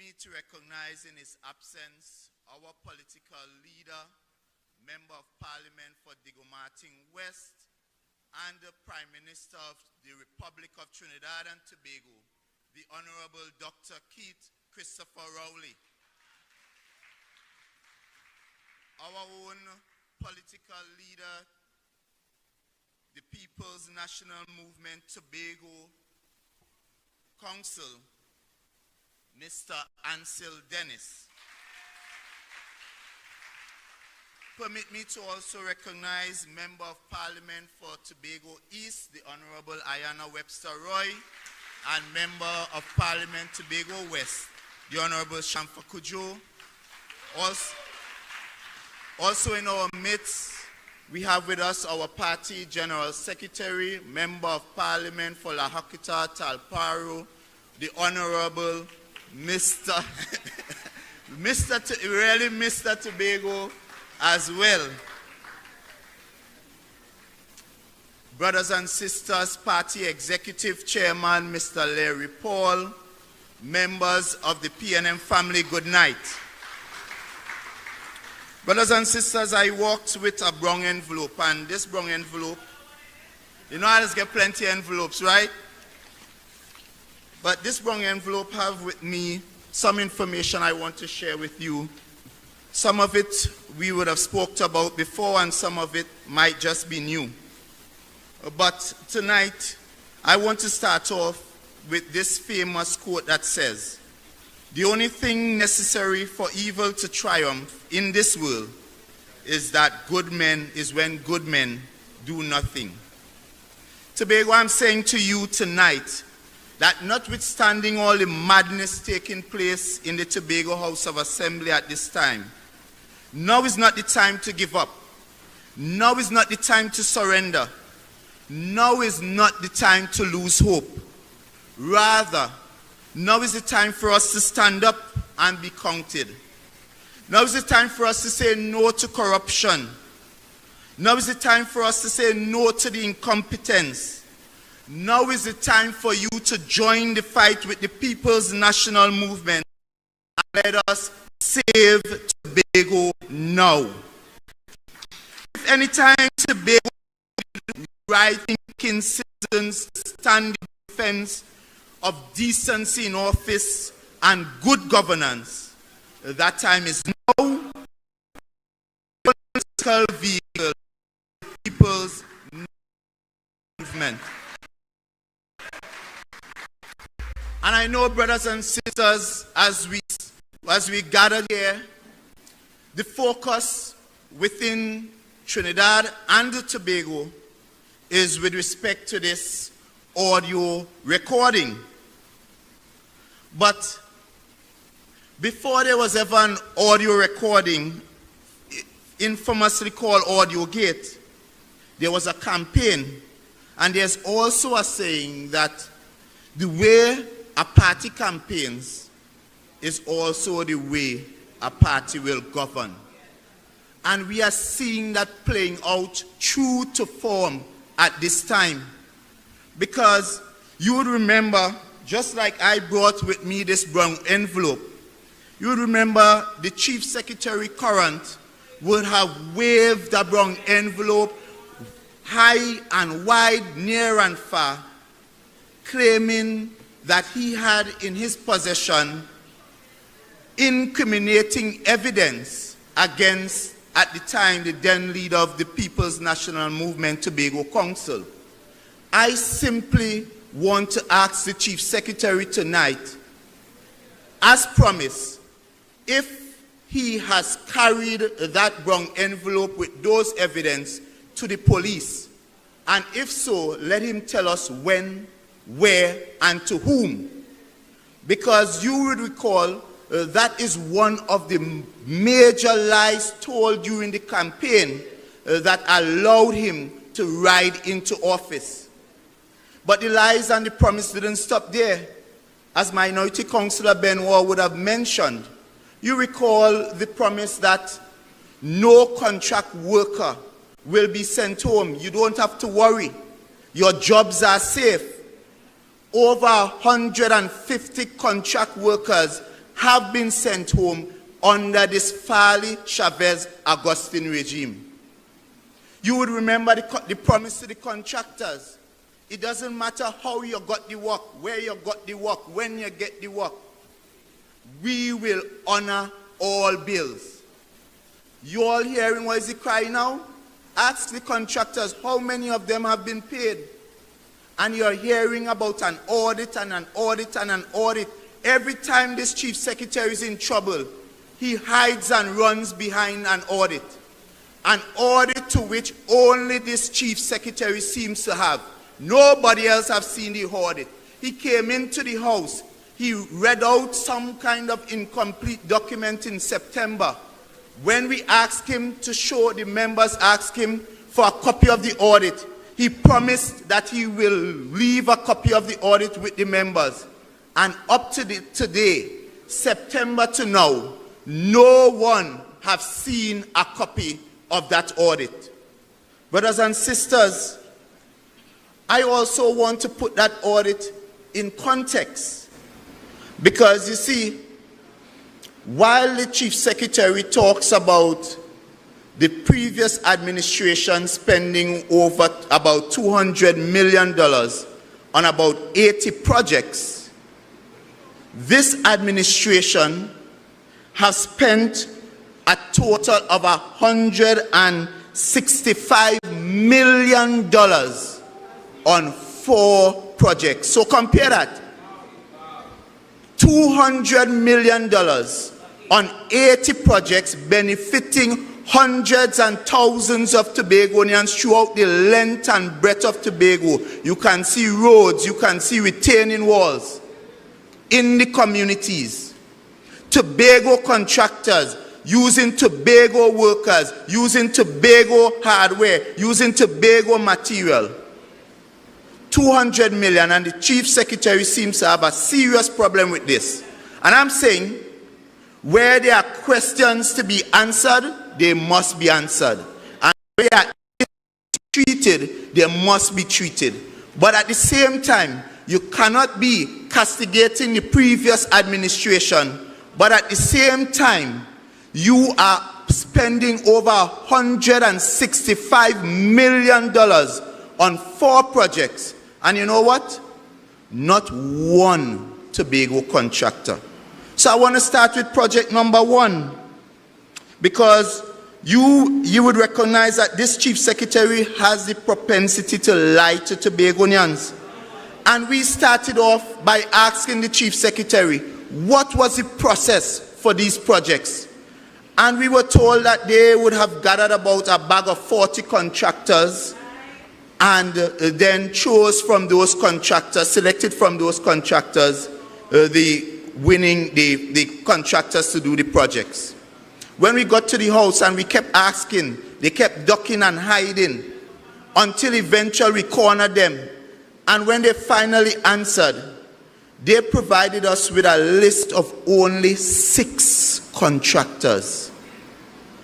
me to recognize in his absence our political leader, Member of Parliament for Digomartin West, and the Prime Minister of the Republic of Trinidad and Tobago, the Honorable Dr. Keith Christopher Rowley. Our own political leader, the People's National Movement Tobago Council, Mr. Ancil Dennis. Permit me to also recognize Member of Parliament for Tobago East, the Honorable Ayanna Webster Roy, and Member of Parliament Tobago West, the Honorable Shamfa Kujo. Also in our midst, we have with us our party General Secretary, Member of Parliament for La Hakita Talparo, the Honorable Mr. Mr. Tobago as well. Brothers and sisters, Party Executive Chairman, Mr. Larry Paul, members of the PNM family, good night. Brothers and sisters, I walked with a brown envelope, and this brown envelope, you know I just get plenty of envelopes, right? But this brown envelope have with me some information I want to share with you. Some of it we would have spoke about before, and some of it might just be new. But tonight, I want to start off with this famous quote that says, "The only thing necessary for evil to triumph in this world is when good men do nothing." Tobago, I'm saying to you tonight that notwithstanding all the madness taking place in the Tobago House of Assembly at this time, now is not the time to give up. Now is not the time to surrender. Now is not the time to lose hope. Rather, now is the time for us to stand up and be counted. Now is the time for us to say no to corruption. Now is the time for us to say no to the incompetence. Now is the time for you to join the fight with the People's National Movement. And let us save Tobago now. If any time Tobago right-thinking citizens stand in defense of decency in office and good governance, that time is now. Political vehicle, People's Movement. And I know, brothers and sisters, as we gather here, the focus within Trinidad and Tobago is with respect to this audio recording. But before there was ever an audio recording, infamously called Audio Gate, there was a campaign. And there's also a saying that the way a party campaigns is also the way a party will govern. And we are seeing that playing out true to form at this time. Because you would remember, just like I brought with me this brown envelope, you would remember the Chief Secretary current would have waved a brown envelope high and wide, near and far, claiming that he had in his possession incriminating evidence against, at the time, the then leader of the People's National Movement, Tobago Council. I simply want to ask the Chief Secretary tonight, as promised, if he has carried that brown envelope with those evidence to the police, and if so, let him tell us when, where, and to whom. Because you would recall that is one of the major lies told during the campaign that allowed him to ride into office. But the lies and the promise didn't stop there. As Minority Councillor Benoit would have mentioned, you recall the promise that no contract worker will be sent home. You don't have to worry. Your jobs are safe. Over 150 contract workers have been sent home under this Farley Chavez Augustine regime. You would remember the promise to the contractors. It doesn't matter how you got the work, where you got the work, when you get the work. We will honor all bills. You all hearing what is the cry now? Ask the contractors how many of them have been paid. And you're hearing about an audit and an audit and an audit. Every time this chief secretary is in trouble, he hides and runs behind an audit. An audit to which only this chief secretary seems to have. Nobody else have seen the audit. He came into the house. He read out some kind of incomplete document in September. When we asked him to show, the members asked him for a copy of the audit. He promised that he will leave a copy of the audit with the members. And up to today, September to now, no one have seen a copy of that audit. Brothers and sisters, I also want to put that audit in context. Because you see, while the chief secretary talks about the previous administration spending over about $200 million on about 80 projects, this administration has spent a total of $165 million on 4 projects. So compare that. $200 million on 80 projects benefiting hundreds and thousands of Tobagonians throughout the length and breadth of Tobago. You can see roads, you can see retaining walls in the communities. Tobago contractors using Tobago workers, using Tobago hardware, using Tobago material. 200 million, and the chief secretary seems to have a serious problem with this. And I'm saying, where there are questions to be answered, they must be answered. And where they are treated, they must be treated. But at the same time, you cannot be castigating the previous administration, but at the same time, you are spending over $165 million on 4 projects. And you know what? Not one Tobago contractor. So I want to start with project number 1, because you would recognize that this chief secretary has the propensity to lie to Tobagonians. And we started off by asking the chief secretary, what was the process for these projects? And we were told that they would have gathered about a bag of 40 contractors and then chose from those contractors, selected from those contractors, the contractors to do the projects. When we got to the house and we kept asking, they kept ducking and hiding until eventually we cornered them. And when they finally answered, they provided us with a list of only 6 contractors.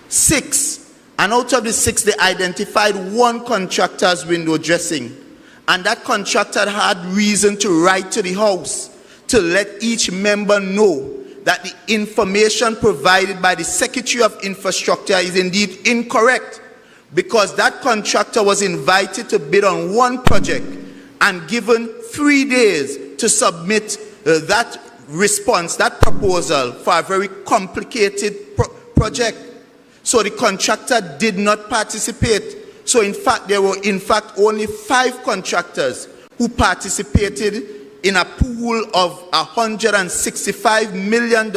6. And out of the 6, they identified 1 contractor as window dressing. And that contractor had reason to write to the house to let each member know that the information provided by the Secretary of Infrastructure is indeed incorrect, because that contractor was invited to bid on 1 project and given 3 days to submit that response, that proposal for a very complicated project. So the contractor did not participate. So in fact, there were only 5 contractors who participated in a pool of $165 million,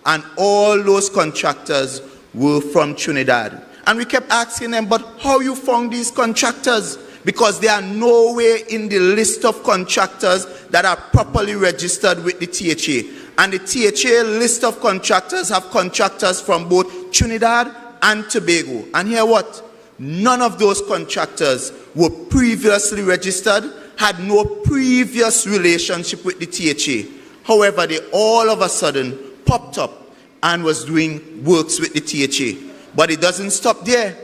and all those contractors were from Trinidad. And we kept asking them, but how you found these contractors? Because they are nowhere in the list of contractors that are properly registered with the THA. And the THA list of contractors have contractors from both Trinidad and Tobago. And hear what? None of those contractors were previously registered, had no previous relationship with the THA. However, they all of a sudden popped up and was doing works with the THA. But it doesn't stop there.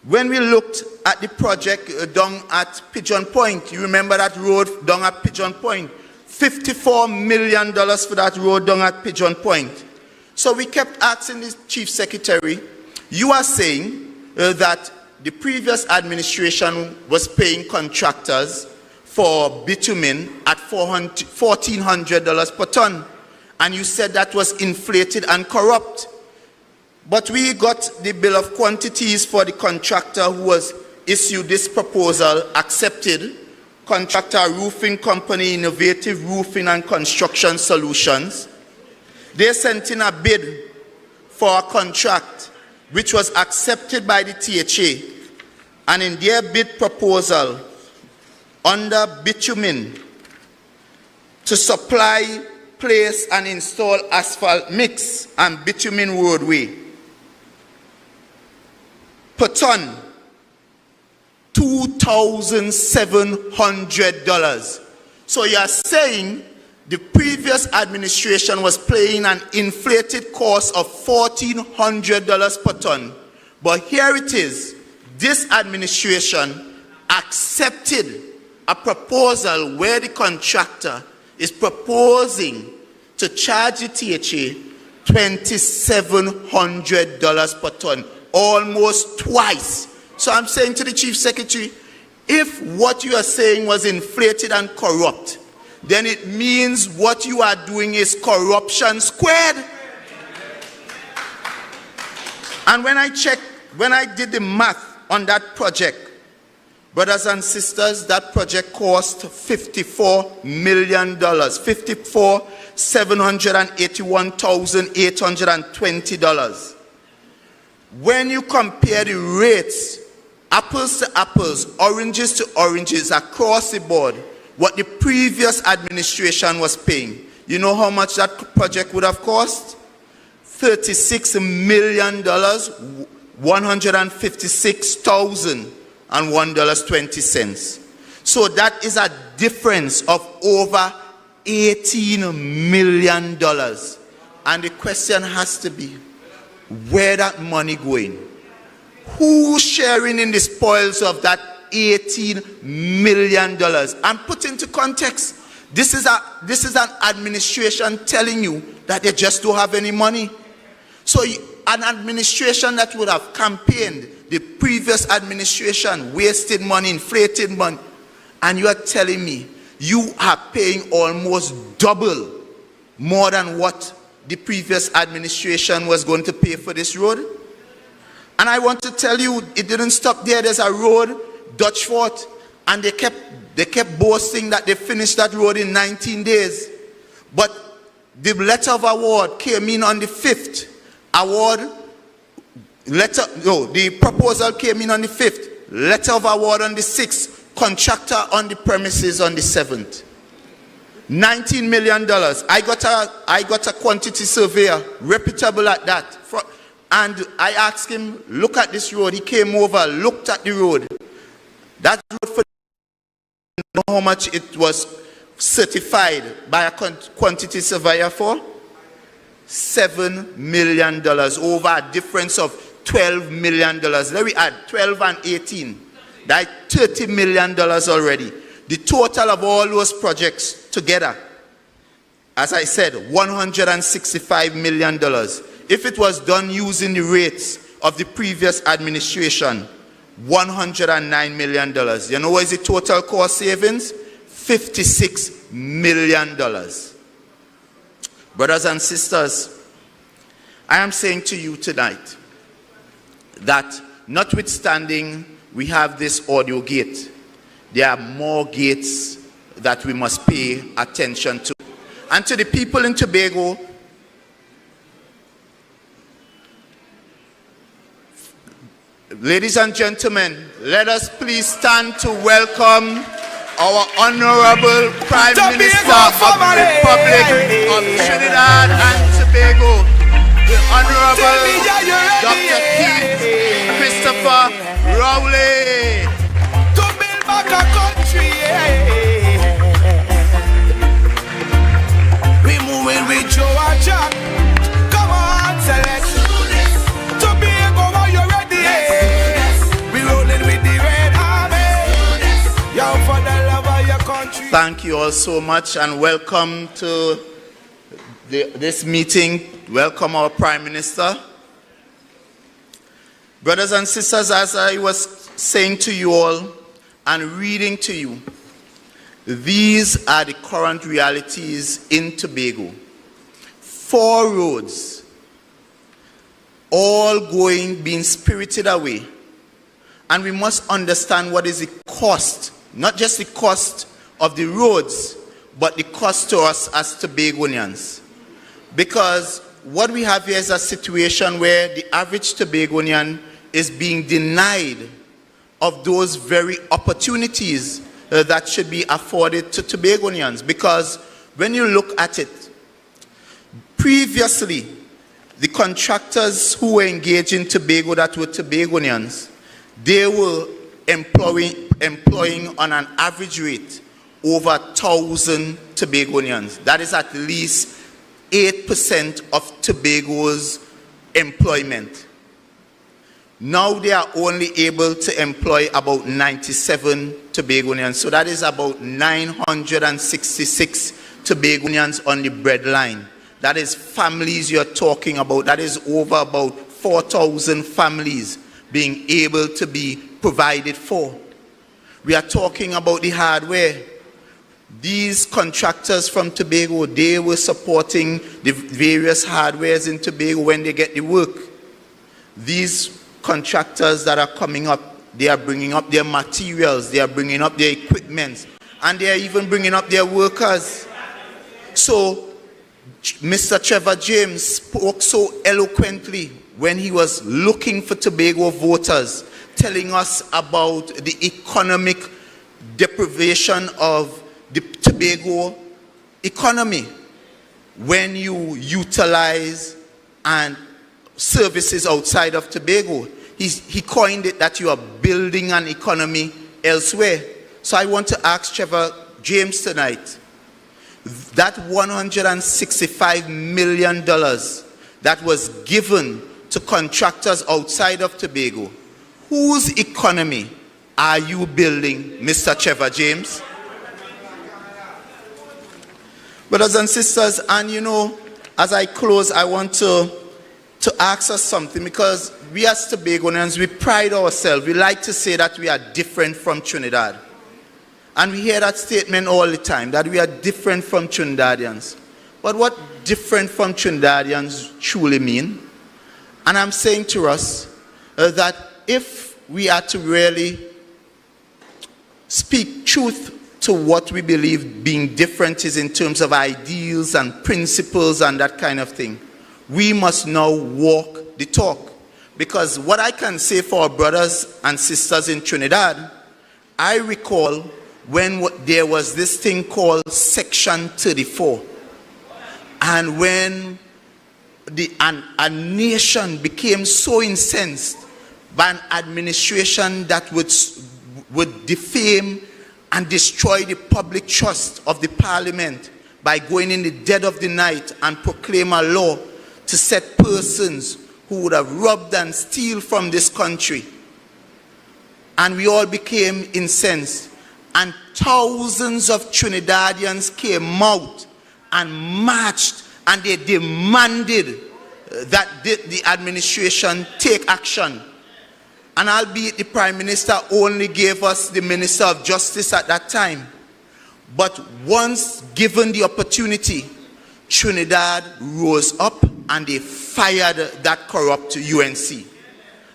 When we looked at the project down at Pigeon Point, you remember that road down at Pigeon Point? $54 million for that road down at Pigeon Point. So we kept asking the Chief Secretary, you are saying that the previous administration was paying contractors for bitumen at $1,400 per ton. And you said that was inflated and corrupt. But we got the bill of quantities for the contractor who was issued this proposal, accepted. Contractor Roofing Company, Innovative Roofing and Construction Solutions. They sent in a bid for a contract which was accepted by the THA. And in their bid proposal, under bitumen, to supply, place and install asphalt mix and bitumen roadway, per ton, $2,700. So you are saying the previous administration was paying an inflated cost of $1,400 per ton. But here it is, this administration accepted a proposal where the contractor is proposing to charge the THA $2,700 per ton, almost twice. So I'm saying to the Chief Secretary, if what you are saying was inflated and corrupt, then it means what you are doing is corruption squared. And when I did the math on that project, brothers and sisters, that project cost $54 million, $54,781,820. When you compare the rates, apples to apples, oranges to oranges, across the board, what the previous administration was paying, you know how much that project would have cost? $36 million, $156,001.20. So that is a difference of over $18 million. And the question has to be, where that money going? Who's sharing in the spoils of that $18 million? And put into context, this is an administration telling you that they just don't have any money. So an administration that would have campaigned the previous administration, wasted money, inflated money, and you are telling me you are paying almost double more than what the previous administration was going to pay for this road? And I want to tell you, it didn't stop there. There's a road, Dutch Fort, and they kept boasting that they finished that road in 19 days. But the letter of award came in on the 5th. The proposal came in on the 5th. Letter of award on the 6th. Contractor on the premises on the 7th. $19 million. I got a quantity surveyor, reputable at that. And I asked him, look at this road. He came over, looked at the road. That road, for you know how much it was certified by a quantity surveyor for? $7 million, over a difference of $12 million. Let me add 12 and 18. That's $30 million already. The total of all those projects together, as I said, $165 million. If it was done using the rates of the previous administration, $109 million. You know what is the total cost savings? $56 million. Brothers and sisters, I am saying to you tonight that notwithstanding we have this audio gate, there are more gates that we must pay attention to. And to the people in Tobago, ladies and gentlemen, let us please stand to welcome our Honorable Prime Minister of the Republic of Trinidad and Tobago, the Honorable Dr. Christopher Rowley. To build back a country, we moving with Georgia. Come on, select. Tobago, are you ready? We rolling with the red army. Yo, for the love of your country. Thank you all so much and welcome to this meeting. Welcome our Prime Minister. Brothers and sisters, as I was saying to you all and reading to you, these are the current realities in Tobago. 4 roads, all being spirited away. And we must understand what is the cost, not just the cost of the roads, but the cost to us as Tobagonians. Because what we have here is a situation where the average Tobagonian is being denied of those very opportunities that should be afforded to Tobagonians. Because when you look at it, previously, the contractors who were engaged in Tobago that were Tobagonians, they were employing on an average rate over 1,000 Tobagonians. That is at least 8% of Tobago's employment. Now they are only able to employ about 97 Tobagonians. So that is about 966 Tobagonians on the breadline. That is families you're talking about. That is over about 4,000 families being able to be provided for. We are talking about the hardware. These contractors from Tobago, they were supporting the various hardwares in Tobago when they get the work. These contractors that are coming up, they are bringing up their materials, they are bringing up their equipment, and they are even bringing up their workers. So Mr. Trevor James spoke so eloquently when he was looking for Tobago voters, telling us about the economic deprivation of the Tobago economy when you utilize and services outside of Tobago. He coined it that you are building an economy elsewhere. So I want to ask Trevor James tonight, that $165 million that was given to contractors outside of Tobago, whose economy are you building, Mr. Trevor James? Brothers and sisters, and you know, as I close, I want to ask us something, because we as Tobagonians, we pride ourselves. We like to say that we are different from Trinidad. And we hear that statement all the time, that we are different from Trinidadians. But what different from Trinidadians truly mean? And I'm saying to us that if we are to really speak truth to what we believe being different is in terms of ideals and principles and that kind of thing, we must now walk the talk. Because what I can say for our brothers and sisters in Trinidad, I recall when there was this thing called Section 34. And when a nation became so incensed by an administration that would defame and destroy the public trust of the parliament by going in the dead of the night and proclaim a law to set persons who would have robbed and steal from this country. And we all became incensed. And thousands of Trinidadians came out and marched, and they demanded that the administration take action. And albeit the Prime Minister only gave us the Minister of Justice at that time, but once given the opportunity, Trinidad rose up and they fired that corrupt UNC.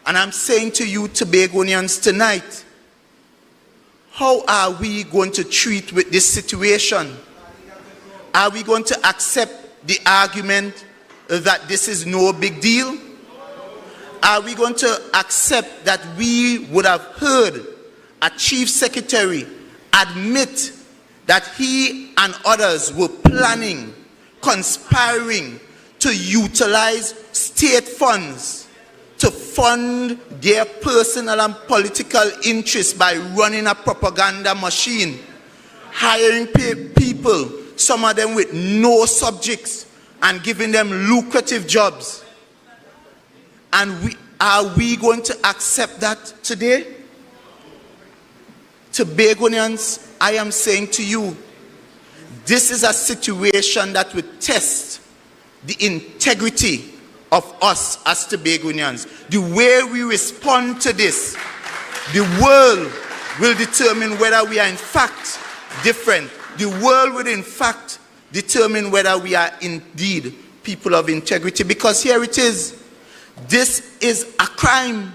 And I'm saying to you Tobagonians tonight, how are we going to treat with this situation? Are we going to accept the argument that this is no big deal? Are we going to accept that we would have heard a chief secretary admit that he and others were planning, conspiring to utilize state funds to fund their personal and political interests by running a propaganda machine, hiring people, some of them with no subjects, and giving them lucrative jobs? And are we going to accept that today? Tobagonians, I am saying to you, this is a situation that would test the integrity of us as Tobagonians. The way we respond to this, the world will determine whether we are in fact different. The world will in fact determine whether we are indeed people of integrity. Because here it is. This is a crime.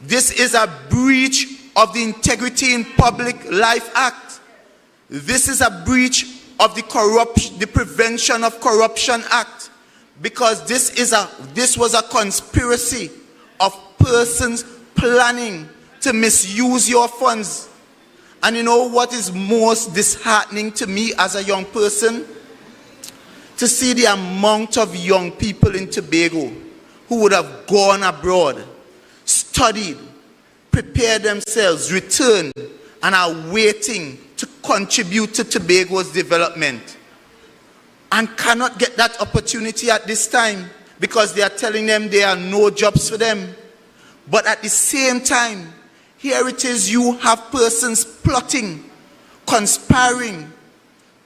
This is a breach of the Integrity in Public Life Act. This is a breach of the Prevention of Corruption Act. Because this was a conspiracy of persons planning to misuse your funds. And you know what is most disheartening to me as a young person? To see the amount of young people in Tobago who would have gone abroad, studied, prepared themselves, returned, and are waiting to contribute to Tobago's development, and cannot get that opportunity at this time because they are telling them there are no jobs for them. But at the same time, here it is, you have persons plotting, conspiring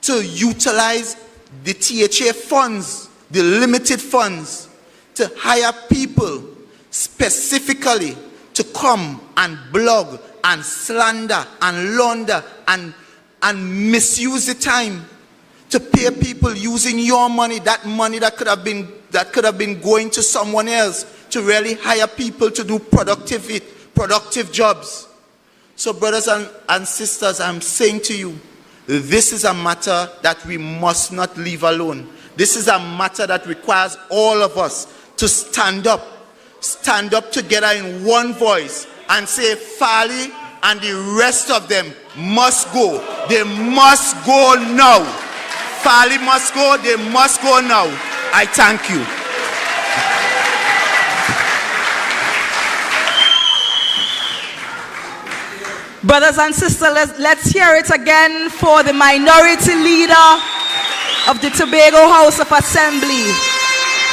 to utilize the THA funds, the limited funds, to hire people specifically to come and blog and slander and launder and misuse the time to pay people using your money, that money that could have been going to someone else, to really hire people to do productive jobs. So brothers and sisters, I'm saying to you, this is a matter that we must not leave alone. This is a matter that requires all of us to stand up together in one voice and say, Farley and the rest of them must go. They must go now. Farley must go. They must go now. I thank you. Brothers and sisters, let's hear it again for the Minority Leader of the Tobago House of Assembly.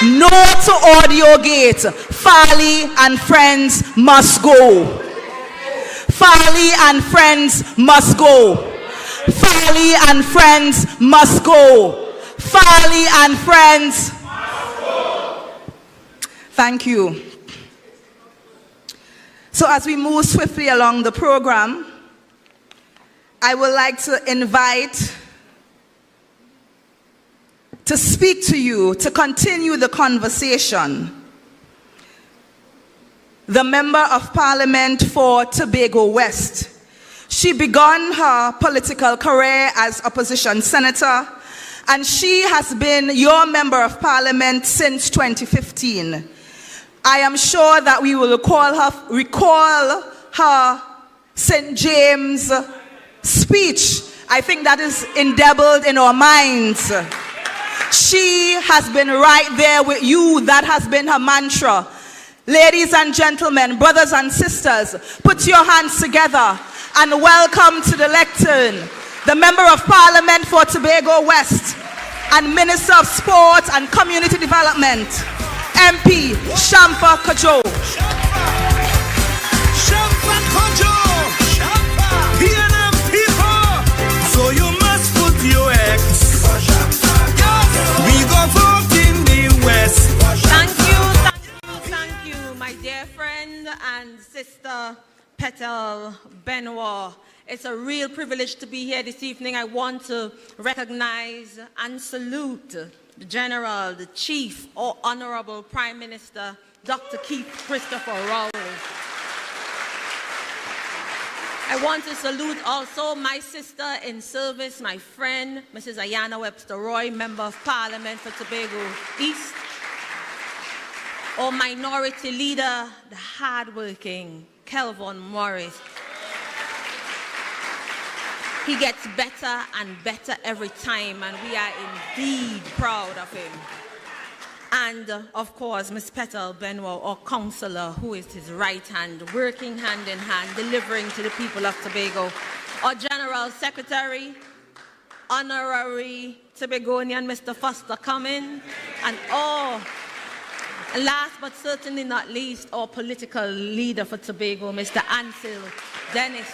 No to audio gate. Farley and friends must go. Farley and friends must go. Farley and friends must go. Farley and friends must go. Thank you. So as we move swiftly along the program, I would like to invite to speak to you, to continue the conversation, the Member of Parliament for Tobago West. She began her political career as opposition senator, and she has been your Member of Parliament since 2015. I am sure that we will recall her St. James speech. I think that is indelible in our minds. She has been right there with you. That has been her mantra. Ladies and gentlemen, brothers and sisters, put your hands together and welcome to the lectern the Member of Parliament for Tobago West and Minister of Sport and Community Development, MP Shampa Kojo. Shampa Kojo, PNM people, so you must put your X. We go vote in the West. Thank you, my dear friend and sister Petal Benoit. It's a real privilege to be here this evening. I want to recognize and salute the General, the Chief, or Honorable Prime Minister, Dr. Christopher Rowley. I want to salute also my sister in service, my friend, Mrs. Ayana Webster Roy, Member of Parliament for Tobago East. Our Minority Leader, the hardworking Kelvin Morris. He gets better and better every time, and we are indeed proud of him. And, of course, Ms. Petal Benoit, our councillor, who is his right hand, working hand in hand, delivering to the people of Tobago. Our General Secretary, Honorary Tobagonian, Mr. Foster Cummins, and last but certainly not least, our political leader for Tobago, Mr. Ancil Dennis.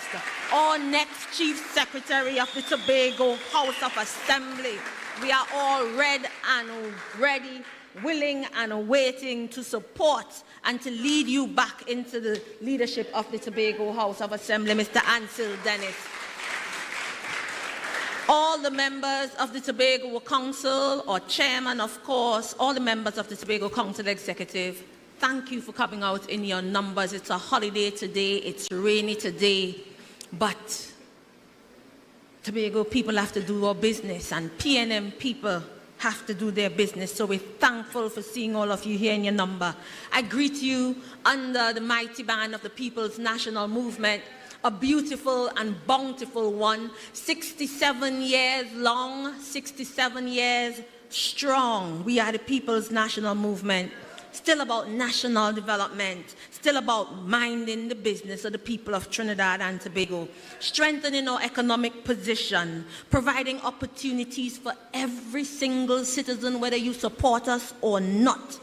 our next Chief Secretary of the Tobago House of Assembly. We are all ready, willing and waiting to support and to lead you back into the leadership of the Tobago House of Assembly, Mr. Ancil Dennis. All the members of the Tobago Council, or chairman, of course, all the members of the Tobago Council Executive, thank you for coming out in your numbers. It's a holiday today, it's rainy today, but Tobago people have to do our business, and PNM people have to do their business. So we're thankful for seeing all of you here in your number. I greet you under the mighty band of the People's National Movement, a beautiful and bountiful one, 67 years long, 67 years strong. We are the People's National Movement, still about national development, still about minding the business of the people of Trinidad and Tobago, strengthening our economic position, providing opportunities for every single citizen, whether you support us or not,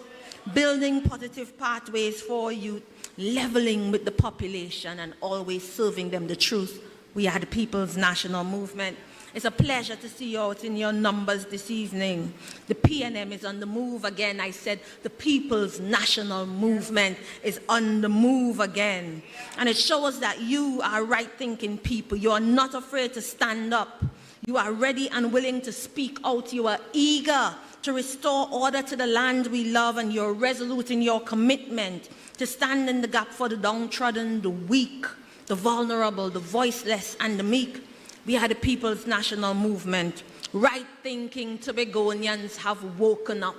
building positive pathways for youth, leveling with the population, and always serving them the truth. We are the People's National Movement. It's a pleasure to see you out in your numbers this evening. The PNM is on the move again. I said the People's National Movement is on the move again. And it shows that you are right-thinking people. You are not afraid to stand up. You are ready and willing to speak out. You are eager to restore order to the land we love, and you're resolute in your commitment to stand in the gap for the downtrodden, the weak, the vulnerable, the voiceless, and the meek. We are the People's National Movement. Right-thinking Tobagonians have woken up.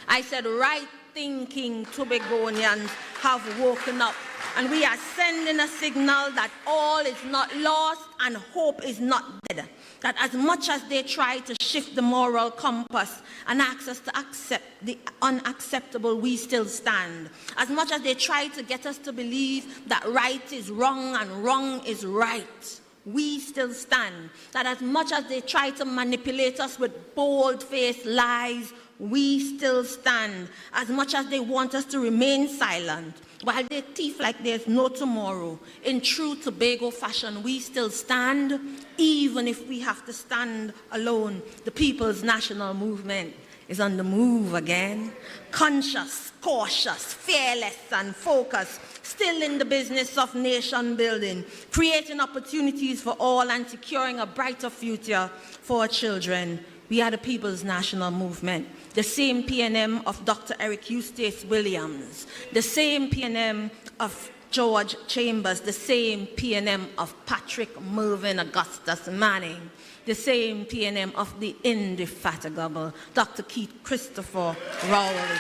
I said right-thinking Tobagonians have woken up. And we are sending a signal that all is not lost and hope is not dead. That as much as they try to shift the moral compass and ask us to accept the unacceptable, we still stand. As much as they try to get us to believe that right is wrong and wrong is right, we still stand. That as much as they try to manipulate us with bold-faced lies, we still stand. As much as they want us to remain silent, while they thief like there's no tomorrow, in true Tobago fashion, we still stand, even if we have to stand alone. The People's National Movement is on the move again. Conscious, cautious, fearless, and focused, still in the business of nation building, creating opportunities for all and securing a brighter future for our children. We are the People's National Movement, the same PNM of Dr. Eric Eustace Williams, the same PNM of George Chambers, the same PNM of Patrick Mervyn Augustus Manning, the same PNM of the indefatigable Dr. Keith Christopher Rowley.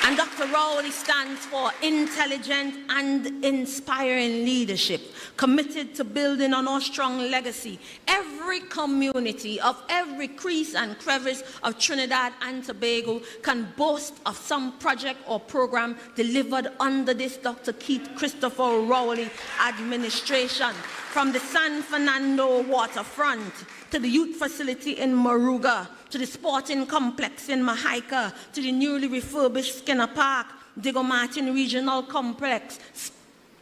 And Dr. Rowley stands for intelligent and inspiring leadership, committed to building on our strong legacy. Every community of every crease and crevice of Trinidad and Tobago can boast of some project or program delivered under this Dr. Keith Christopher Rowley administration. From the San Fernando waterfront, to the youth facility in Moruga, to the sporting complex in Mahaika, to the newly refurbished Skinner Park, Diego Martin Regional Complex,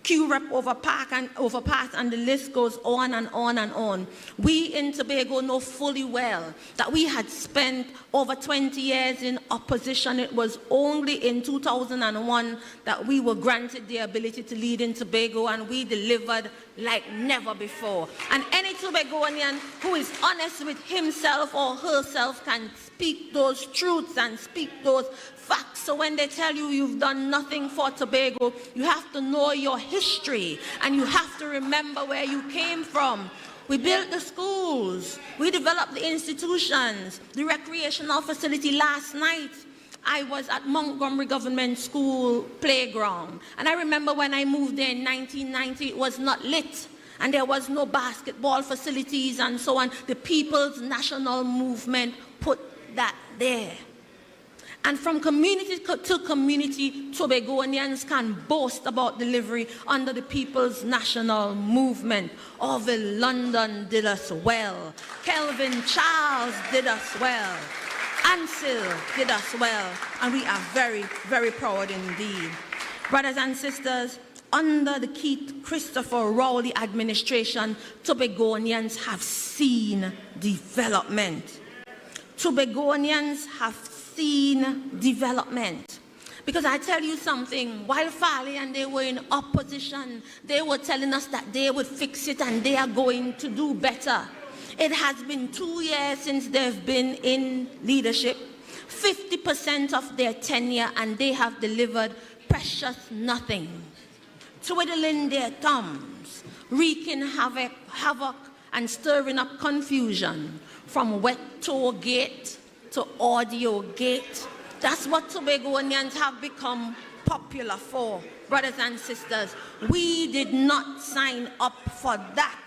Q-Rep overpass, and the list goes on and on and on. We in Tobago know fully well that we had spent over 20 years in opposition. It was only in 2001 that we were granted the ability to lead in Tobago, and we delivered like never before. And any Tobagonian who is honest with himself or herself can speak those truths and speak those facts. So when they tell you you've done nothing for Tobago, you have to know your history and you have to remember where you came from. We built the schools, we developed the institutions, the recreational facility. Last night I was at Montgomery Government School playground, and I remember when I moved there in 1990, it was not lit and there was no basketball facilities and so on. The People's National Movement put that there. And from community to community, Tobagonians can boast about delivery under the People's National Movement. Orville London did us well. Kelvin Charles did us well. Ancil did us well. And we are very, very proud indeed. Brothers and sisters, under the Keith Christopher Rowley administration, Tobagonians have seen development. Tobagonians have seen development. Because I tell you something, while Farley and they were in opposition, they were telling us that they would fix it and they are going to do better. It has been 2 years since they've been in leadership, 50% of their tenure, and they have delivered precious nothing. Twiddling their thumbs, wreaking havoc and stirring up confusion, from wet toll gate to audio gate. That's what Tobagonians have become popular for, brothers and sisters. We did not sign up for that.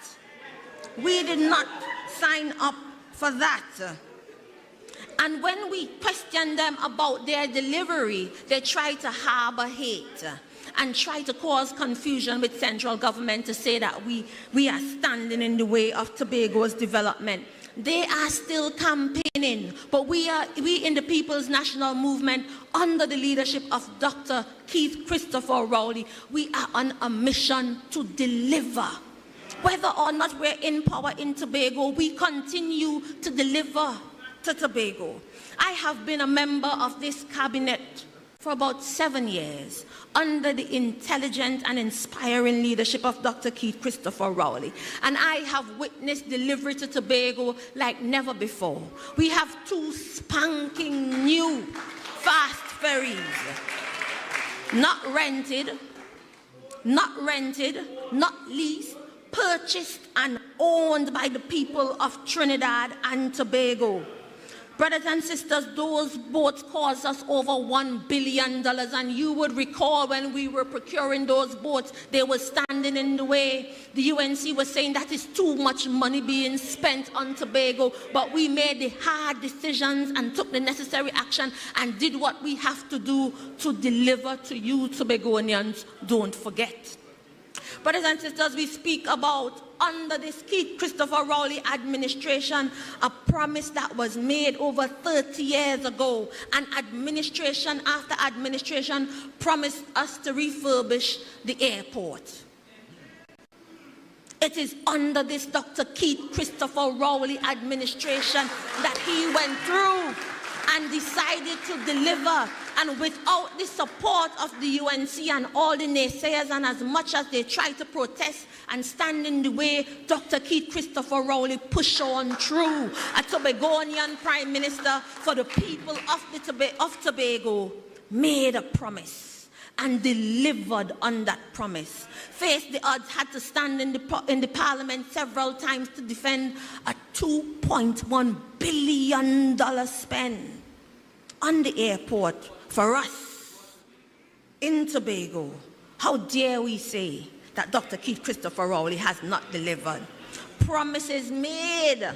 We did not sign up for that. And when we question them about their delivery, they try to harbor hate and try to cause confusion with central government to say that we are standing in the way of Tobago's development. They are still campaigning, but we in the People's National Movement, under the leadership of Dr. Keith Christopher Rowley, we are on a mission to deliver. Whether or not we're in power in Tobago, we continue to deliver to Tobago. I have been a member of this cabinet for about 7 years, under the intelligent and inspiring leadership of Dr. Keith Christopher Rowley. And I have witnessed delivery to Tobago like never before. We have 2 spanking new fast ferries, not rented, not leased, purchased and owned by the people of Trinidad and Tobago. Brothers and sisters, those boats cost us over $1 billion, and you would recall when we were procuring those boats, they were standing in the way. The UNC was saying that is too much money being spent on Tobago, but we made the hard decisions and took the necessary action and did what we have to do to deliver to you Tobagonians. Don't forget. Brothers and sisters, we speak about, under this Keith Christopher Rowley administration, a promise that was made over 30 years ago. And administration after administration promised us to refurbish the airport. It is under this Dr. Keith Christopher Rowley administration that he went through and decided to deliver. And without the support of the UNC and all the naysayers, and as much as they try to protest and stand in the way, Dr. Keith Christopher Rowley pushed on through. A Tobagonian Prime Minister for the people of Tobago made a promise and delivered on that promise. Faced the odds, had to stand in the parliament several times to defend a $2.1 billion spend on the airport for us in Tobago. How dare we say that Dr. Keith Christopher Rowley has not delivered? Promises made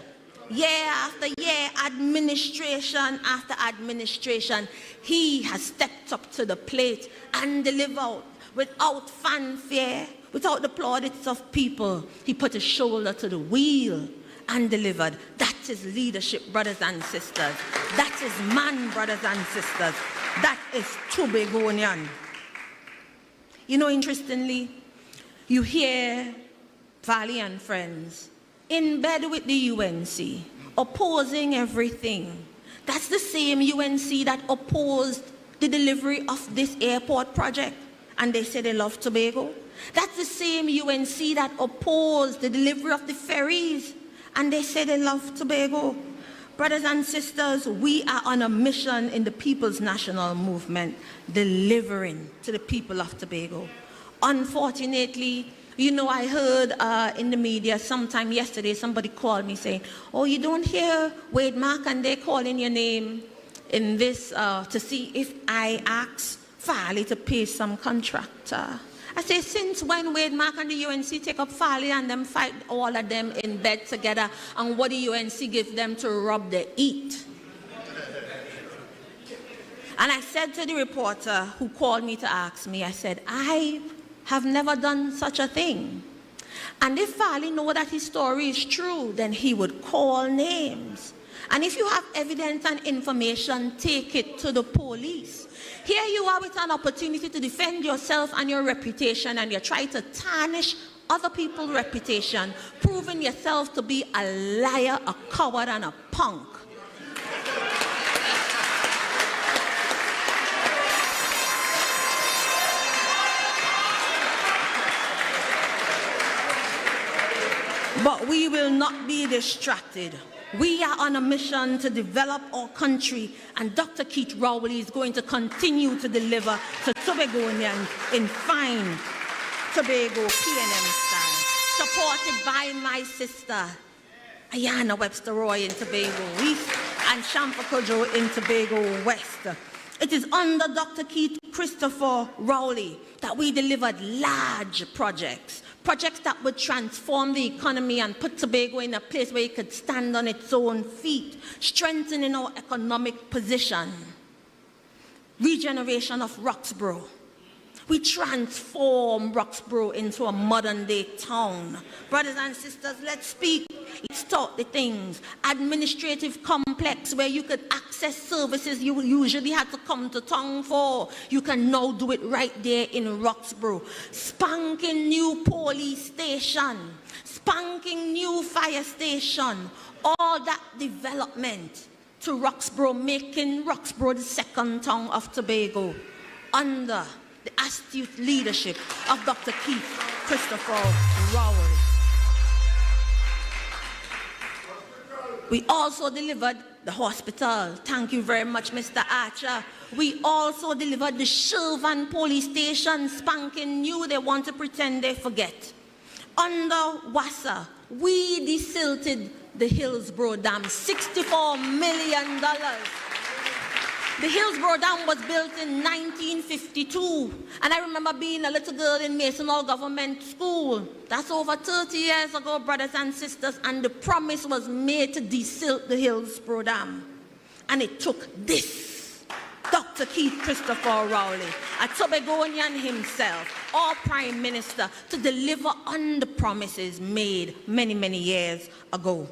year after year, administration after administration. He has stepped up to the plate and delivered without fanfare, without the plaudits of people. He put his shoulder to the wheel and delivered. That is leadership, brothers and sisters. That is man, brothers and sisters. That is Tobagonian. You know, interestingly, you hear Valley and friends in bed with the UNC, opposing everything. That's the same UNC that opposed the delivery of this airport project, and they say they love Tobago. That's the same UNC that opposed the delivery of the ferries, and they say they love Tobago. Brothers and sisters, we are on a mission in the People's National Movement, delivering to the people of Tobago. Unfortunately, you know, I heard in the media sometime yesterday, somebody called me saying, oh, you don't hear Wade Mark and they're calling your name in this to see if I ask Farley to pay some contractor. I say, since when Wade Mark and the UNC take up Farley and them fight all of them in bed together, and what the UNC give them to rub their eat? And I said to the reporter who called me to ask me, I said, I have never done such a thing. And if Farley know that his story is true, then he would call names And if you have evidence and information, take it to the police. Here you are with an opportunity to defend yourself and your reputation, and you try to tarnish other people's reputation, proving yourself to be a liar, a coward, and a punk. But we will not be distracted. We are on a mission to develop our country, and Dr. Keith Rowley is going to continue to deliver to Tobagonians in fine Tobago PNM style, supported by my sister Ayana Webster Roy in Tobago East and Shampa Kojo in Tobago West. It is under Dr. Keith Christopher Rowley that we delivered large projects that would transform the economy and put Tobago in a place where it could stand on its own feet, strengthening our economic position. Regeneration of Roxborough. We transform Roxborough into a modern-day town. Brothers and sisters, let's speak. Let's talk the things. Administrative complex where you could access services you usually had to come to town for. You can now do it right there in Roxborough. Spanking new police station. Spanking new fire station. All that development to Roxborough, making Roxborough the second town of Tobago under the astute leadership of Dr. Keith Christopher Rowley. We also delivered the hospital. Thank you very much, Mr. Archer. We also delivered the Shervan police station, spanking new. They want to pretend they forget. Under WASA, we desilted the Hillsborough Dam, $64 million. The Hillsborough Dam was built in 1952, and I remember being a little girl in Mason Hall Government School. That's over 30 years ago, brothers and sisters, and the promise was made to desilt the Hillsborough Dam. And it took this, Dr. Keith Christopher Rowley, a Tobagonian himself, our Prime Minister, to deliver on the promises made many, many years ago.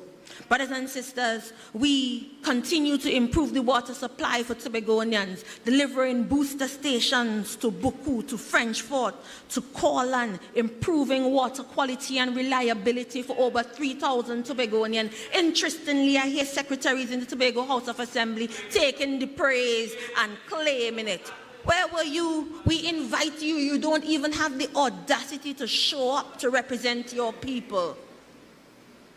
Brothers and sisters, we continue to improve the water supply for Tobagonians, delivering booster stations to Buku, to French Fort, to Corlan, improving water quality and reliability for over 3,000 Tobagonians. Interestingly, I hear secretaries in the Tobago House of Assembly taking the praise and claiming it. Where were you? We invite you. You don't even have the audacity to show up to represent your people.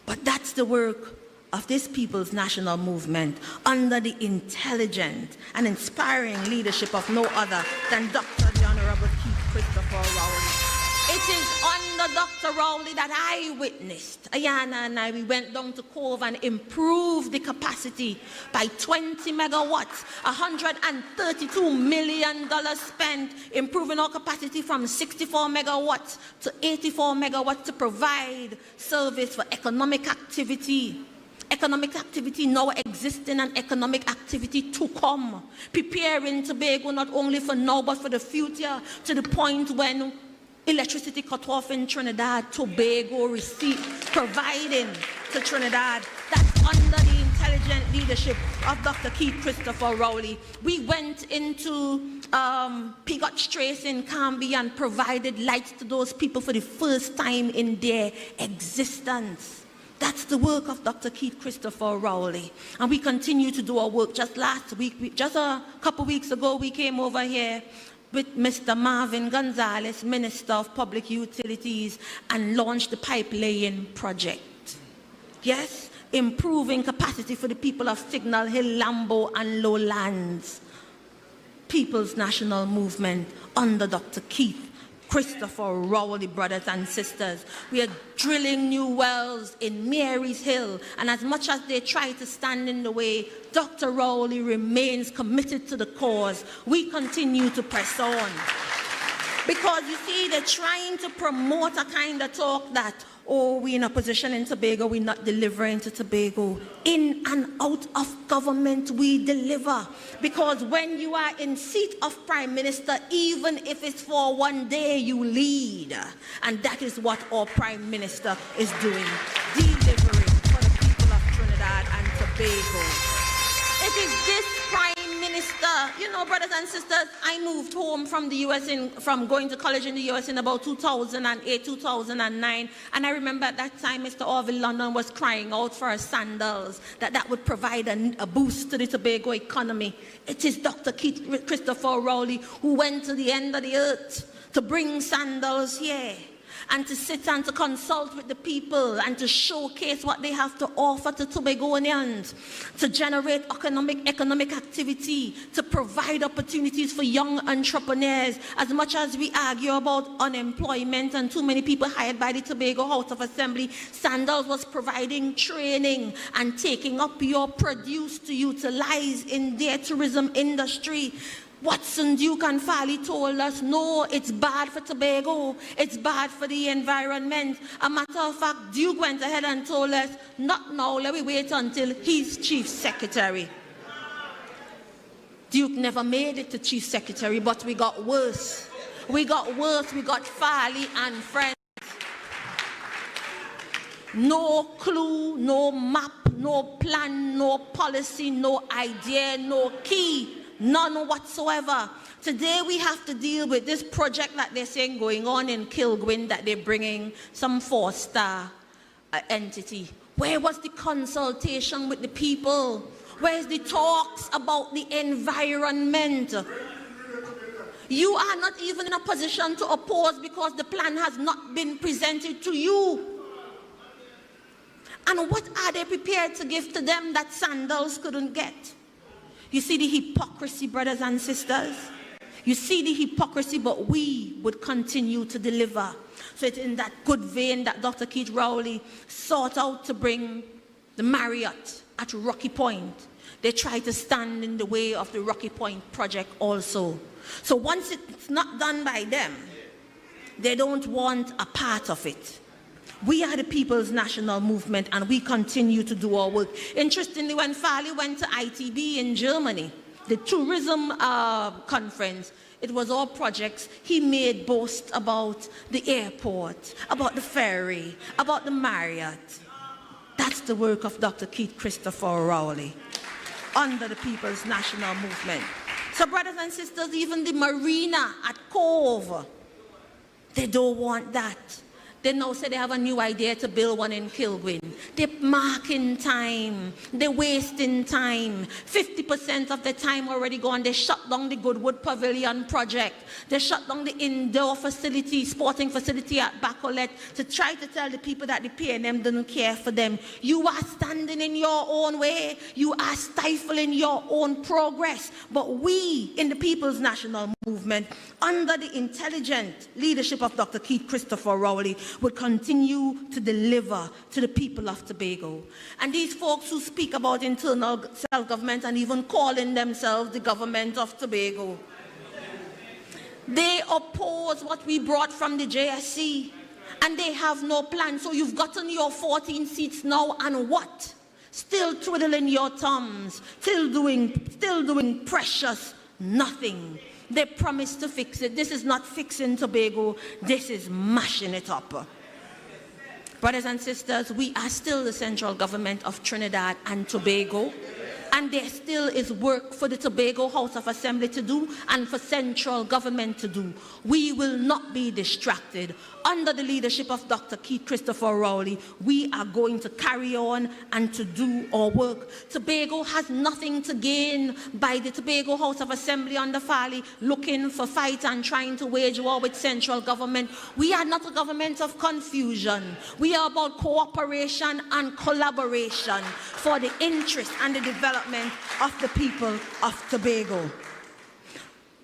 But that's the work of this people's national movement under the intelligent and inspiring leadership of no other than Dr. the Honorable Keith Christopher Rowley. It is under Dr. Rowley that I witnessed, Ayana and I, we went down to Cove and improved the capacity by 20 megawatts, $132 million spent, improving our capacity from 64 megawatts to 84 megawatts to provide service for economic activity. Economic activity now existing and economic activity to come. Preparing Tobago not only for now but for the future, to the point when electricity cut off in Trinidad, Tobago providing to Trinidad. That's under the intelligent leadership of Dr. Keith Christopher Rowley. We went into Pigot Straits in Camby and provided lights to those people for the first time in their existence. That's the work of Dr. Keith Christopher Rowley. And we continue to do our work. Just last week, just a couple weeks ago, we came over here with Mr. Marvin Gonzalez, Minister of Public Utilities, and launched the pipe-laying project. Yes, improving capacity for the people of Signal Hill, Lambo, and Lowlands. People's National Movement under Dr. Keith Christopher Rowley, brothers and sisters. We are drilling new wells in Mary's Hill, and as much as they try to stand in the way, Dr. Rowley remains committed to the cause. We continue to press on. Because you see, they're trying to promote a kind of talk that, oh, we're in opposition in Tobago, we're not delivering to Tobago. In and out of government, we deliver. Because when you are in seat of Prime Minister, even if it's for one day, you lead. And that is what our Prime Minister is doing, delivering for the people of Trinidad and Tobago. Tobago. It is this Prime Minister, you know, brothers and sisters, I moved home from the US, from going to college in the US in about 2008, 2009, and I remember at that time Mr. Orville London was crying out for sandals, that would provide a boost to the Tobago economy. It is Dr. Keith Christopher Rowley who went to the end of the earth to bring sandals here, and to sit and to consult with the people and to showcase what they have to offer to Tobagonians, to generate economic activity, to provide opportunities for young entrepreneurs. As much as we argue about unemployment and too many people hired by the Tobago House of Assembly, Sandals was providing training and taking up your produce to utilize in their tourism industry. Watson, Duke and Farley told us, no, it's bad for Tobago, it's bad for the environment. A matter of fact, Duke went ahead and told us, not now, let me wait until he's Chief Secretary. Duke never made it to Chief Secretary, but we got worse. We got Farley and friends. No clue, no map, no plan, no policy, no idea, no key. None whatsoever. Today we have to deal with this project that they're saying going on in Kilgwin, that they're bringing some 4-star entity. Where was the consultation with the people? Where's the talks about the environment? You are not even in a position to oppose because the plan has not been presented to you. And what are they prepared to give to them that Sandals couldn't get? You see the hypocrisy, brothers and sisters? You see the hypocrisy, but we would continue to deliver. So it's in that good vein that Dr. Keith Rowley sought out to bring the Marriott at Rocky Point. They tried to stand in the way of the Rocky Point project also. So once it's not done by them, they don't want a part of it. We are the People's National Movement, and we continue to do our work. Interestingly, when Farley went to ITB in Germany, the tourism conference, it was all projects. He made boast about the airport, about the ferry, about the Marriott. That's the work of Dr. Keith Christopher Rowley under the People's National Movement. So, brothers and sisters, even the marina at Cove, they don't want that. They now say they have a new idea to build one in Kilgwin. They're marking time. They're wasting time. 50% of the time already gone. They shut down the Goodwood Pavilion project. They shut down the indoor facility, sporting facility at Bacolet to try to tell the people that the PNM doesn't care for them. You are standing in your own way. You are stifling your own progress. But we in the People's National Movement, under the intelligent leadership of Dr. Keith Christopher Rowley, will continue to deliver to the people of Tobago. And these folks who speak about internal self-government and even calling themselves the government of Tobago, they oppose what we brought from the JSC, and they have no plan. So you've gotten your 14 seats now, and what? Still twiddling your thumbs, still doing precious nothing. They promised to fix it. This is not fixing Tobago. This is mashing it up. Brothers and sisters, we are still the central government of Trinidad and Tobago. And there still is work for the Tobago House of Assembly to do and for central government to do. We will not be distracted. Under the leadership of Dr. Keith Christopher Rowley, we are going to carry on and to do our work. Tobago has nothing to gain by the Tobago House of Assembly under Farley looking for fight and trying to wage war with central government. We are not a government of confusion. We are about cooperation and collaboration for the interest and the development of the people of Tobago.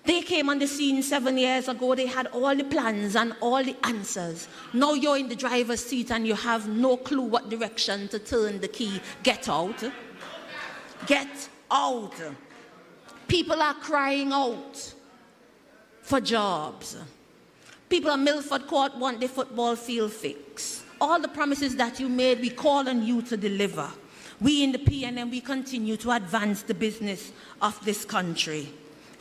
They came on the scene 7 years ago. They had all the plans and all the answers. Now you're in the driver's seat and you have no clue what direction to turn the key. Get out. Get out. People are crying out for jobs. People at Milford Court want the football field fixed. All the promises that you made, we call on you to deliver. We in the PNM, we continue to advance the business of this country.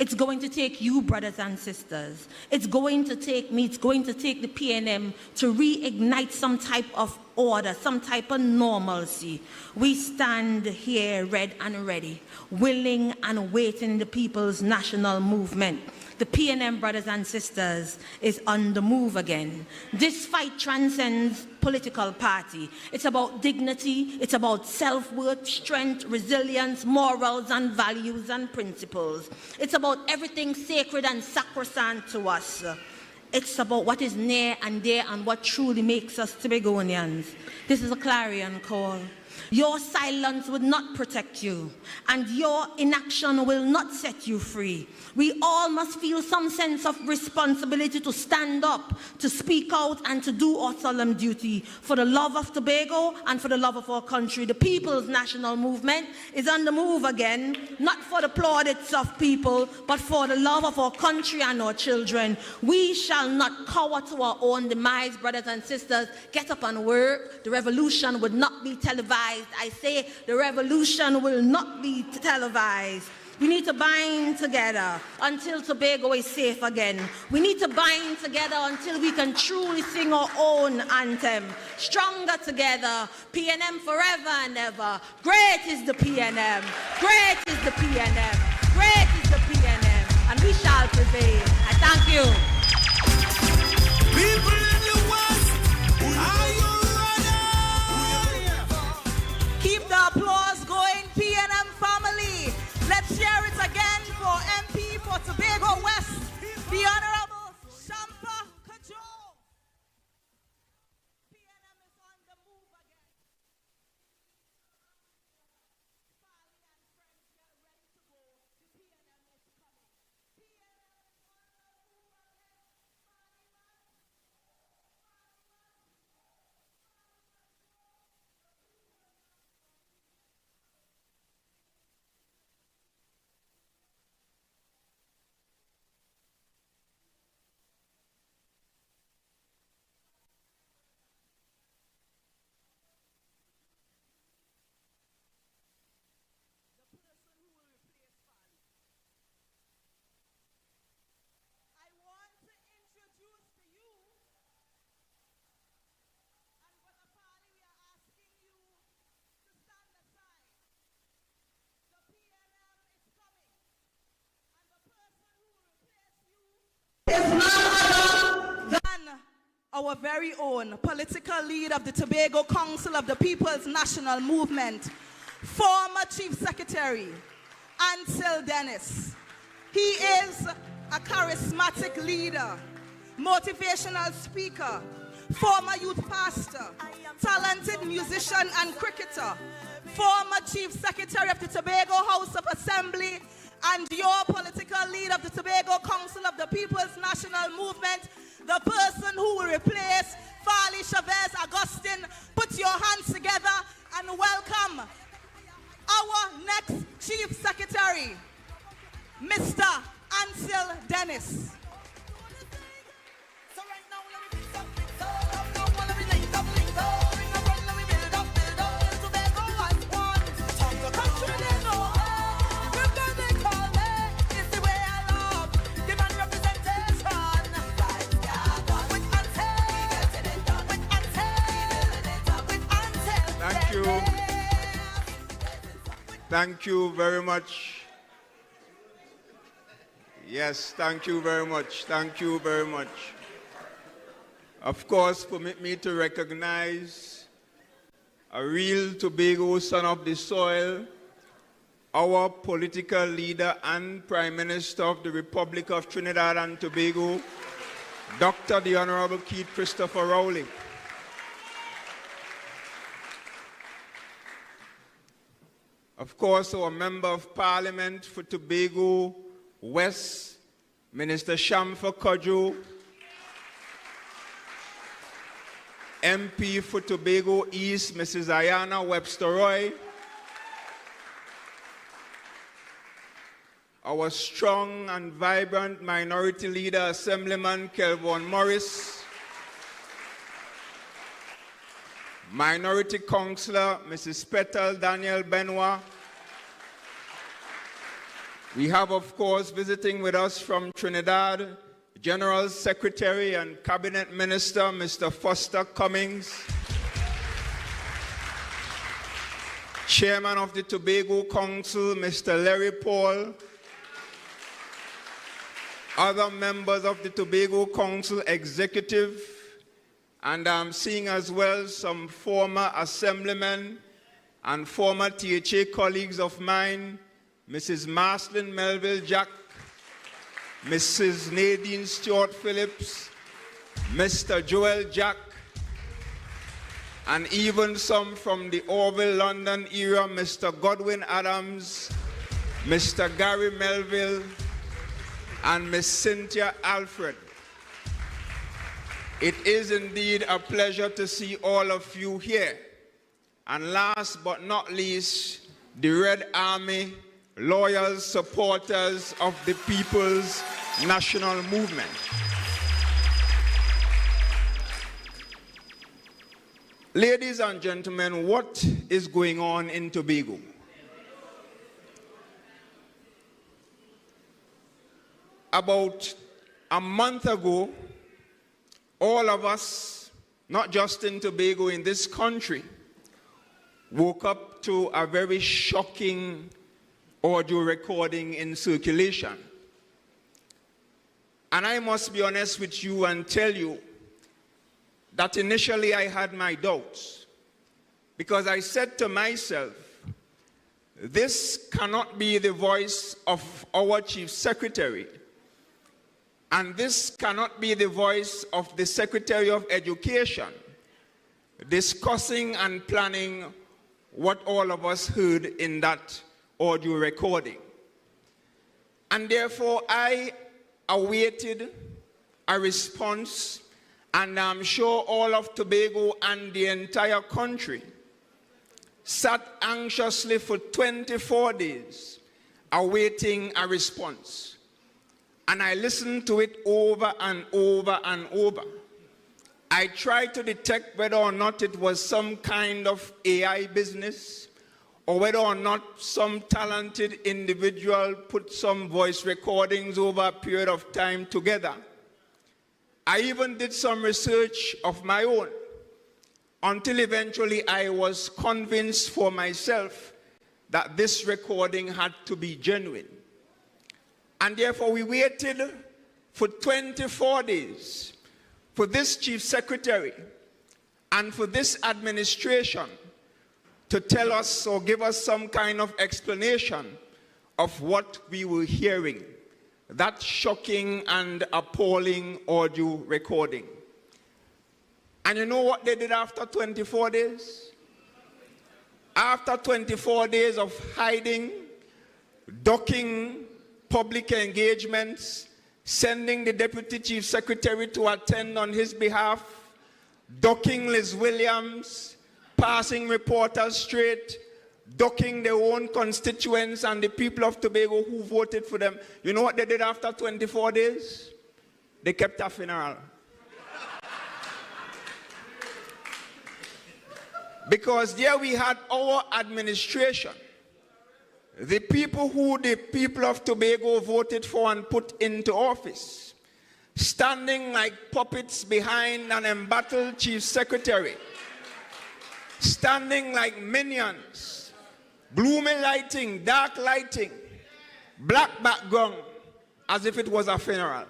It's going to take you, brothers and sisters. It's going to take me, it's going to take the PNM to reignite some type of order, some type of normalcy. We stand here red and ready, willing and waiting the people's national movement. The PNM, brothers and sisters, is on the move again. This fight transcends political party. It's about dignity, it's about self-worth, strength, resilience, morals and values and principles. It's about everything sacred and sacrosanct to us. It's about what is near and dear and what truly makes us Tobagonians. This is a clarion call. Your silence would not protect you, and your inaction will not set you free. We all must feel some sense of responsibility to stand up, to speak out, and to do our solemn duty for the love of Tobago and for the love of our country. The people's national movement is on the move again, not for the plaudits of people, but for the love of our country and our children. We shall not cower to our own demise, brothers and sisters. Get up and work. The revolution would not be televised. I say the revolution will not be televised. We need to bind together until Tobago is safe again. We need to bind together until we can truly sing our own anthem. Stronger together, PNM forever and ever. Great is the PNM. Great is the PNM. Great is the PNM. And we shall prevail. I thank you. People in the West, are you ready? Keep the applause going, PNM family. Let's share it again for MP for Tobago West, the Honorable Shampa Kajo. PNM is on the move again. Family and friends, get ready to go. PNM is coming. PNM is on the move again. I want to introduce to you, and Brother Pali, we are asking you to stand aside. The PNM is coming, and the person who will replace you is none other than our very own political leader of the Tobago Council of the People's National Movement, former Chief Secretary, Ancil Dennis. He is a charismatic leader, motivational speaker, former youth pastor, talented musician and cricketer, former Chief Secretary of the Tobago House of Assembly, and your political leader of the Tobago Council of the People's National Movement, the person who will replace Farley Chavez Augustine. Put your hands together and welcome our next Chief Secretary, Mr. Ancil Dennis. Thank you. Thank you very much. Yes, thank you very much. Thank you very much. Of course, permit me to recognize a real Tobago son of the soil, our political leader and Prime Minister of the Republic of Trinidad and Tobago, Dr. the Honorable Keith Christopher Rowley. Of course, our Member of Parliament for Tobago West, Minister Shamfa Kajo, MP for Tobago East, Mrs. Ayana Webster-Roy, our strong and vibrant Minority Leader, Assemblyman Kelvin Morris, Minority Councillor, Mrs. Petal Daniel Benoit, We have, of course, visiting with us from Trinidad, General Secretary and Cabinet Minister, Mr. Foster Cummings, Chairman of the Tobago Council, Mr. Larry Paul, other members of the Tobago Council Executive, and I'm seeing as well some former assemblymen and former THA colleagues of mine, Mrs. Marcelin Melville Jack, Mrs. Nadine Stewart Phillips, Mr. Joel Jack, and even some from the Orville, London era, Mr. Godwin Adams, Mr. Gary Melville, and Miss Cynthia Alfred. It is indeed a pleasure to see all of you here. And last but not least, the Red Army, loyal supporters of the People's National Movement. Ladies and gentlemen, what is going on in Tobago? About a month ago, all of us, not just in Tobago, in this country, woke up to a very shocking audio recording in circulation. And I must be honest with you and tell you that initially I had my doubts, because I said to myself, this cannot be the voice of our Chief Secretary, and this cannot be the voice of the Secretary of Education discussing and planning what all of us heard in that audio recording. And therefore, I awaited a response, and I'm sure all of Tobago and the entire country sat anxiously for 24 days awaiting a response. And I listened to it over and over and over. I tried to detect whether or not it was some kind of AI business, or whether or not some talented individual put some voice recordings over a period of time together. I even did some research of my own, until eventually I was convinced for myself that this recording had to be genuine. And therefore we waited for 24 days for this Chief Secretary and for this administration to tell us or give us some kind of explanation of what we were hearing, that shocking and appalling audio recording. And you know what they did after 24 days? After 24 days of hiding, ducking public engagements, sending the Deputy Chief Secretary to attend on his behalf, ducking Liz Williams, passing reporters straight, ducking their own constituents and the people of Tobago who voted for them. You know what they did after 24 days? They kept a funeral. Because there we had our administration, the people who the people of Tobago voted for and put into office, standing like puppets behind an embattled Chief Secretary, standing like minions, gloomy lighting, dark lighting, black background, as if it was a funeral.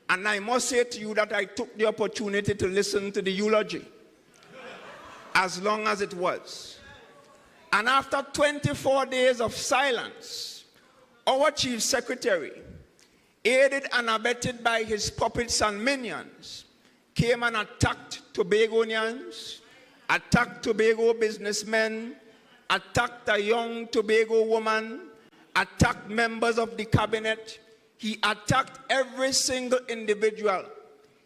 And I must say to you that I took the opportunity to listen to the eulogy, as long as it was. And after 24 days of silence, our Chief Secretary, aided and abetted by his puppets and minions, came and attacked Tobagonians, attacked Tobago businessmen, attacked a young Tobago woman, attacked members of the cabinet. He attacked every single individual.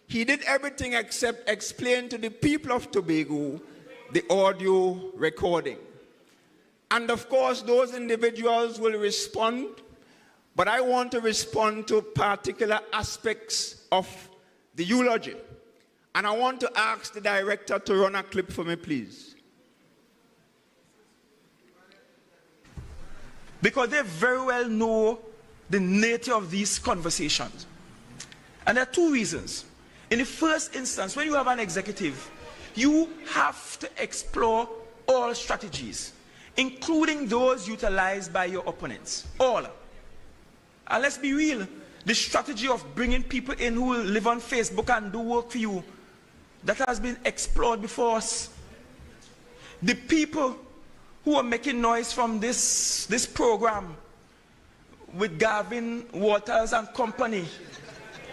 He did everything except explain to the people of Tobago the audio recording. And of course, those individuals will respond, but I want to respond to particular aspects of the eulogy. And I want to ask the director to run a clip for me, please. because they very well know the nature of these conversations. And there are two reasons. In the first instance, when you have an executive, you have to explore all strategies, including those utilized by your opponents. All. And let's be real, the strategy of bringing people in who will live on Facebook and do work for you, that has been explored before us. The people who are making noise from this program with Gavin, Waters and company,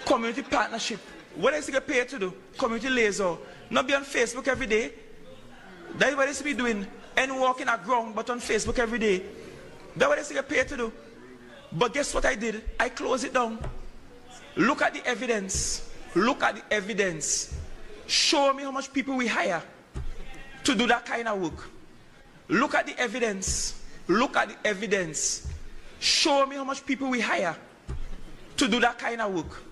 community partnership, what is it get paid to do? Community liaison. Not be on Facebook every day. That's what they be doing. And walking at ground, but on Facebook every day. That's what they get paid to do. But guess what I did? I closed it down. Look at the evidence. Look at the evidence. Show me how much people we hire to do that kind of work. Look at the evidence. Look at the evidence. Show me how much people we hire to do that kind of work.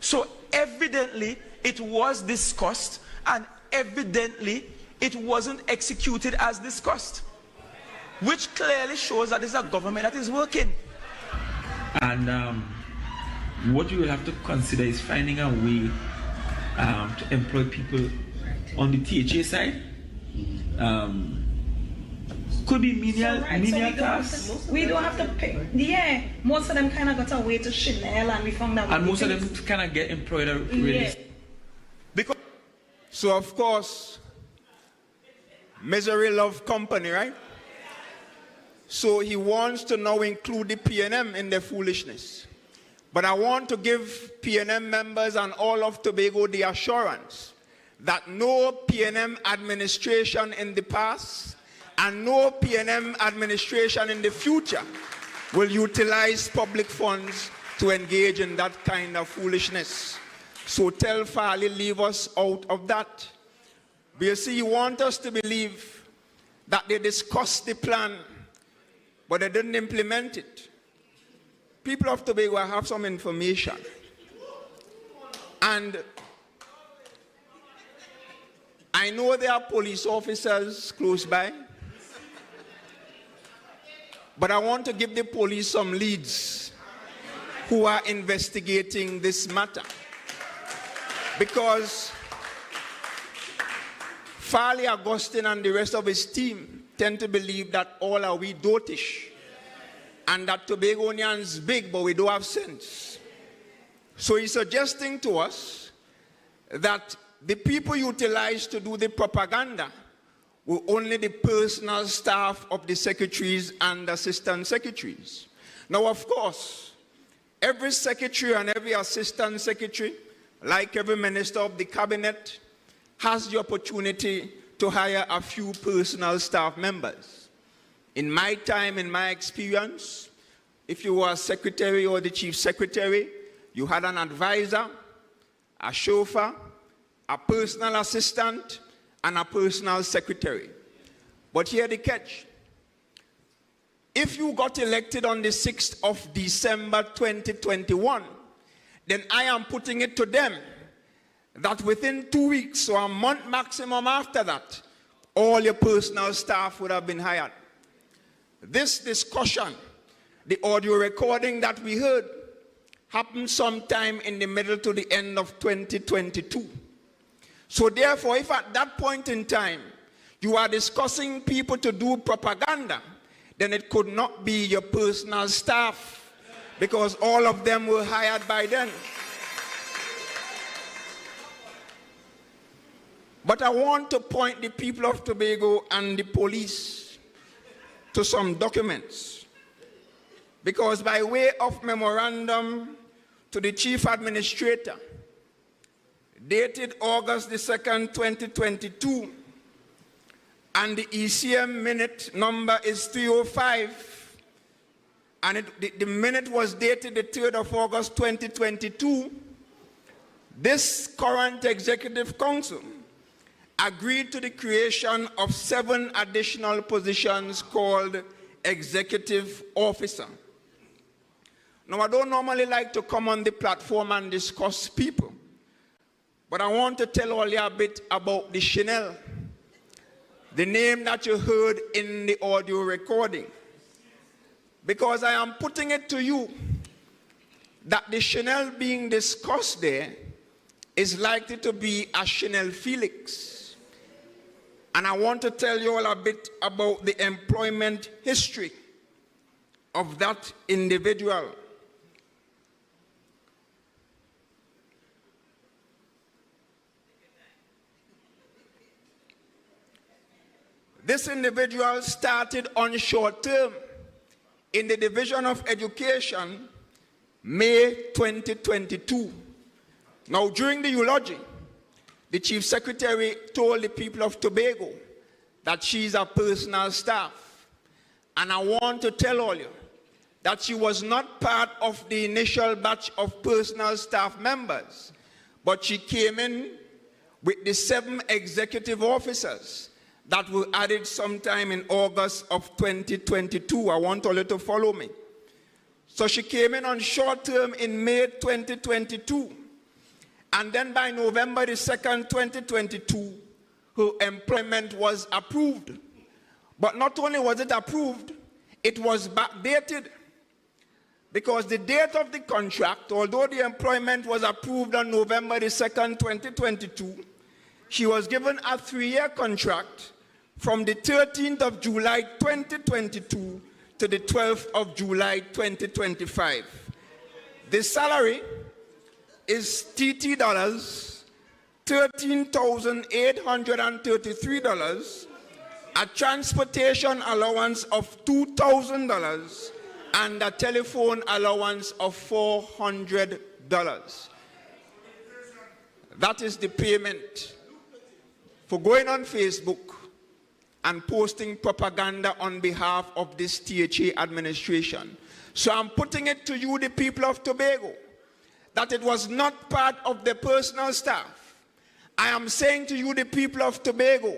So evidently it was discussed, and evidently it wasn't executed as discussed, which clearly shows that there's a government that is working. And what you will have to consider is finding a way to employ people on the THA side. Could be menial tasks. We don't have to pay. Yeah, most of them kind of got away to Chanel, and we found that. And most of them kind of get employed really. Yeah. Because, so of course, misery loves company, right? So he wants to now include the PNM in their foolishness. But I want to give PNM members and all of Tobago the assurance that no PNM administration in the past and no PNM administration in the future will utilize public funds to engage in that kind of foolishness. So tell Farley, leave us out of that. But you see, you want us to believe that they discussed the plan, but they didn't implement it. People of Tobago, I have some information. And I know there are police officers close by, but I want to give the police some leads who are investigating this matter. Because Farley Augustine and the rest of his team tend to believe that all are we dotish, and that Tobagonians big, but we don't have sense. So he's suggesting to us that the people utilized to do the propaganda were only the personal staff of the secretaries and assistant secretaries. Now, of course, every secretary and every assistant secretary, like every minister of the cabinet, has the opportunity to hire a few personal staff members. In my time, in my experience, if you were a secretary or the chief secretary, you had an advisor, a chauffeur, a personal assistant, and a personal secretary. But here the catch. If you got elected on the 6th of December 2021, then I am putting it to them that within 2 weeks or a month maximum after that, all your personal staff would have been hired. This discussion, the audio recording that we heard, happened sometime in the middle to the end of 2022. So therefore, if at that point in time you are discussing people to do propaganda, then it could not be your personal staff, because all of them were hired by then. But I want to point the people of Tobago and the police to some documents, because by way of memorandum to the chief administrator, dated August the 2nd, 2022, and the ECM minute number is 305, and the minute was dated the 3rd of August, 2022, this current executive council agreed to the creation of 7 additional positions called executive officer. Now, I don't normally like to come on the platform and discuss people, but I want to tell all you a bit about the Chanel, the name that you heard in the audio recording. because I am putting it to you that the Chanel being discussed there is likely to be a Chanel Felix. And I want to tell you all a bit about the employment history of that individual. This individual started on short term in the Division of Education, May 2022. Now, during the eulogy, the Chief Secretary told the people of Tobago that she's a personal staff. And I want to tell all you that she was not part of the initial batch of personal staff members, but she came in with the 7 executive officers that were added sometime in August of 2022. I want all you to follow me. So she came in on short term in May 2022. And then by November the 2nd, 2022, her employment was approved. But not only was it approved, it was backdated. Because the date of the contract, although the employment was approved on November the 2nd, 2022, she was given a 3-year contract from the 13th of July 2022 to the 12th of July 2025. The salary is TT dollars, $13,833, a transportation allowance of $2,000, and a telephone allowance of $400. That is the payment for going on Facebook and posting propaganda on behalf of this THA administration. So I'm putting it to you, the people of Tobago, that it was not part of the personal staff. I am saying to you, the people of Tobago,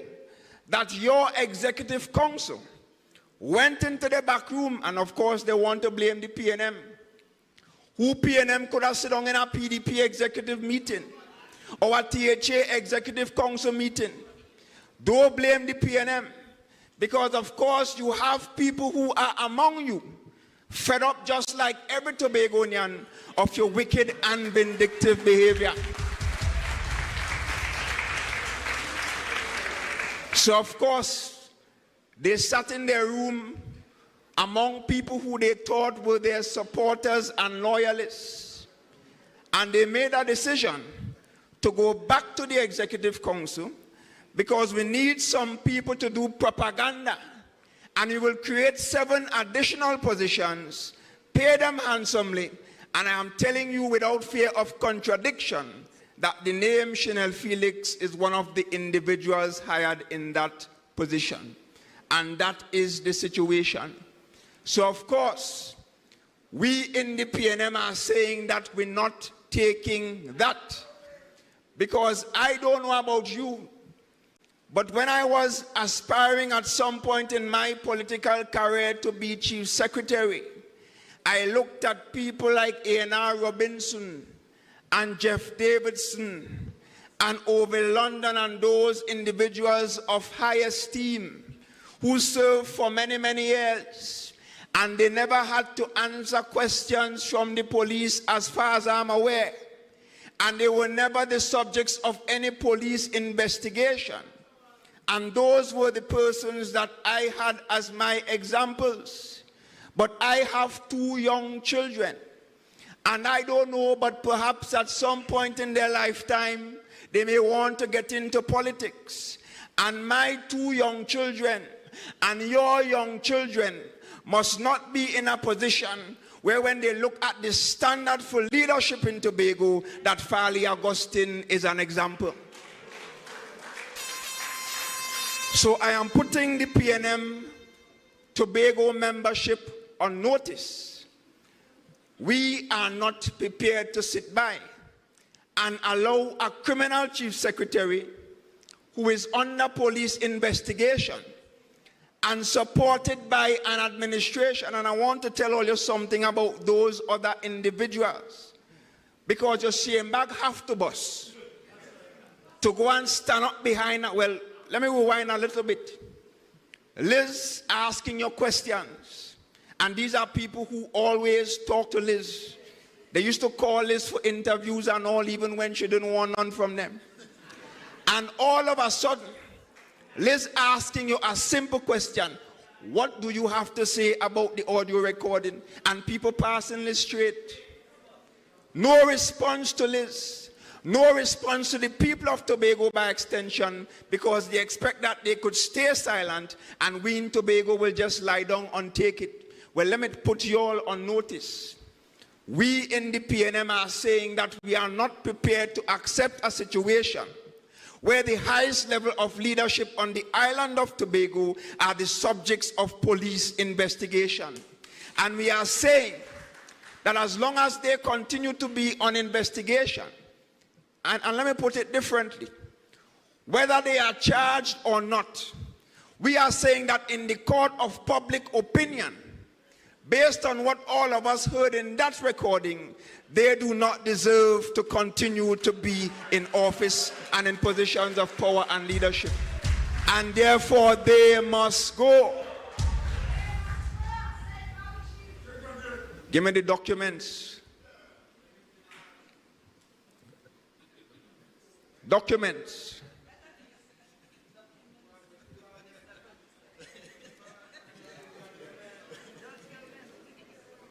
that your executive council went into the back room, and of course they want to blame the PNM. Who PNM could have sit down in a PDP executive meeting or a THA executive council meeting? Don't blame the PNM, because of course you have people who are among you fed up just like every Tobagonian of your wicked and vindictive behavior. So of course they sat in their room among people who they thought were their supporters and loyalists, and they made a decision to go back to the executive council, because we need some people to do propaganda, and we will create 7 additional positions, pay them handsomely, and I am telling you without fear of contradiction that the name Chanel Felix is one of the individuals hired in that position. And that is the situation. So of course, we in the PNM are saying that we're not taking that, because I don't know about you, but when I was aspiring at some point in my political career to be chief secretary, I looked at people like A&R Robinson and Jeff Davidson and Ove London and those individuals of high esteem who served for many, many years, and they never had to answer questions from the police as far as I'm aware, and they were never the subjects of any police investigation. And those were the persons that I had as my examples. But I have 2 young children, and I don't know, but perhaps at some point in their lifetime they may want to get into politics. And my 2 young children and your young children must not be in a position where when they look at the standard for leadership in Tobago, that Farley Augustine is an example. So I am putting the PNM Tobago membership on notice. We are not prepared to sit by and allow a criminal chief secretary who is under police investigation and supported by an administration. And I want to tell all you something about those other individuals, because you see him back half to bus to go and stand up behind, well, let me rewind a little bit. Liz asking your questions, And these are people who always talk to Liz. They used to call Liz for interviews and all, even when she didn't want none from them. And all of a sudden, Liz asking you a simple question: what do you have to say about the audio recording? And people passing Liz straight. No response to Liz. No response to the people of Tobago by extension, because they expect that they could stay silent and we in Tobago will just lie down and take it. Well, let me put you all on notice. We in the PNM are saying that we are not prepared to accept a situation where the highest level of leadership on the island of Tobago are the subjects of police investigation. And we are saying that as long as they continue to be on investigation, and let me put it differently, whether they are charged or not, we are saying that in the court of public opinion, based on what all of us heard in that recording, they do not deserve to continue to be in office and in positions of power and leadership. And therefore, they must go. Give me the documents. Documents.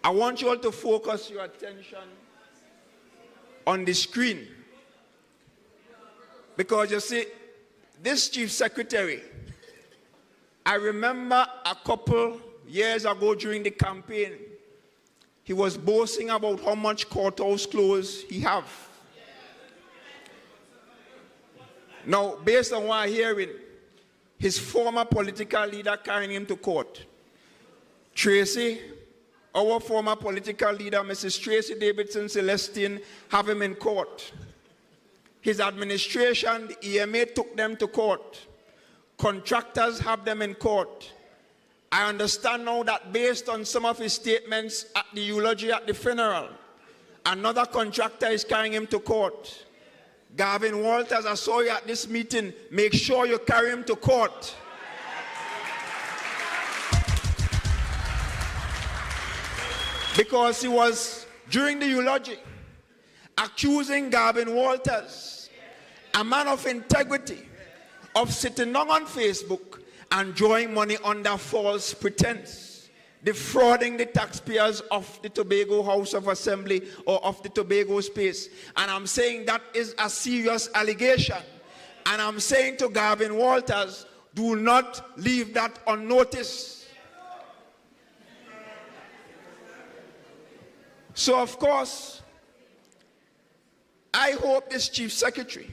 I want you all to focus your attention on the screen. Because you see, this chief secretary, I remember a couple years ago during the campaign, he was boasting about how much courthouse clothes he have. Now, based on what I'm hearing, his former political leader carrying him to court. Tracy, our former political leader, Mrs. Tracy Davidson Celestine, have him in court. His administration, the EMA, took them to court. Contractors have them in court. I understand now that based on some of his statements at the eulogy at the funeral, another contractor is carrying him to court. Gavin Walters, I saw you at this meeting. Make sure you carry him to court. Because he was, during the eulogy, accusing Gavin Walters, a man of integrity, of sitting down on Facebook and drawing money under false pretense, defrauding the taxpayers of the Tobago House of Assembly or of the Tobago space. And I'm saying that is a serious allegation. And I'm saying to Gavin Walters, do not leave that unnoticed. So of course, I hope this chief secretary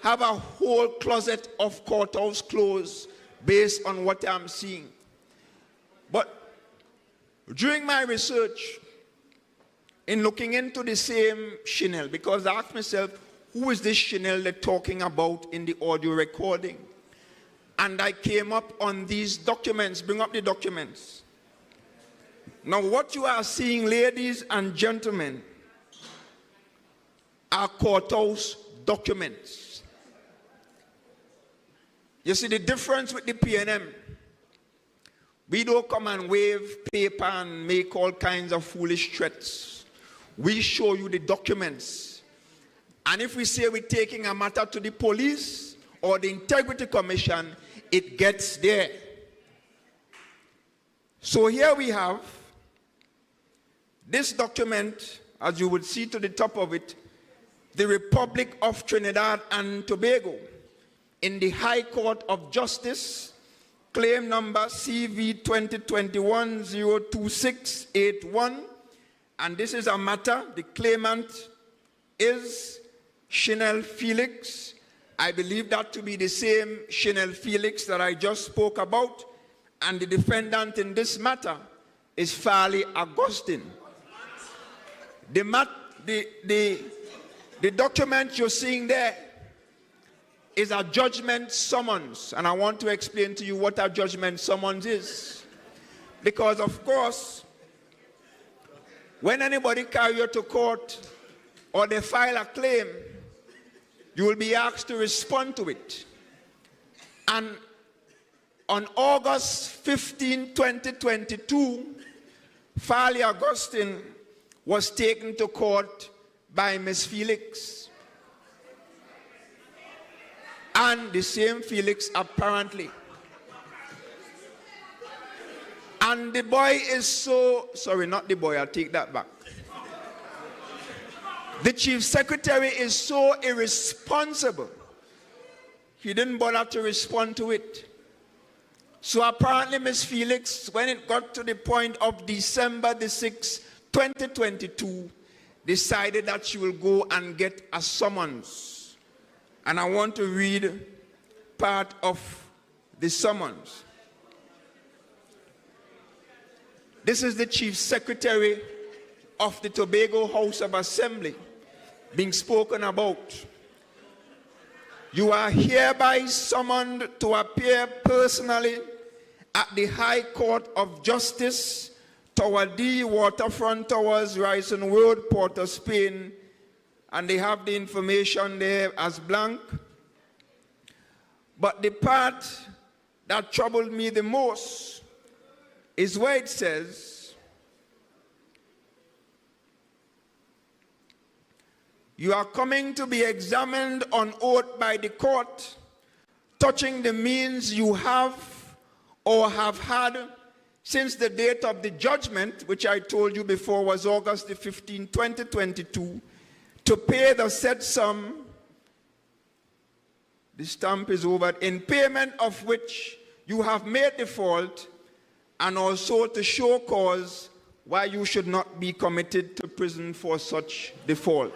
have a whole closet of courthouse clothes based on what I'm seeing. But during my research, in looking into the same Chanel, because I asked myself, who is this Chanel they're talking about in the audio recording? And I came up on these documents. Bring up the documents. Now what you are seeing, ladies and gentlemen, are courthouse documents. You see the difference with the PNM? We don't come and wave paper and make all kinds of foolish threats. We show you the documents. And if we say we're taking a matter to the police or the Integrity Commission, it gets there. So here we have this document, as you would see to the top of it, the Republic of Trinidad and Tobago, in the High Court of Justice, claim number CV 2021-02681, and this is a matter, the claimant is Chanel Felix. I believe that to be the same Chanel Felix that I just spoke about, and the defendant in this matter is Farley Augustine. The document you're seeing there is a judgment summons, and I want to explain to you what a judgment summons is. Because of course, when anybody carry you to court or they file a claim, you will be asked to respond to it. And on August 15, 2022, Farley Augustine was taken to court by Miss Felix. And the same Felix apparently. And the boy is so, sorry, not the boy, I'll take that back. The chief secretary is so irresponsible. He didn't bother to respond to it. So apparently Miss Felix, when it got to the point of December the 6th, 2022, decided that she will go and get a summons. And I want to read part of the summons. This is the Chief Secretary of the Tobago House of Assembly being spoken about. You are hereby summoned to appear personally at the High Court of Justice, Tower D, Waterfront Towers, Rising Road, Port of Spain, and they have the information there as blank. But the part that troubled me the most is where it says, you are coming to be examined on oath by the court, touching the means you have or have had since the date of the judgment, which I told you before was August the 15th, 2022, to pay the said sum, the stamp is over, in payment of which you have made default, and also to show cause why you should not be committed to prison for such default.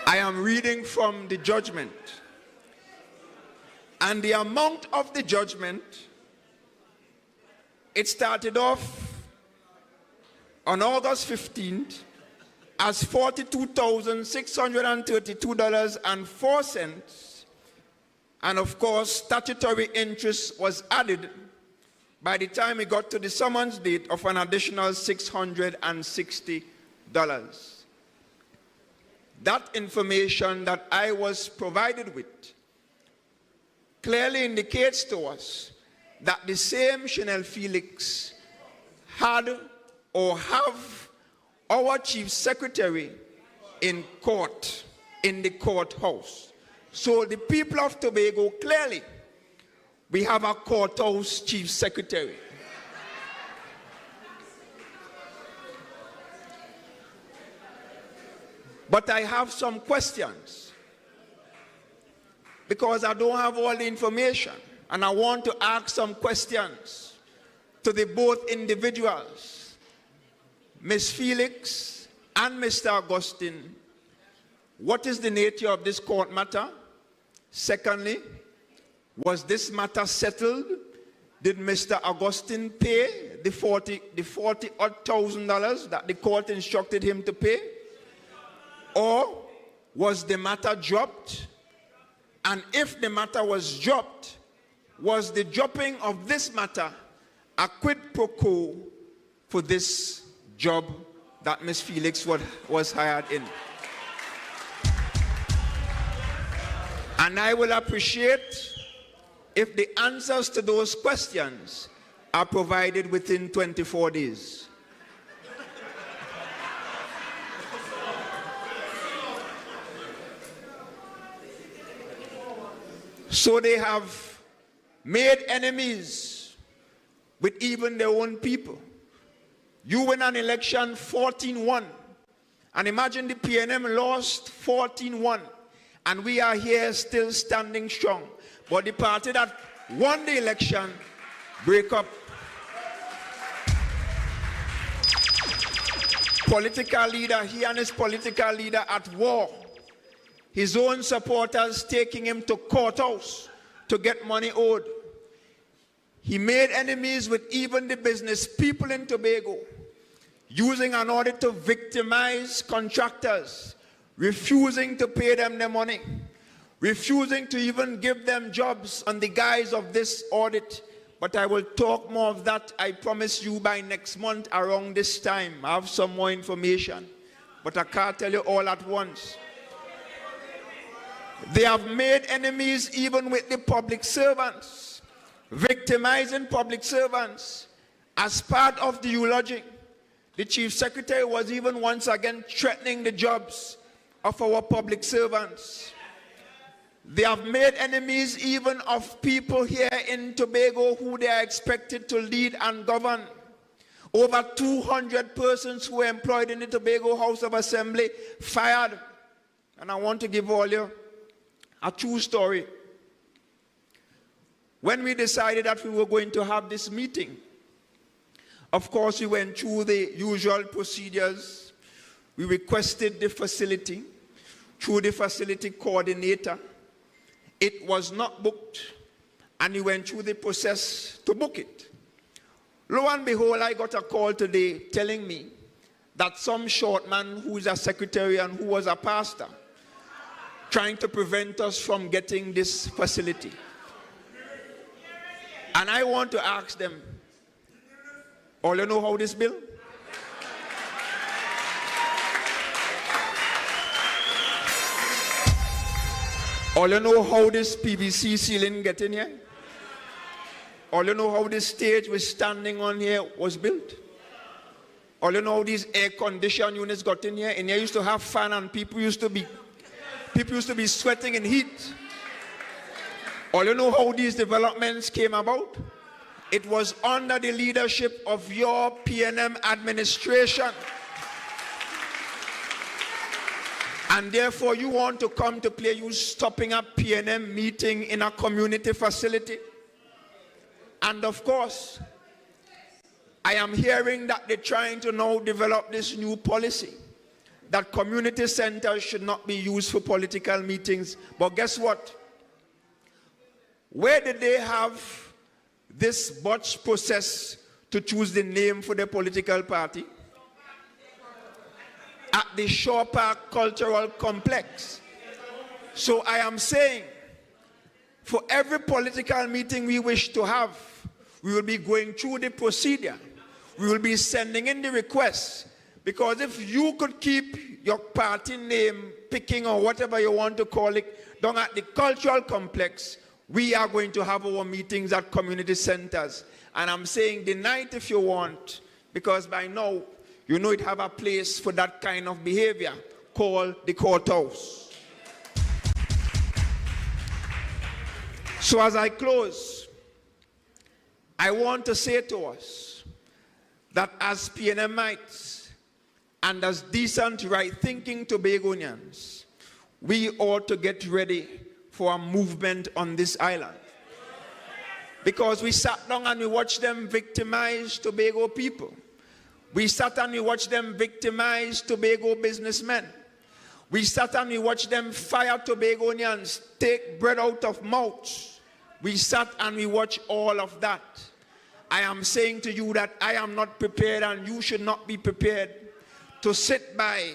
I am reading from the judgment. And the amount of the judgment, it started off on August 15th as $42,632.04. And of course, statutory interest was added by the time we got to the summons date of an additional $660. That information that I was provided with clearly indicates to us that the same Chanel Felix had or have our chief secretary in court, in the courthouse. So the people of Tobago, clearly, we have a courthouse chief secretary. But I have some questions because I don't have all the information, and I want to ask some questions to the both individuals, Ms. Felix and Mr. Augustine. What is the nature of this court matter? Secondly, was this matter settled? Did Mr. Augustine pay the $40,000 that the court instructed him to pay? Or was the matter dropped? And if the matter was dropped, was the dropping of this matter a quid pro quo for this job that Ms. Felix was hired in? And I will appreciate if the answers to those questions are provided within 24 days. So they have made enemies with even their own people. You win an election 14-1. And imagine the PNM lost 14-1. And we are here still standing strong. But the party that won the election break up. Political leader, he and his political leader at war. His own supporters taking him to courthouse to get money owed. He made enemies with even the business people in Tobago, using an order to victimize contractors, refusing to pay them their money, refusing to even give them jobs on the guise of this audit. But I will talk more of that, I promise you, by next month around this time. I have some more information, but I can't tell you all at once. They have made enemies even with the public servants, victimizing public servants. As part of the eulogy, the Chief Secretary was even once again threatening the jobs of our public servants. They have made enemies even of people here in Tobago who they are expected to lead and govern. Over 200 persons who were employed in the Tobago House of Assembly fired. And I want to give all you a true story. When we decided that we were going to have this meeting, of course, we went through the usual procedures. We requested the facility through the facility coordinator. It was not booked, and we went through the process to book it. Lo and behold, I got a call today telling me that some short man who is a secretary and who was a pastor trying to prevent us from getting this facility. And I want to ask them, all you know how this bill? All you know how this PVC ceiling get in here? All you know how this stage we're standing on here was built? All you know how these air conditioned units got in here? In here used to have fan and people used to be sweating in heat. All you know how these developments came about? It was under the leadership of your PNM administration. And therefore you want to come to play you stopping a PNM meeting in a community facility. And of course, I am hearing that they're trying to now develop this new policy that community centers should not be used for political meetings. But guess what? Where did they have this botched process to choose the name for the political party? At the Shore Park Cultural Complex. So I am saying, for every political meeting we wish to have, we will be going through the procedure. We will be sending in the requests. Because if you could keep your party name, picking or whatever you want to call it, down at the cultural complex, we are going to have our meetings at community centers. And I'm saying the night if you want, because by now, you know it have a place for that kind of behavior called the courthouse. So as I close, I want to say to us that as PNMites and as decent, right-thinking Tobagonians, we ought to get ready for a movement on this island. Because we sat down and we watched them victimize Tobago people. We sat and we watched them victimize Tobago businessmen. We sat and we watched them fire Tobagonians, take bread out of mouths. We sat and we watched all of that. I am saying to you that I am not prepared, and you should not be prepared to sit by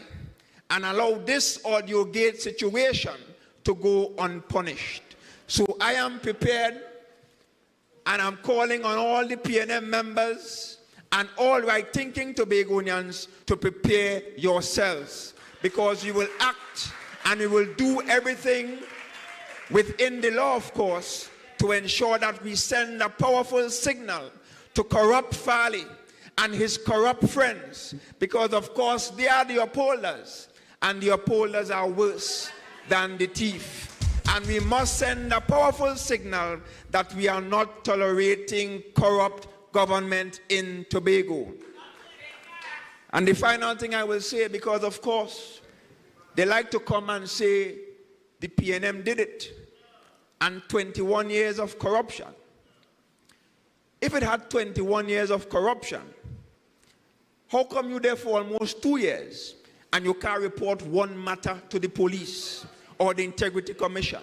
and allow this audio gate situation to go unpunished. So I am prepared, and I'm calling on all the PNM members and all right-thinking Tobagonians to prepare yourselves, because we will act and we will do everything within the law, of course, to ensure that we send a powerful signal to corrupt Farley and his corrupt friends, because of course they are the upholders, and the upholders are worse than the thief. And we must send a powerful signal that we are not tolerating corrupt government in Tobago. And the final thing I will say, because of course they like to come and say the PNM did it and 21 years of corruption. If it had 21 years of corruption, how come you there for almost 2 years and you can't report one matter to the police or the Integrity Commission?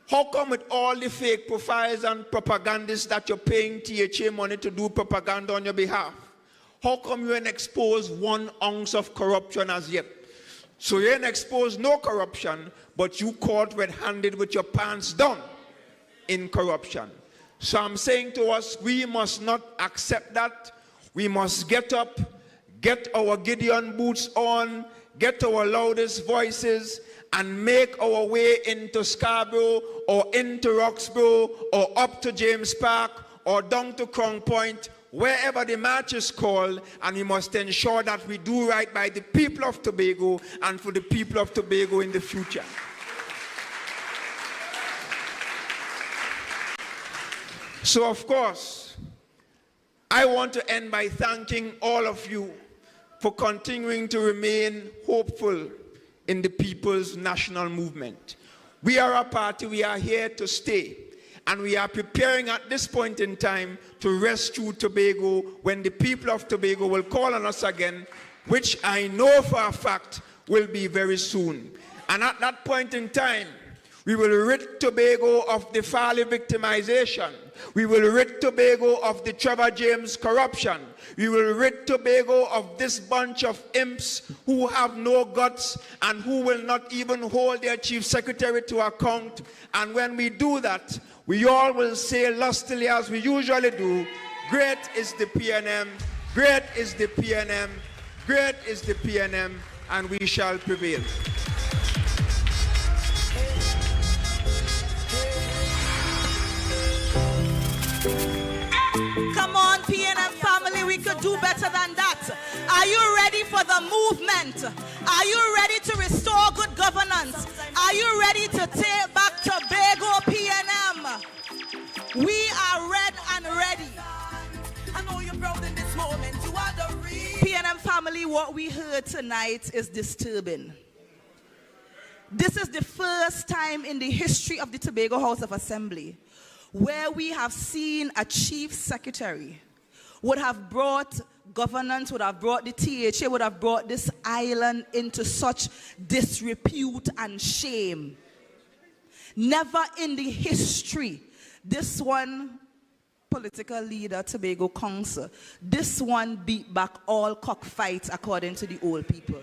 How come with all the fake profiles and propagandists that you're paying THA money to do propaganda on your behalf, how come you ain't exposed 1 ounce of corruption as yet? So you ain't exposed no corruption, but you caught red-handed with your pants down in corruption. So I'm saying to us, we must not accept that. We must get up, get our Gideon boots on, get our loudest voices, and make our way into Scarborough or into Roxborough or up to James Park or down to Crown Point, wherever the march is called, and we must ensure that we do right by the people of Tobago and for the people of Tobago in the future. So, of course, I want to end by thanking all of you for continuing to remain hopeful in the people's national movement. We are a party, we are here to stay, and we are preparing at this point in time to rescue Tobago when the people of Tobago will call on us again, which I know for a fact will be very soon. And at that point in time, we will rid Tobago of the Farley victimization. We will rid Tobago of the Trevor James corruption. We will rid Tobago of this bunch of imps who have no guts and who will not even hold their chief secretary to account. And when we do that, we all will say lustily as we usually do, great is the PNM, great is the PNM, great is the PNM, and we shall prevail. Come on, PNM family, we could do better than that. Are you ready for the movement? Are you ready to restore good governance? Are you ready to take back Tobago PNM? We are red and ready. I know you're proud in this moment. You are the real. PNM family, what we heard tonight is disturbing. This is the first time in the history of the Tobago House of Assembly where we have seen a chief secretary would have brought governance, would have brought the THA, would have brought this island into such disrepute and shame. Never in the history, this one political leader, Tobago Council, this one beat back all cockfights according to the old people.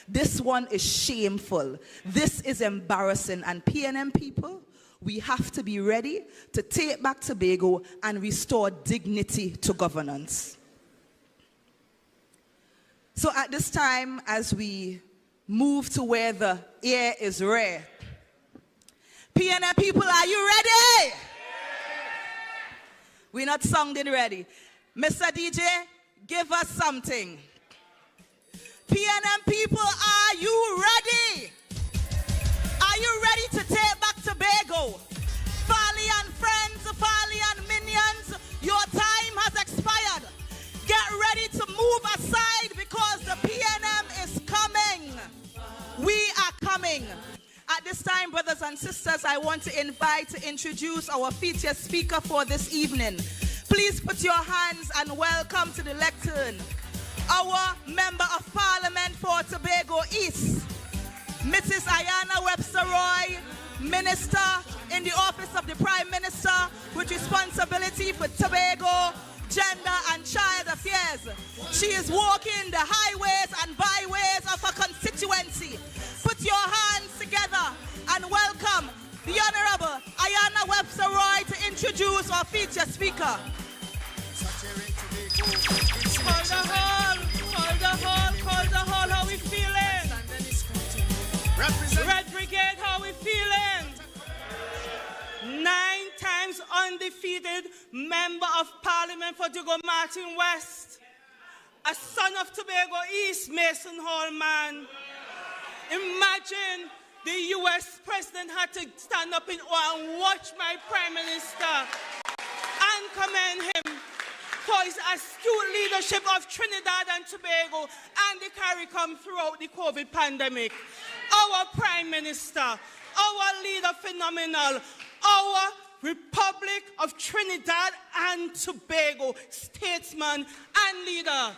This one is shameful. This is embarrassing. And PNM people, we have to be ready to take back Tobago and restore dignity to governance. So at this time, as we move to where the air is rare, PNM people, are you ready? We're not sounding ready. Mr. DJ, give us something. PNM people, are you ready? Are you ready to take back Tobago? Farley and friends, Farley and minions, your time has expired. Get ready to move aside because the PNM is coming. We are coming. At this time, brothers and sisters, I want to introduce our featured speaker for this evening. Please put your hands and welcome to the lectern our Member of Parliament for Tobago East, Mrs. Ayanna Webster Roy, Minister in the Office of the Prime Minister with responsibility for Tobago, Gender and Child Affairs. She is walking the highways and byways of her constituency. Put your hands together and welcome the Honorable Ayanna Webster Roy to introduce our featured speaker. Calder Hall, how we feeling? Red Brigade, how we feeling? 9 times undefeated Member of Parliament for Tobago Martin West. A son of Tobago East, Mason Hall man. Imagine the US President had to stand up in awe and watch my Prime Minister and commend him for his astute leadership of Trinidad and Tobago and the CARICOM throughout the COVID pandemic. Our Prime Minister, our leader phenomenal, our Republic of Trinidad and Tobago statesman and leader,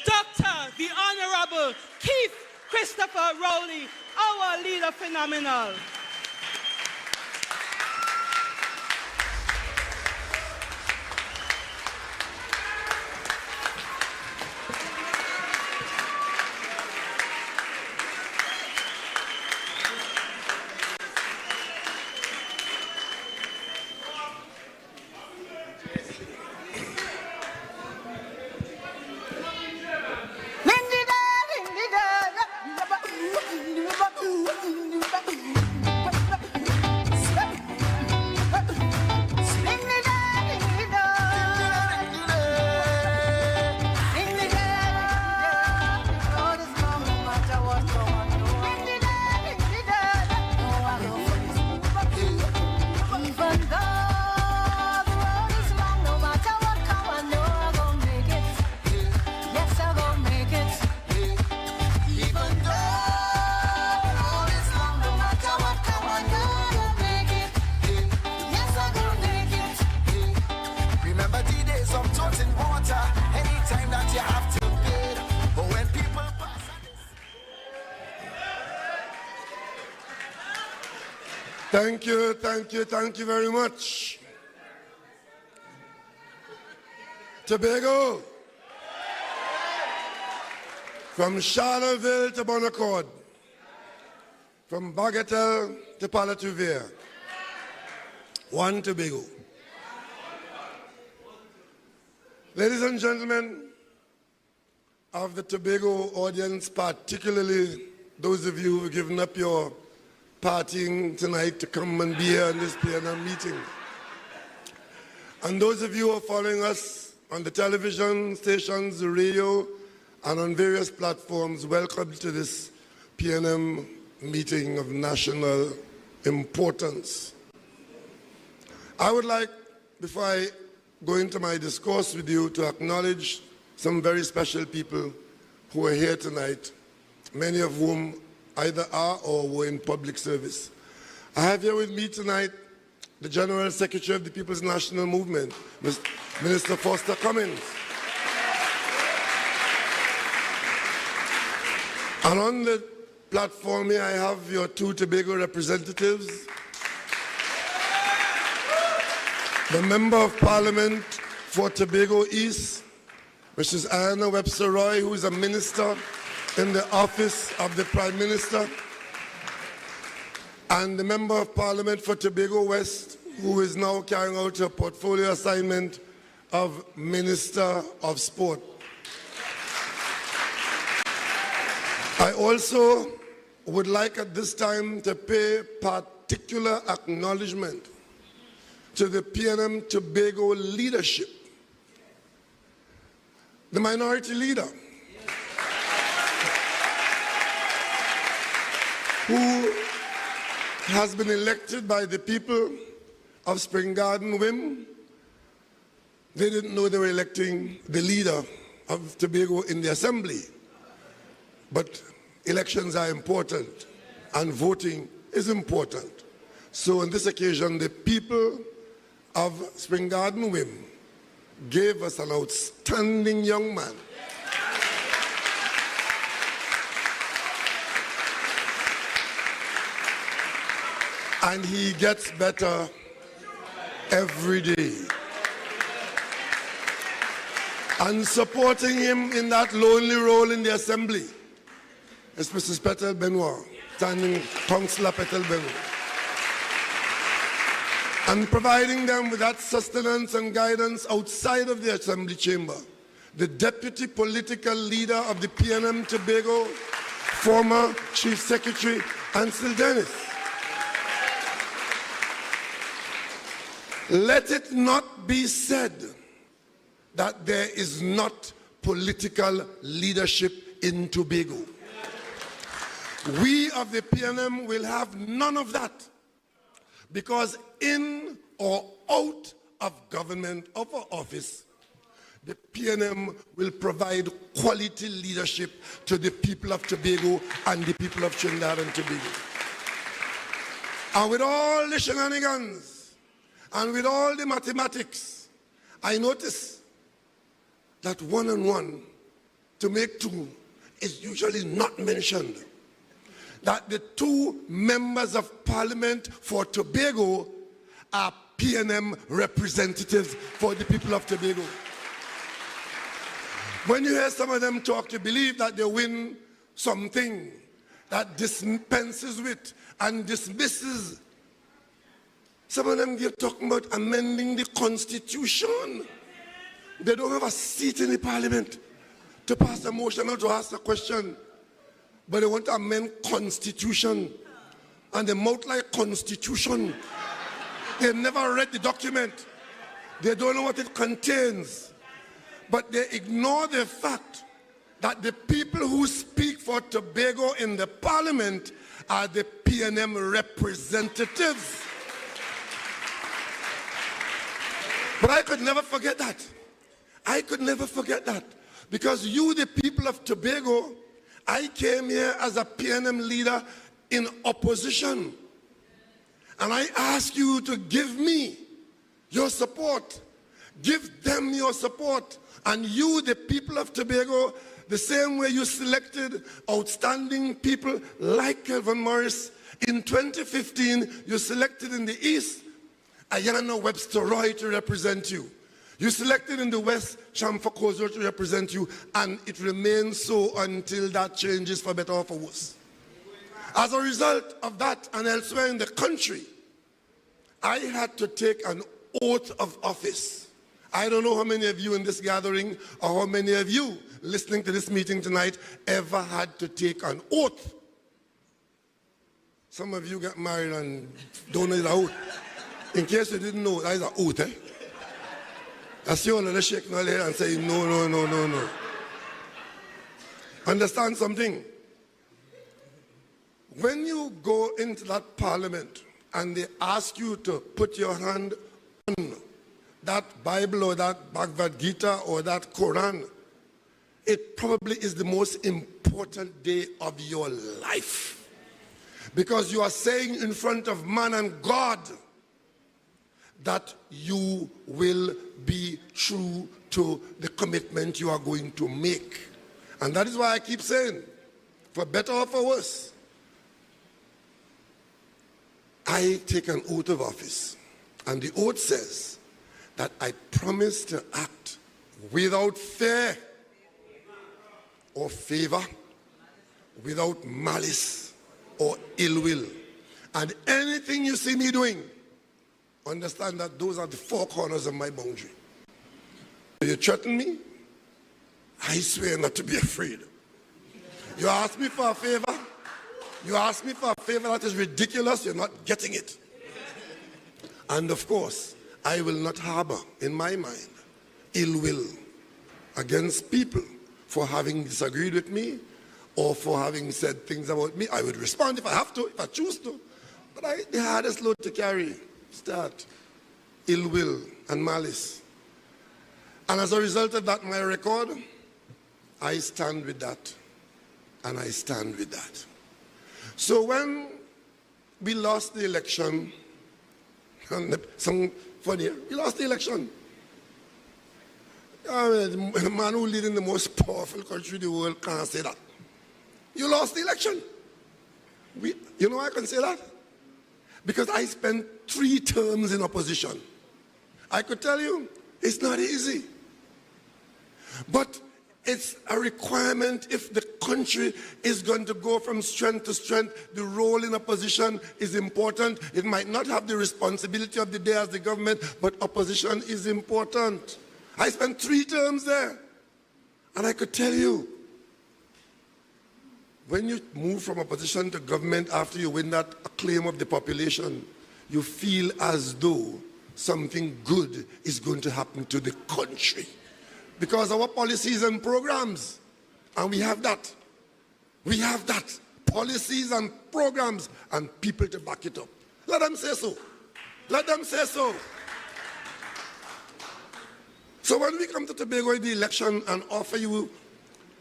Dr. the Honorable Keith Christopher Rowley, our leader phenomenal. Thank you, thank you, thank you very much. Tobago, from Charlottesville to Bon Accord, from Bagatelle to Palatuvia, one Tobago. Ladies and gentlemen of the Tobago audience, particularly those of you who have given up your partying tonight to come and be here in this PNM meeting, and those of you who are following us on the television stations, the radio, and on various platforms, welcome to this PNM meeting of national importance. I would like, before I go into my discourse with you, to acknowledge some very special people who are here tonight, many of whom either are or were in public service. I have here with me tonight the General Secretary of the People's National Movement, Minister Foster Cummins. And on the platform here, I have your two Tobago representatives, the Member of Parliament for Tobago East, Mrs. Anna Webster Roy, who is a minister in the office of the Prime Minister, and the Member of Parliament for Tobago West, who is now carrying out her portfolio assignment of Minister of Sport. I also would like at this time to pay particular acknowledgement to the PNM Tobago leadership, the minority leader, who has been elected by the people of Spring Garden Whim. They didn't know they were electing the leader of Tobago in the assembly. But elections are important and voting is important. So on this occasion, the people of Spring Garden Whim gave us an outstanding young man. And he gets better every day. And supporting him in that lonely role in the assembly is Mrs. Petel Benoit, standing Councillor Petel Benoit. And providing them with that sustenance and guidance outside of the assembly chamber, the Deputy Political Leader of the PNM Tobago, former Chief Secretary Ancil Dennis. Let it not be said that there is not political leadership in Tobago. We of the PNM will have none of that, because in or out of government of our office, the PNM will provide quality leadership to the people of Tobago and the people of Trinidad and Tobago. And with all the shenanigans, and with all the mathematics, I notice that 1 and 1 to make 2 is usually not mentioned. That the 2 members of Parliament for Tobago are PNM representatives for the people of Tobago. When you hear some of them talk, you believe that they win something that dispenses with and dismisses. Some of them, they're talking about amending the Constitution. They don't have a seat in the Parliament to pass a motion or to ask a question. But they want to amend Constitution. And they mouth like Constitution. They've never read the document. They don't know what it contains. But they ignore the fact that the people who speak for Tobago in the Parliament are the PNM representatives. But I could never forget that. I could never forget that. Because you, the people of Tobago, I came here as a PNM leader in opposition. And I ask you to give me your support. Give them your support. And you, the people of Tobago, the same way you selected outstanding people like Kelvin Morris In 2015, you selected in the East Ayanna Webster Roy to represent you. You selected in the West Chamfa Kozo to represent you, and it remains so until that changes for better or for worse. As a result of that, and elsewhere in the country, I had to take an oath of office. I don't know how many of you in this gathering or how many of you listening to this meeting tonight ever had to take an oath. Some of you got married and don't know the oath. In case you didn't know, that is an oath, eh? I see all of the shaking their head and saying, no, no, no, no, no. Understand something? When you go into that parliament and they ask you to put your hand on that Bible or that Bhagavad Gita or that Quran, it probably is the most important day of your life. Because you are saying in front of man and God that you will be true to the commitment you are going to make. And that is why I keep saying, for better or for worse, I take an oath of office. And the oath says that I promise to act without fear or favor, without malice or ill will. And anything you see me doing, understand that those are the four corners of my boundary. You threaten me, I swear not to be afraid. You ask me for a favor, you ask me for a favor that is ridiculous, you're not getting it. And of course, I will not harbor in my mind ill will against people for having disagreed with me or for having said things about me. I would respond if I have to, if I choose to. But the hardest load to carry is that ill will and malice. And as a result of that, my record, I stand with that. And I stand with that. So when we lost the election, and some funny, we lost the election. The man who lives in the most powerful country in the world can't say that. You lost the election. You know why I can say that? Because I spent 3 terms in opposition. I could tell you, it's not easy. But it's a requirement if the country is going to go from strength to strength. The role in opposition is important. It might not have the responsibility of the day as the government, but opposition is important. I spent 3 terms there. And I could tell you, when you move from opposition to government after you win that acclaim of the population, you feel as though something good is going to happen to the country. Because our policies and programs, and we have that. We have that. Policies and programs and people to back it up. Let them say so. Let them say so. So when we come to Tobago in the election and offer you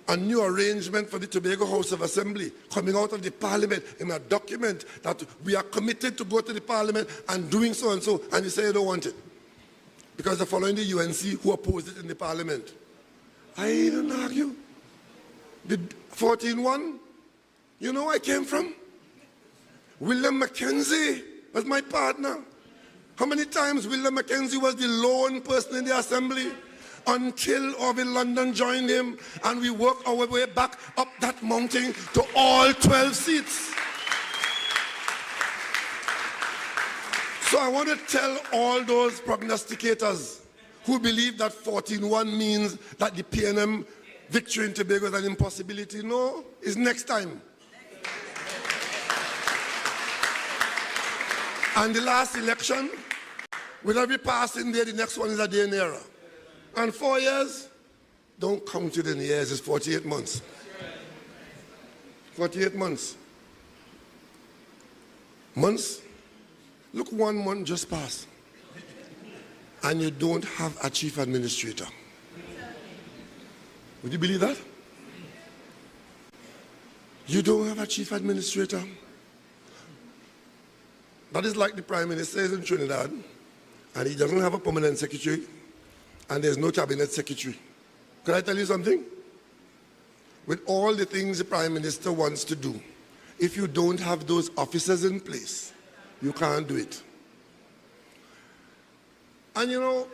a new arrangement for the Tobago House of Assembly coming out of the parliament in a document that we are committed to go to the parliament and doing so and so, and you say you don't want it because they're following the UNC who opposed it in the parliament. I didn't argue. The 14-1, you know where I came from? William Mackenzie was my partner. How many times William Mackenzie was the lone person in the assembly? Until Orville London joined him and we worked our way back up that mountain to all 12 seats. So I want to tell all those prognosticators who believe that 14-1 means that the PNM victory in Tobago is an impossibility. No, it's next time. And the last election, with every passing day, the next one is a day nearer. And 4 years, don't count it in years, it's 48 months. 48 months. Months? Look, 1 month just passed. And you don't have a chief administrator. Would you believe that? You don't have a chief administrator. That is like the Prime Minister is in Trinidad, and he doesn't have a permanent secretary, and there's no cabinet secretary. Can I tell you something? With all the things the Prime Minister wants to do, if you don't have those officers in place, you can't do it. And you know,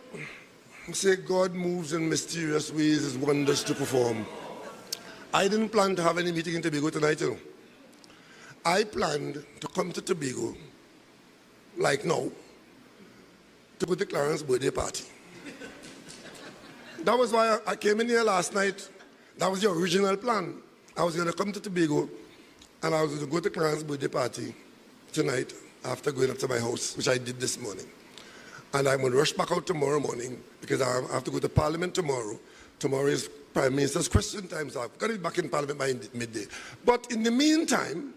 say God moves in mysterious ways, his wonders to perform. I didn't plan to have any meeting in Tobago tonight, you know. I planned to come to Tobago, like now, to go to Clarence's birthday party. That was why I came in here last night. That was the original plan. I was going to come to Tobago, and I was going to go to Clarence's birthday party tonight after going up to my house, which I did this morning. And I'm going to rush back out tomorrow morning because I have to go to Parliament tomorrow. Tomorrow is Prime Minister's question time, so I've got to be back in Parliament by midday. But in the meantime,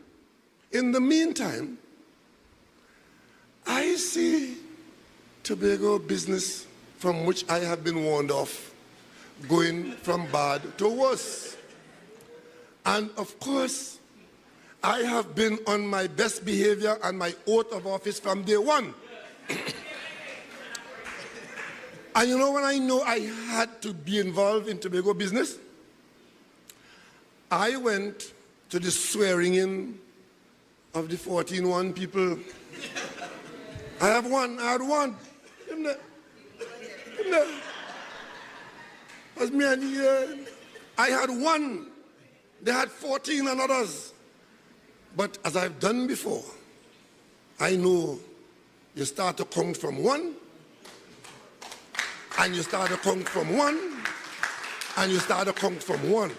I see Tobago business from which I have been warned off going from bad to worse. And of course, I have been on my best behavior and my oath of office from day one. And you know when I know I had to be involved in Tobago business? I went to the swearing in of the 14-1 people. I had one. That's me and I had one. They had 14 and others. But as I've done before, I know you start to count from one, and you start to count from one, and you start to count from one.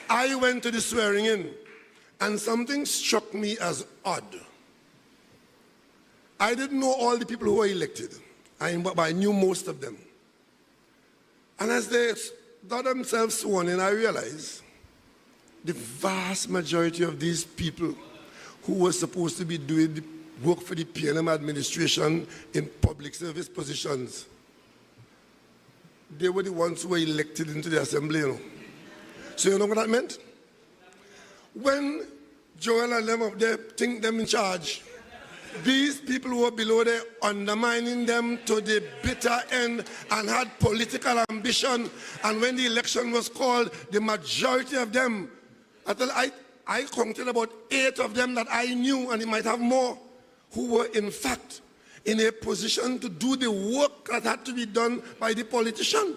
I went to the swearing in, and something struck me as odd. I didn't know all the people who were elected, but I knew most of them. And as they got themselves sworn in, I realized the vast majority of these people who were supposed to be doing the work for the PNM administration in public service positions, they were the ones who were elected into the assembly, you know. So you know what that meant? When Joel and them up there think them in charge, these people who were below there undermining them to the bitter end and had political ambition. And when the election was called, the majority of them, I counted about 8 of them that I knew, and it might have more, who were in fact in a position to do the work that had to be done by the politician.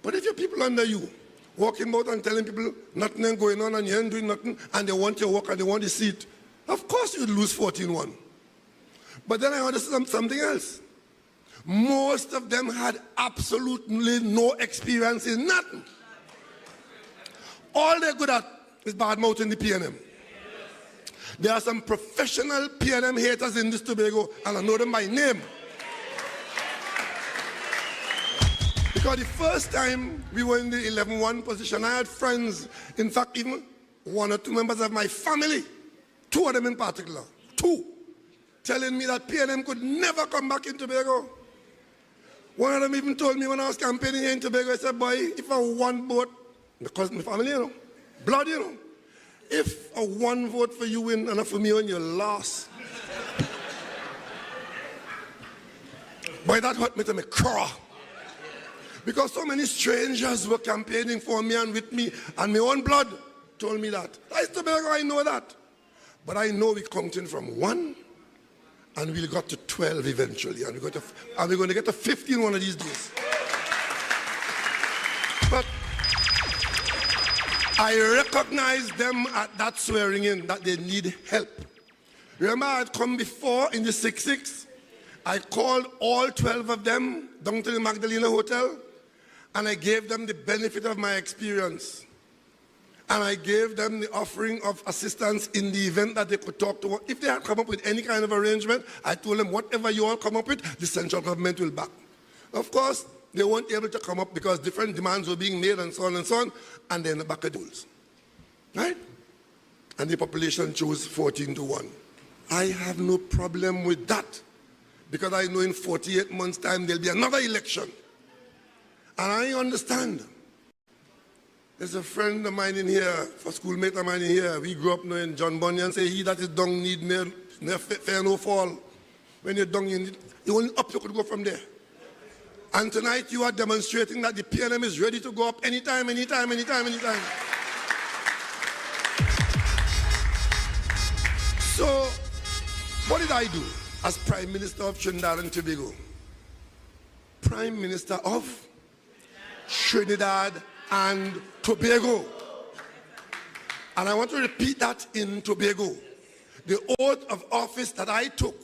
But if your people under you, walking about and telling people nothing ain't going on and you ain't doing nothing, and they want your work and they want the seat, of course you'd lose 14-1. But then I understood something else. Most of them had absolutely no experience in nothing. All they're good at is bad-mouthing the PNM. There are some professional PNM haters in this Tobago, and I know them by name. Because the first time we were in the 11-1 position, I had friends, in fact, even 1 or 2 members of my family, 2 of them in particular, 2, telling me that PNM could never come back in Tobago. One of them even told me when I was campaigning here in Tobago, I said, boy, if I won vote, because my family, you know, blood, you know, if a 1 vote for you win and a for me when you lost. Boy, that hurt me to my core. Because so many strangers were campaigning for me and with me, and my own blood told me that. That's Tobago, I know that. But I know we're counting from 1, and we'll got to 12 eventually, and we're going to get to 15 one of these days. But I recognize them at that swearing in that they need help. Remember, I had come before in the 6-6. I called all 12 of them down to the Magdalena Hotel, and I gave them the benefit of my experience. And I gave them the offering of assistance in the event that they could talk to. If they had come up with any kind of arrangement, I told them, whatever you all come up with, the central government will back. Of course, they weren't able to come up because different demands were being made and so on, and they're in the back of the rules. Right? And the population chose 14-1. I have no problem with that, because I know in 48 months' time there'll be another election. And I understand. There's a friend of mine in here, a schoolmate of mine in here. We grew up knowing John Bunyan say, he that is dung need near fair no fall. When you're dung, you only up you could go from there. And tonight you are demonstrating that the PNM is ready to go up anytime. So, what did I do as Prime Minister of Trinidad and Tobago? Prime Minister of Trinidad and Tobago. And I want to repeat that in Tobago. The oath of office that I took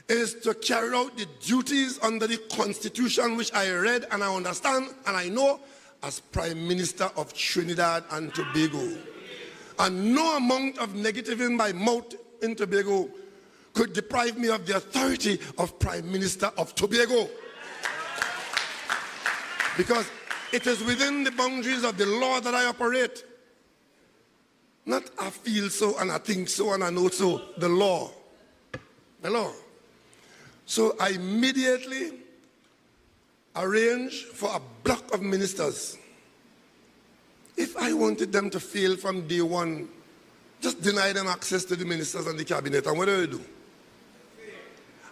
is to carry out the duties under the Constitution, which I read and I understand and I know, as Prime Minister of Trinidad and Tobago. And no amount of negative in my mouth in Tobago could deprive me of the authority of Prime Minister of Tobago. Because it is within the boundaries of the law that I operate. Not I feel so and I think so and I know so. The law. The law. So I immediately arranged for a block of ministers. If I wanted them to fail from day one, just deny them access to the ministers and the cabinet. And what do I do?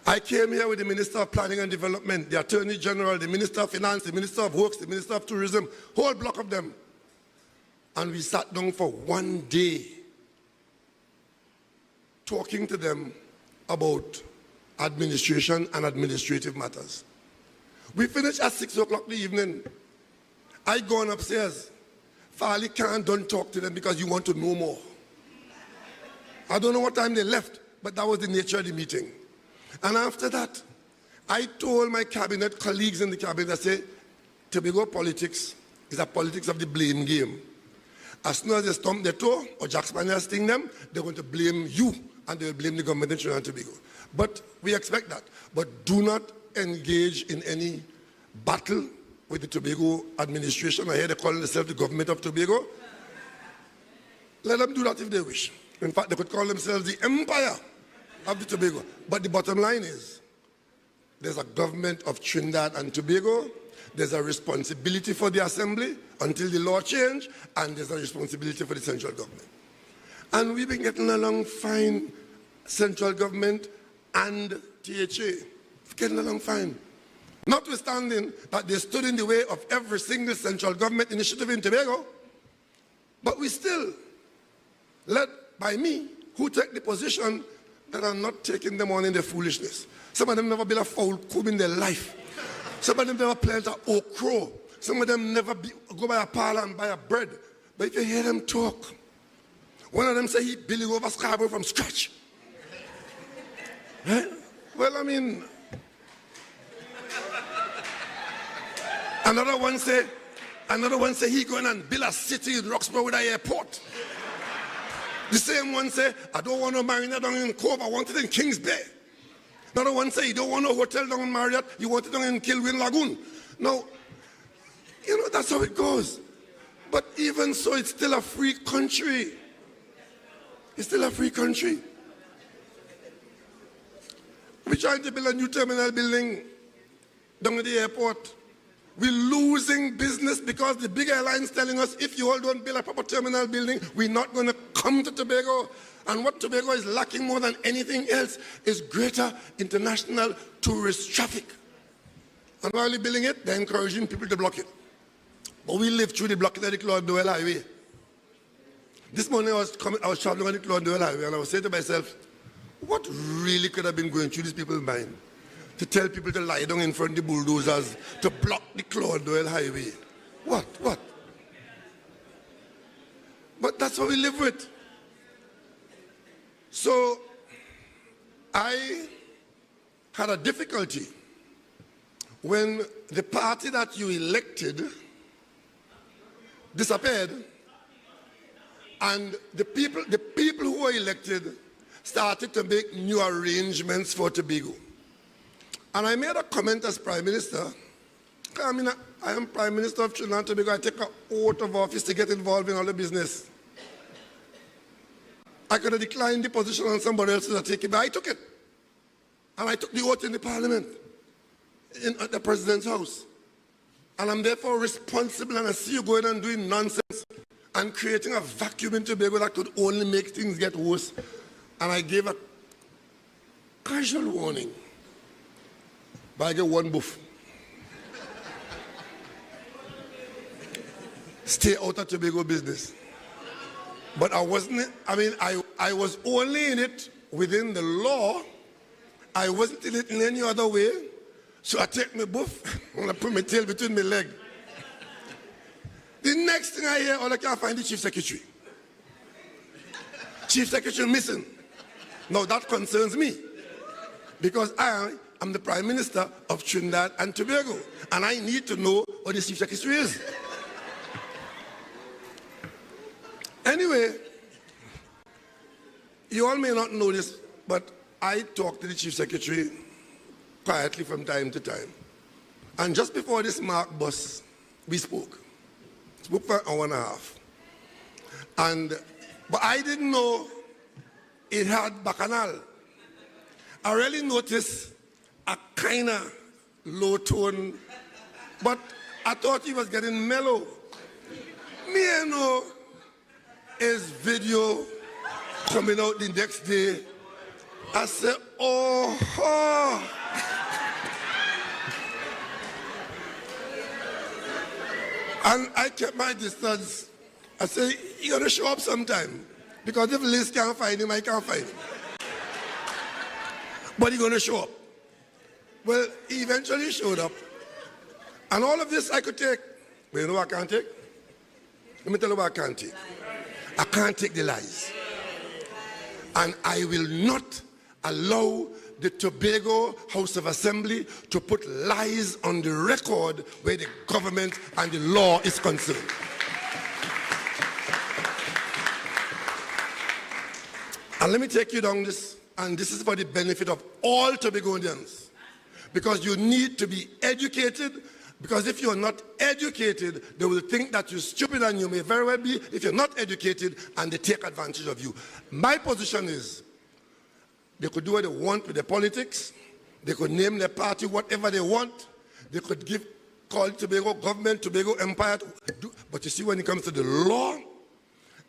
I came here with the Minister of Planning and Development, the Attorney General, the Minister of Finance, the Minister of Works, the Minister of Tourism, whole block of them. And we sat down for one day talking to them about administration and administrative matters. We finished at 6 o'clock in the evening. I gone upstairs. Farley don't talk to them because you want to know more. I don't know what time they left, but that was the nature of the meeting. And after that, I told my cabinet colleagues in the cabinet, I said, Tobago politics is a politics of the blame game. As soon as they stump their toe or Jack Spaniel sting them, they're going to blame you and they'll blame the government in Trinidad and Tobago. But we expect that. But do not engage in any battle with the Tobago administration. I hear they call themselves the government of Tobago. Let them do that if they wish. In fact, they could call themselves the empire of the Tobago. But the bottom line is, there's a government of Trinidad and Tobago, there's a responsibility for the assembly until the law change, and there's a responsibility for the central government. And we've been getting along fine, central government and THA. Getting along fine. Notwithstanding that they stood in the way of every single central government initiative in Tobago, but we still, led by me, who take the position that I'm not taking them on in their foolishness. Some of them never built a foul cube in their life. Some of them never planted an oak crow. Some of them never go by a parlor and buy a bread. But if you hear them talk, one of them say he building over Scarborough from scratch. Right? Well, I mean, another one say he going and build a city in Roxborough with an airport. The same one say, I don't want no marina down in Cove, I want it in Kings Bay. Another one say, you don't want no hotel down in Marriott, you want it down in Kilwin Lagoon. Now, you know, that's how it goes. But even so, it's still a free country. It's still a free country. We're trying to build a new terminal building down at the airport. We're losing business because the big airlines telling us, if you all don't build a proper terminal building, we're not going to come to Tobago. And what Tobago is lacking more than anything else is greater international tourist traffic. And while we're building it, they're encouraging people to block it. But we live through the blocking of the Calderhall Highway. This morning I was traveling on the Calderhall Highway and I was saying to myself, what really could have been going through these people's mind? To tell people to lie down in front of the bulldozers, to block the Calderhall Highway. What? But that's what we live with. So, I had a difficulty when the party that you elected disappeared, and the people who were elected started to make new arrangements for Tobago. And I made a comment as Prime Minister. I mean, I am Prime Minister of Trinidad and Tobago. I take an oath of office to get involved in all the business. I could have declined the position on somebody else to take it, but I took it. And I took the oath in the Parliament, at the President's house. And I'm therefore responsible, and I see you going and doing nonsense and creating a vacuum in Tobago that could only make things get worse. And I gave a casual warning. But I get one boof. Stay out of Tobago business. But I wasn't, I mean, I I was only in it within the law. I wasn't in it in any other way. So I take my buff and I put my tail between my legs. The next thing I hear, all I can find the chief secretary. Chief secretary missing. Now that concerns me because I am the Prime Minister of Trinidad and Tobago and I need to know what the chief secretary is. Anyway, you all may not know this, but I talk to the chief secretary quietly from time to time. And just before this mark bus, we spoke. Spoke for an hour and a half. But I didn't know it had bacchanal. I really noticed a kind of low tone, but I thought he was getting mellow. Me, I know his video coming out the next day. I said, oh. And I kept my distance. I said, you got to show up sometime. Because if Liz can't find him, I can't find him. But he's going to show up. Well, he eventually showed up. And all of this I could take. But you know what I can't take? Let me tell you what I can't take. I can't take the lies. And I will not allow the Tobago House of Assembly to put lies on the record where the government and the law is concerned. And let me take you down this, and this is for the benefit of all Tobagonians, because you need to be educated, because if you're not educated, they will think that you're stupid, and you may very well be if you're not educated, and they take advantage of you. My position is, they could do what they want with their politics. They could name their party whatever they want. They could call Tobago government, Tobago empire. But you see, when it comes to the law,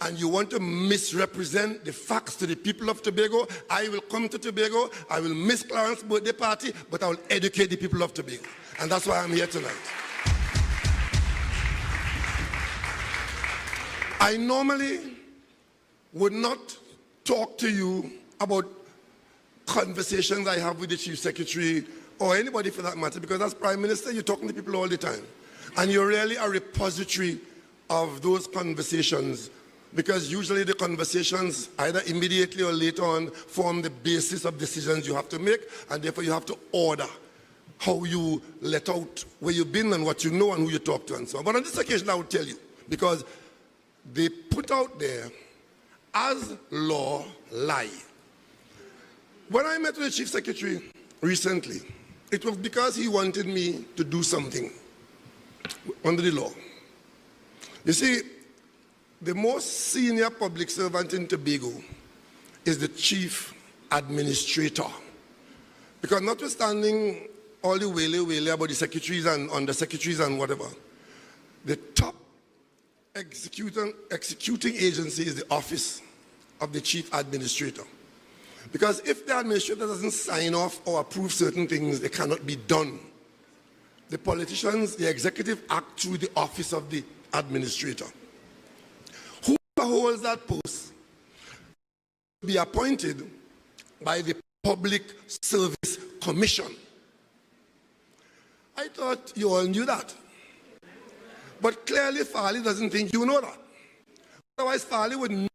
and you want to misrepresent the facts to the people of Tobago, I will come to Tobago, I will miss Clarence's birthday party, but I will educate the people of Tobago. And that's why I'm here tonight. I normally would not talk to you about conversations I have with the Chief Secretary or anybody for that matter, because as Prime Minister, you're talking to people all the time. And you're really a repository of those conversations, because usually the conversations, either immediately or later on, form the basis of decisions you have to make, and therefore you have to order how you let out where you've been and what you know and who you talk to and so on. But on this occasion, I will tell you, because they put out there, as law, lie. When I met with the Chief Secretary recently, it was because he wanted me to do something under the law. You see, the most senior public servant in Tobago is the Chief Administrator. Because notwithstanding all the waily about the secretaries and undersecretaries and whatever, the top executing agency is the office of the Chief Administrator. Because if the administrator doesn't sign off or approve certain things, they cannot be done. The politicians, the executive act through the office of the administrator. Whoever holds that post will be appointed by the Public Service Commission. I thought you all knew that. But clearly Farley doesn't think you know that. Otherwise Farley would not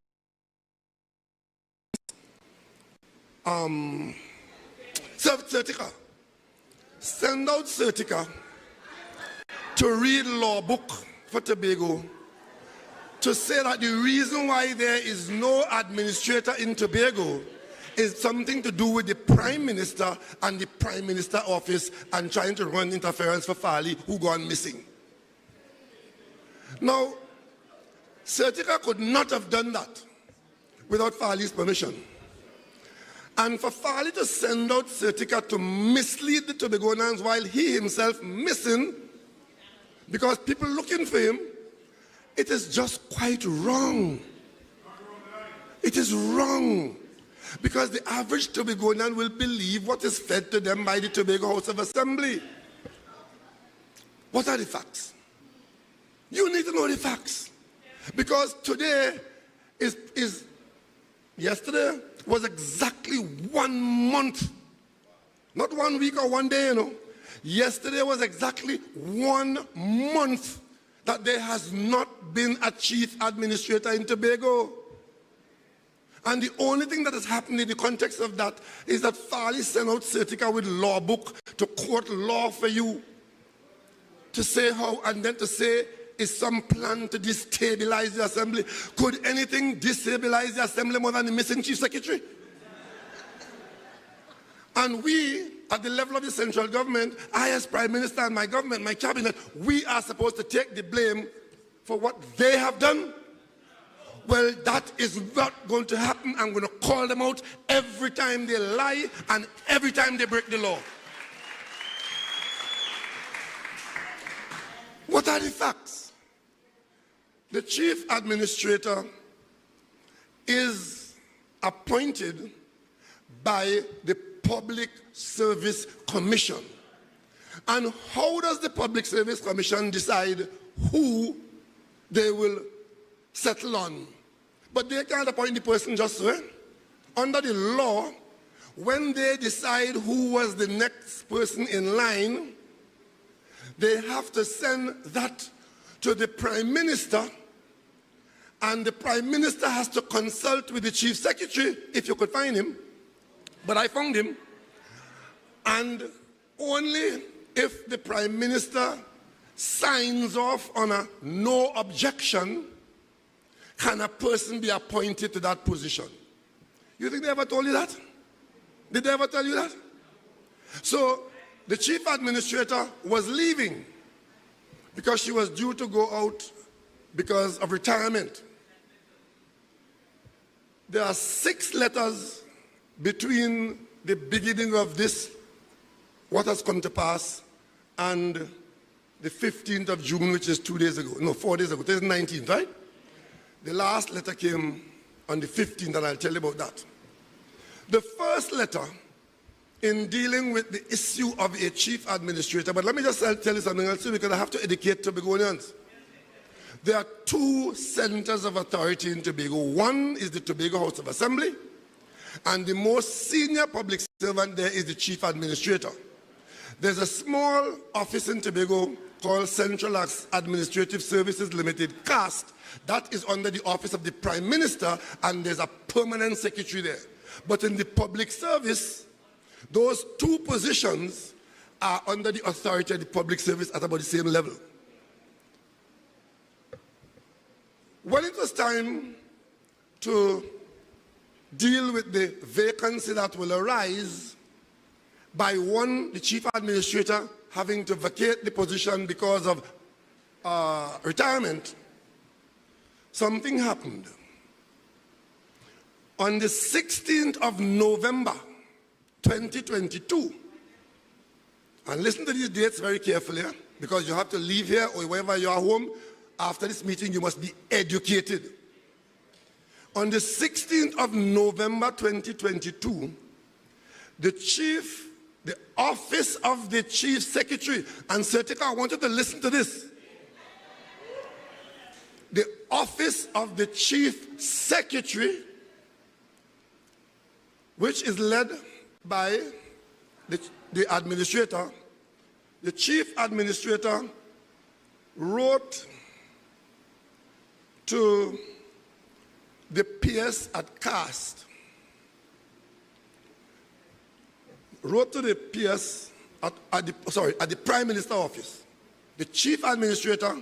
Certica. Send out Certica to read law book for Tobago to say that the reason why there is no administrator in Tobago is something to do with the Prime Minister and the Prime Minister office and trying to run interference for Farley, who gone missing. Now, Certica could not have done that without Farley's permission. And for Farley to send out Certica to mislead the Tobagonians while he himself missing, because people looking for him, it is just quite wrong. It is wrong. Because the average Tobagonian will believe what is fed to them by the Tobago House of Assembly. What are the facts? You need to know the facts. Because today is Yesterday was exactly 1 month. Not 1 week or 1 day, you know. Yesterday was exactly 1 month that there has not been a chief administrator in Tobago. And the only thing that has happened in the context of that is that Farley sent out Certica with law book to quote law for you, to say how, and then to say is some plan to destabilize the assembly. Could anything destabilize the assembly more than the missing chief secretary? And we, at the level of the central government, I as Prime Minister and my government, my cabinet, we are supposed to take the blame for what they have done. Well, that is not going to happen. I'm going to call them out every time they lie and every time they break the law. What are the facts? The chief administrator is appointed by the Public Service Commission. And how does the Public Service Commission decide who they will settle on? But they can't appoint the person just so. Under the law, when they decide who was the next person in line, they have to send that to the Prime Minister, and the Prime Minister has to consult with the Chief Secretary, if you could find him. But I found him. And only if the Prime Minister signs off on a no objection can a person be appointed to that position. You think they ever told you that? Did they ever tell you that? So the chief administrator was leaving because she was due to go out because of retirement. There are 6 letters between the beginning of this, what has come to pass, and the 15th of June, which is 2 days ago. No, 4 days ago. Today's the 19th, right? The last letter came on the 15th, and I'll tell you about that. The first letter in dealing with the issue of a chief administrator, but let me just tell you something else, because I have to educate Tobagonians. There are 2 centers of authority in Tobago. One is the Tobago House of Assembly, and the most senior public servant there is the chief administrator. There's a small office in Tobago called Central Administrative Services Limited, CAST, that is under the office of the Prime Minister, and there's a permanent secretary there. But in the public service, those 2 positions are under the authority of the public service at about the same level. When it was time to deal with the vacancy that will arise by the chief administrator having to vacate the position because of retirement, something happened. On the 16th of November, 2022, and listen to these dates very carefully, because you have to leave here or wherever you are home, after this meeting you must be educated. On the 16th of November 2022, the office of the chief secretary, and Certica, I want you to listen to this. The office of the chief secretary, which is led by the administrator, the chief administrator wrote to the PS at CAST, wrote to the PS at the Prime Minister office. The chief administrator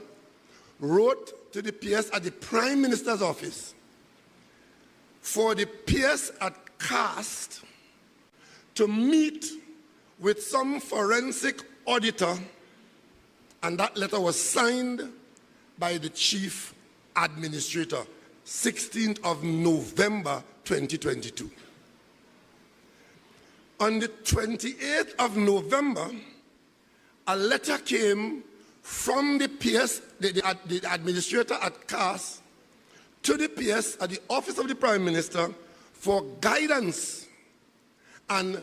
wrote to the PS at the Prime Minister's office for the PS at CAST to meet with some forensic auditor, and that letter was signed by the chief administrator, 16th of November 2022. On the 28th of November, a letter came from the PS, the administrator at CAS, to the PS at the office of the Prime Minister for guidance, and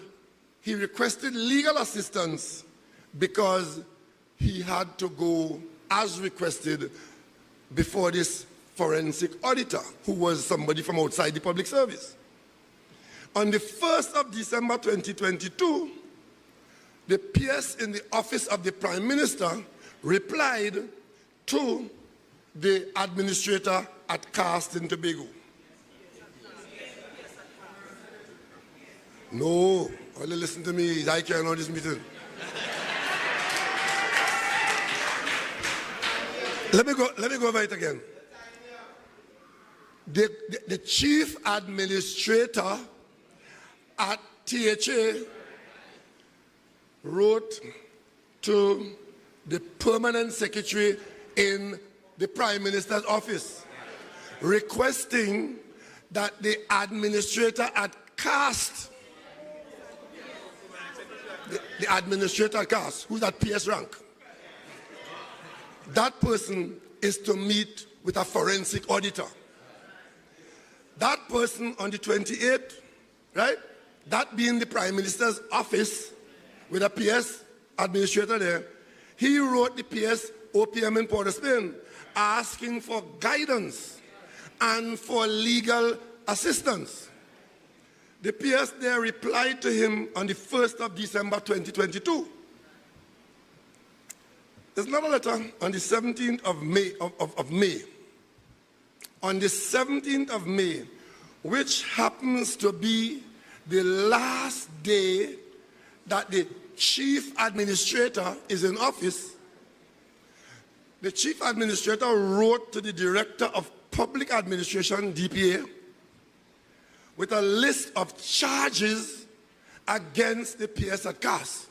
he requested legal assistance because he had to go, as requested, before this forensic auditor, who was somebody from outside the public service. On the 1st of December 2022, the PS in the office of the Prime Minister replied to the administrator at CAST in Tobago. No, only listen to me, I can't on this meeting. Let me go over it again. The chief administrator at THA wrote to the permanent secretary in the Prime Minister's office requesting that the administrator at CAST, the administrator at CAST, who's at PS rank, that person is to meet with a forensic auditor. That person on the 28th, right? That being the Prime Minister's office with a PS administrator there, he wrote the PS OPM in Port of Spain asking for guidance and for legal assistance. The PS there replied to him on the 1st of December 2022. There's another letter on the 17th of May, on the 17th of May, which happens to be the last day that the chief administrator is in office. The chief administrator wrote to the director of public administration, DPA, with a list of charges against the PS at CAS.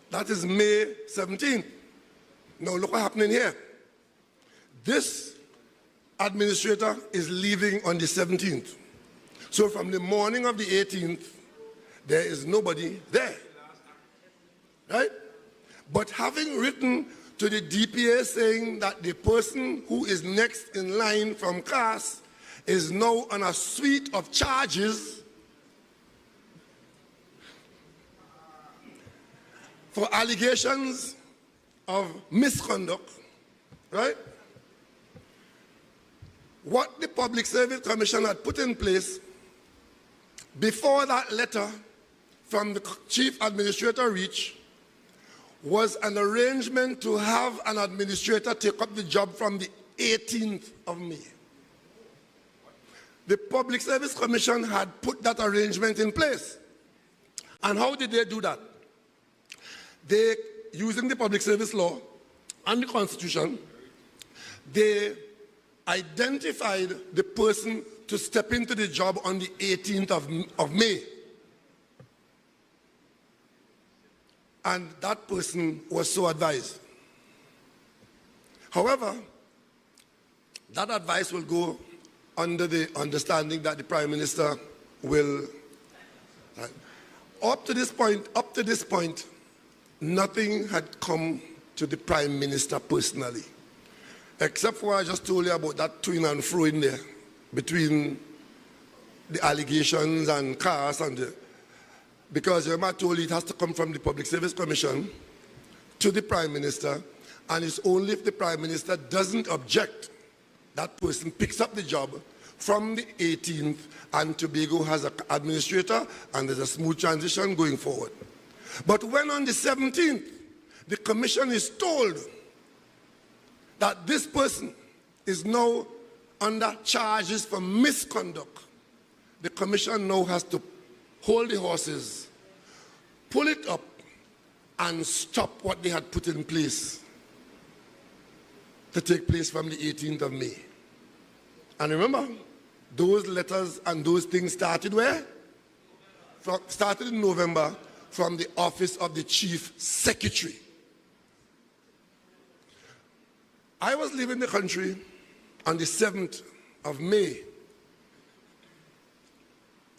That is May 17th. Now look what's happening here. This administrator is leaving on the 17th. So from the morning of the 18th, there is nobody there. Right? But having written to the DPA saying that the person who is next in line from CAS is now on a suite of charges for allegations of misconduct, right? What the Public Service Commission had put in place before that letter from the Chief Administrator reached was an arrangement to have an administrator take up the job from the 18th of May. The Public Service Commission had put that arrangement in place. And how did they do that? They, using the public service law and the Constitution, they identified the person to step into the job on the 18th of May. And that person was so advised. However, that advice will go under the understanding that the Prime Minister will, up to this point, nothing had come to the Prime Minister personally, except for what I just told you about that to and fro in there between the allegations and CAS and the, because Yema told you it has to come from the Public Service Commission to the Prime Minister, and it's only if the Prime Minister doesn't object, that person picks up the job from the 18th, and Tobago has an administrator, and there's a smooth transition going forward. But when on the 17th, the Commission is told that this person is now under charges for misconduct, the Commission now has to hold the horses, pull it up, and stop what they had put in place to take place from the 18th of May. And remember, those letters and those things started where? Started in November from the office of the Chief Secretary. I was leaving the country on the 7th of May.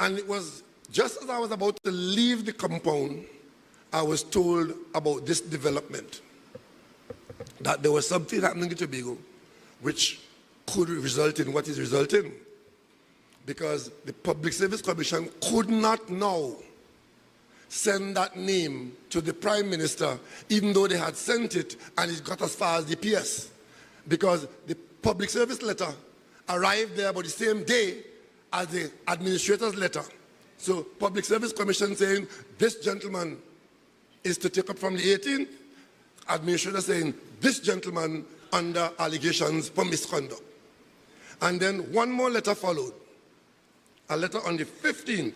And it was just as I was about to leave the compound, I was told about this development, that there was something happening in Tobago which could result in what is resulting, because the Public Service Commission could not now send that name to the Prime Minister, even though they had sent it and it got as far as the PS, because the public service letter arrived there about the same day as the administrator's letter. So Public Service Commission saying this gentleman is to take up from the 18th. Administrator saying this gentleman under allegations for misconduct. And then one more letter followed. A letter on the 15th.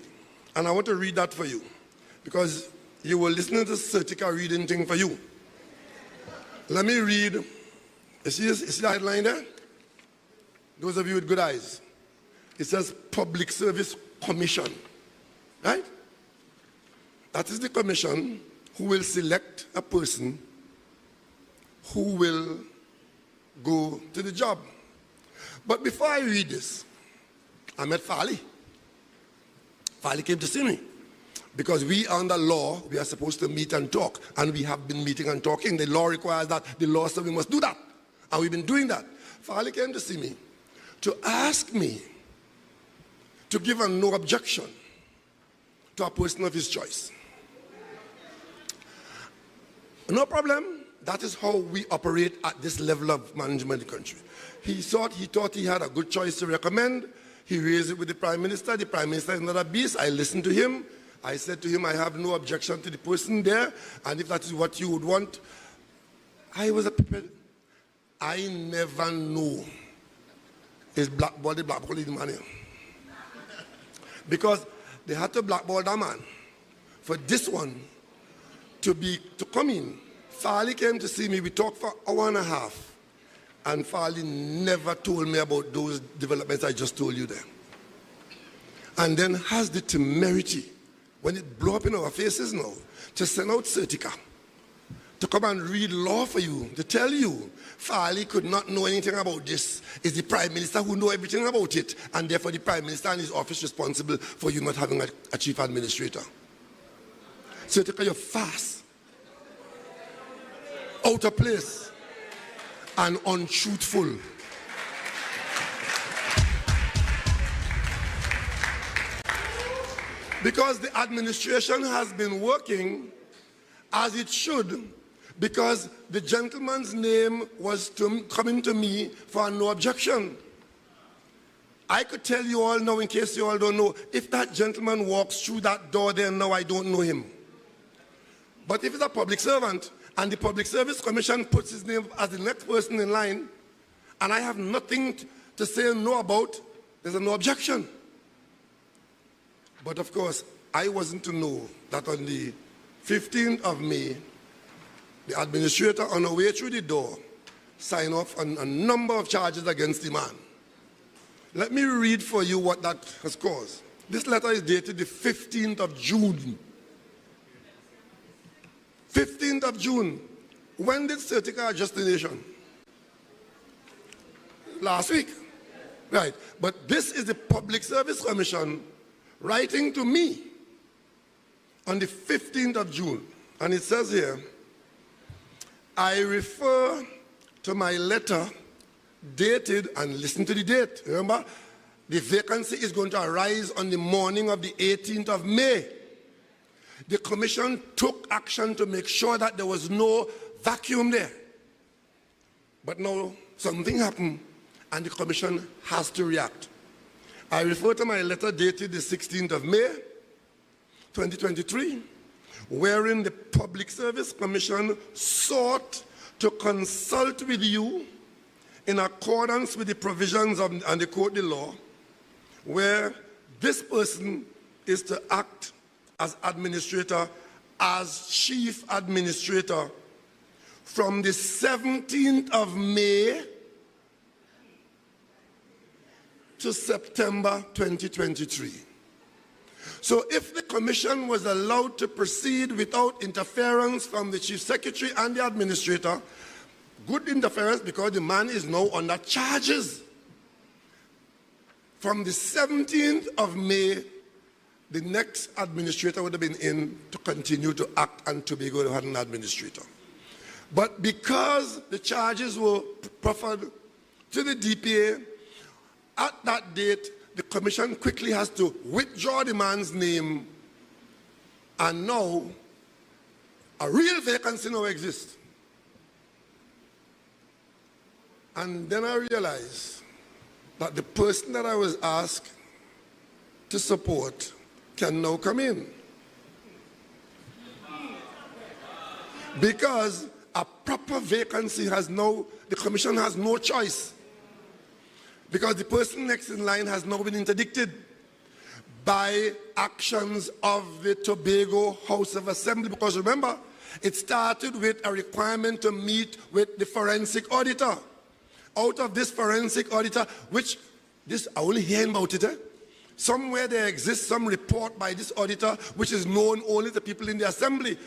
And I want to read that for you. Because you were listening to Certica reading thing for you. Let me read. You see the headline there? Those of you with good eyes. It says Public Service Commission. Right? That is the commission who will select a person who will go to the job. But before I read this, I met Fali. Fali came to see me. Because we under law, we are supposed to meet and talk. And we have been meeting and talking. The law requires that. The law says we must do that. And we've been doing that. Fali came to see me to ask me to give a no objection to a person of his choice. No problem. That is how we operate at this level of management in the country. He thought he had a good choice to recommend. He raised it with the Prime Minister. The Prime Minister is not a beast. I listened to him. I said to him, I have no objection to the person there. And if that is what you would want, I was prepared. I never knew his blackball the man here. Because they had to blackball that man for this one to come in. Fali came to see me. We talked for an hour and a half. And Fali never told me about those developments I just told you there. And then has the temerity, when it blew up in our faces now, to send out Certica, to come and read law for you, to tell you, Fali could not know anything about this. It's the Prime Minister who knows everything about it, and therefore the Prime Minister and his office responsible for you not having a chief administrator. Certica, you're fast, out of place, and untruthful. Because the administration has been working as it should, because the gentleman's name was coming to me for no objection. I could tell you all now, in case you all don't know, if that gentleman walks through that door there now, I don't know him. But if he's a public servant, and the Public Service Commission puts his name as the next person in line, and I have nothing to say no about, there's no objection. But of course, I wasn't to know that on the 15th of May, the administrator on her way through the door signed off on a number of charges against the man. Let me read for you what that has caused. This letter is dated the 15th of June. 15th of June. When did Certica adjust the nation? Last week. Right. But this is the Public Service Commission writing to me on the 15th of June. And it says here, I refer to my letter dated, and listen to the date. Remember, the vacancy is going to arise on the morning of the 18th of May. The commission took action to make sure that there was no vacuum there. But now something happened and the commission has to react. I refer to my letter dated the 16th of May, 2023, wherein the Public Service Commission sought to consult with you in accordance with the provisions of and the code of law, where this person is to act as administrator, as chief administrator, from the 17th of May to September 2023. So if the commission was allowed to proceed without interference from the chief secretary and the administrator, good interference because the man is now under charges. From the 17th of May, the next administrator would have been in to continue to act, and Tobago had an administrator. But because the charges were proffered to the DPA, at that date, the commission quickly has to withdraw the man's name, and now a real vacancy now exists. And then I realized that the person that I was asked to support can now come in. Because a proper vacancy has no, the commission has no choice. Because the person next in line has now been interdicted by actions of the Tobago House of Assembly. Because remember, it started with a requirement to meet with the forensic auditor. Out of this forensic auditor, which this I only hearing about it, somewhere there exists some report by this auditor which is known only to people in the assembly.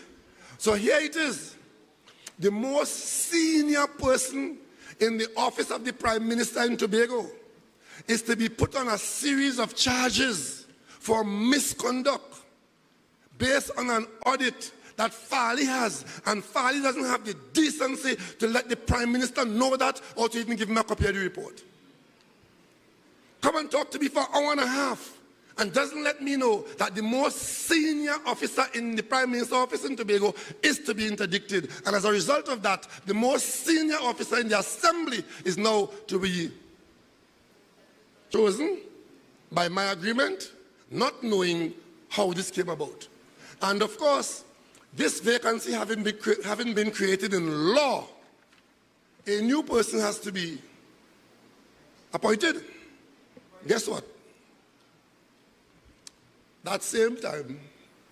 So here it is. The most senior person in the office of the Prime Minister in Tobago is to be put on a series of charges for misconduct based on an audit that Farley has, and Farley doesn't have the decency to let the Prime Minister know that or to even give him a copy of the report. Come and talk to me for an hour and a half and doesn't let me know that the most senior officer in the Prime Minister's office in Tobago is to be interdicted. And as a result of that, the most senior officer in the Assembly is now to be chosen by my agreement, not knowing how this came about. And of course, this vacancy having been created in law, a new person has to be appointed. Guess what? That same time,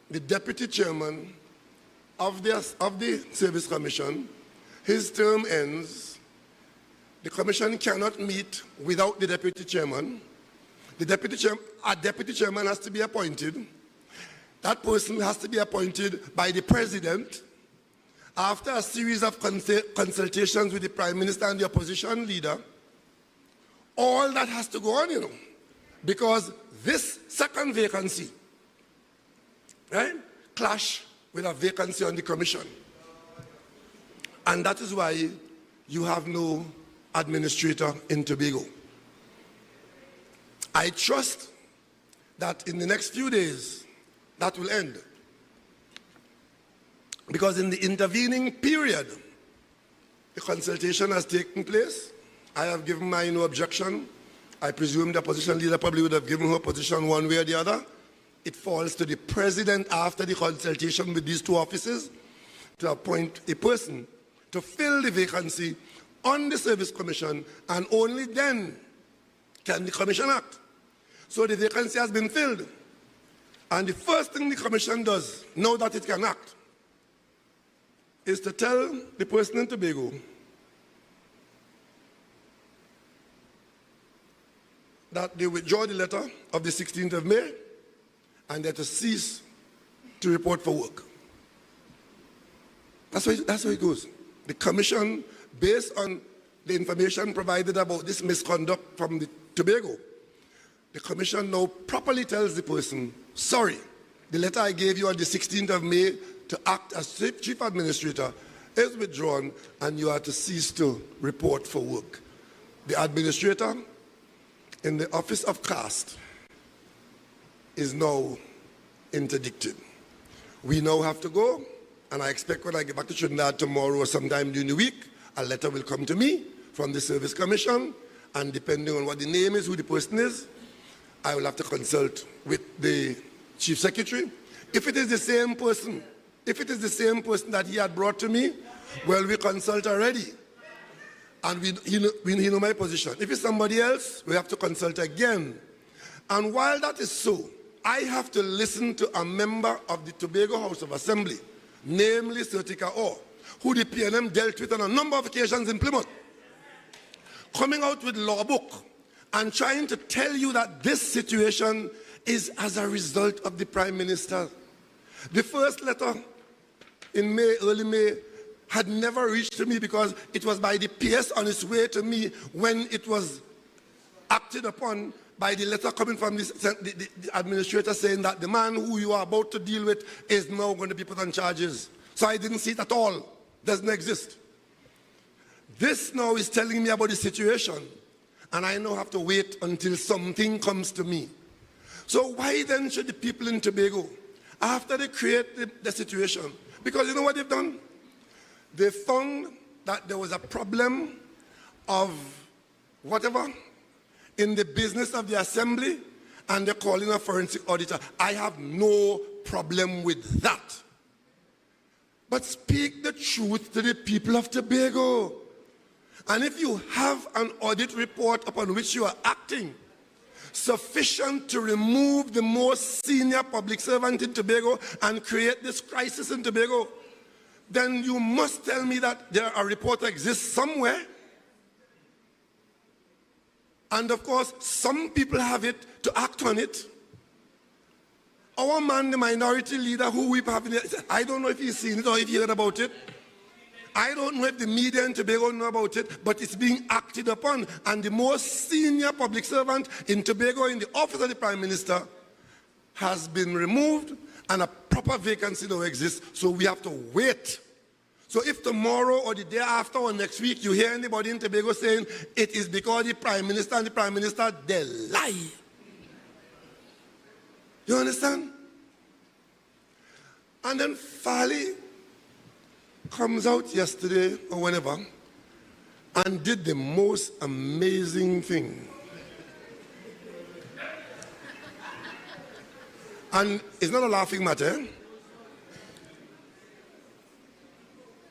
the deputy chairman of the Service Commission, his term ends. The commission cannot meet without the deputy chairman. A deputy chairman has to be appointed. That person has to be appointed by the president after a series of consultations with the Prime Minister and the opposition leader. All that has to go on, you know, because this second vacancy, right, clash with a vacancy on the commission. And that is why you have no administrator in Tobago. I trust that in the next few days, that will end. Because in the intervening period, the consultation has taken place. I have given my no objection. I presume the opposition leader probably would have given her position one way or the other. It falls to the president after the consultation with these two offices to appoint a person to fill the vacancy on the Service Commission, and only then can the commission act. So the vacancy has been filled. And the first thing the commission does, now that it can act, is to tell the person in Tobago that they withdraw the letter of the 16th of May and they're to cease to report for work. That's how it goes. The commission, based on the information provided about this misconduct from the Tobago, the commission now properly tells the person, sorry, the letter I gave you on the 16th of May to act as chief administrator is withdrawn and you are to cease to report for work. The administrator in the office of caste is now interdicted. We now have to go, and I expect when I get back to Trinidad tomorrow or sometime during the week, a letter will come to me from the Service Commission, and depending on what the name is, who the person is, I will have to consult with the Chief Secretary. If it is the same person, that he had brought to me, well, we consult already. And he know my position. If it's somebody else, we have to consult again. And while that is so, I have to listen to a member of the Tobago House of Assembly, namely Sertika Orr, who the PNM dealt with on a number of occasions in Plymouth, coming out with law book and trying to tell you that this situation is as a result of the Prime Minister. The first letter in May, early May, had never reached to me because it was by the PS on its way to me when it was acted upon by the letter coming from the administrator saying that the man who you are about to deal with is now going to be put on charges. So I didn't see it at all. Doesn't exist. This now is telling me about the situation, and I now have to wait until something comes to me. So why then should the people in Tobago, after they create the situation, because you know what they've done? They found that there was a problem of whatever in the business of the assembly, and they're calling a forensic auditor. I have no problem with that. But speak the truth to the people of Tobago. And if you have an audit report upon which you are acting, sufficient to remove the most senior public servant in Tobago and create this crisis in Tobago, then you must tell me that a report exists somewhere. And of course, some people have it to act on it. Our man, the minority leader who we've having, I don't know if he's seen it or if he heard about it. I don't know if the media in Tobago know about it, but it's being acted upon. And the most senior public servant in Tobago, in the office of the Prime Minister, has been removed, and a proper vacancy now exists. So we have to wait. So if tomorrow or the day after or next week you hear anybody in Tobago saying it is because the Prime Minister and the Prime Minister, they lie. You understand? And then Farley comes out yesterday or whenever and did the most amazing thing. And it's not a laughing matter.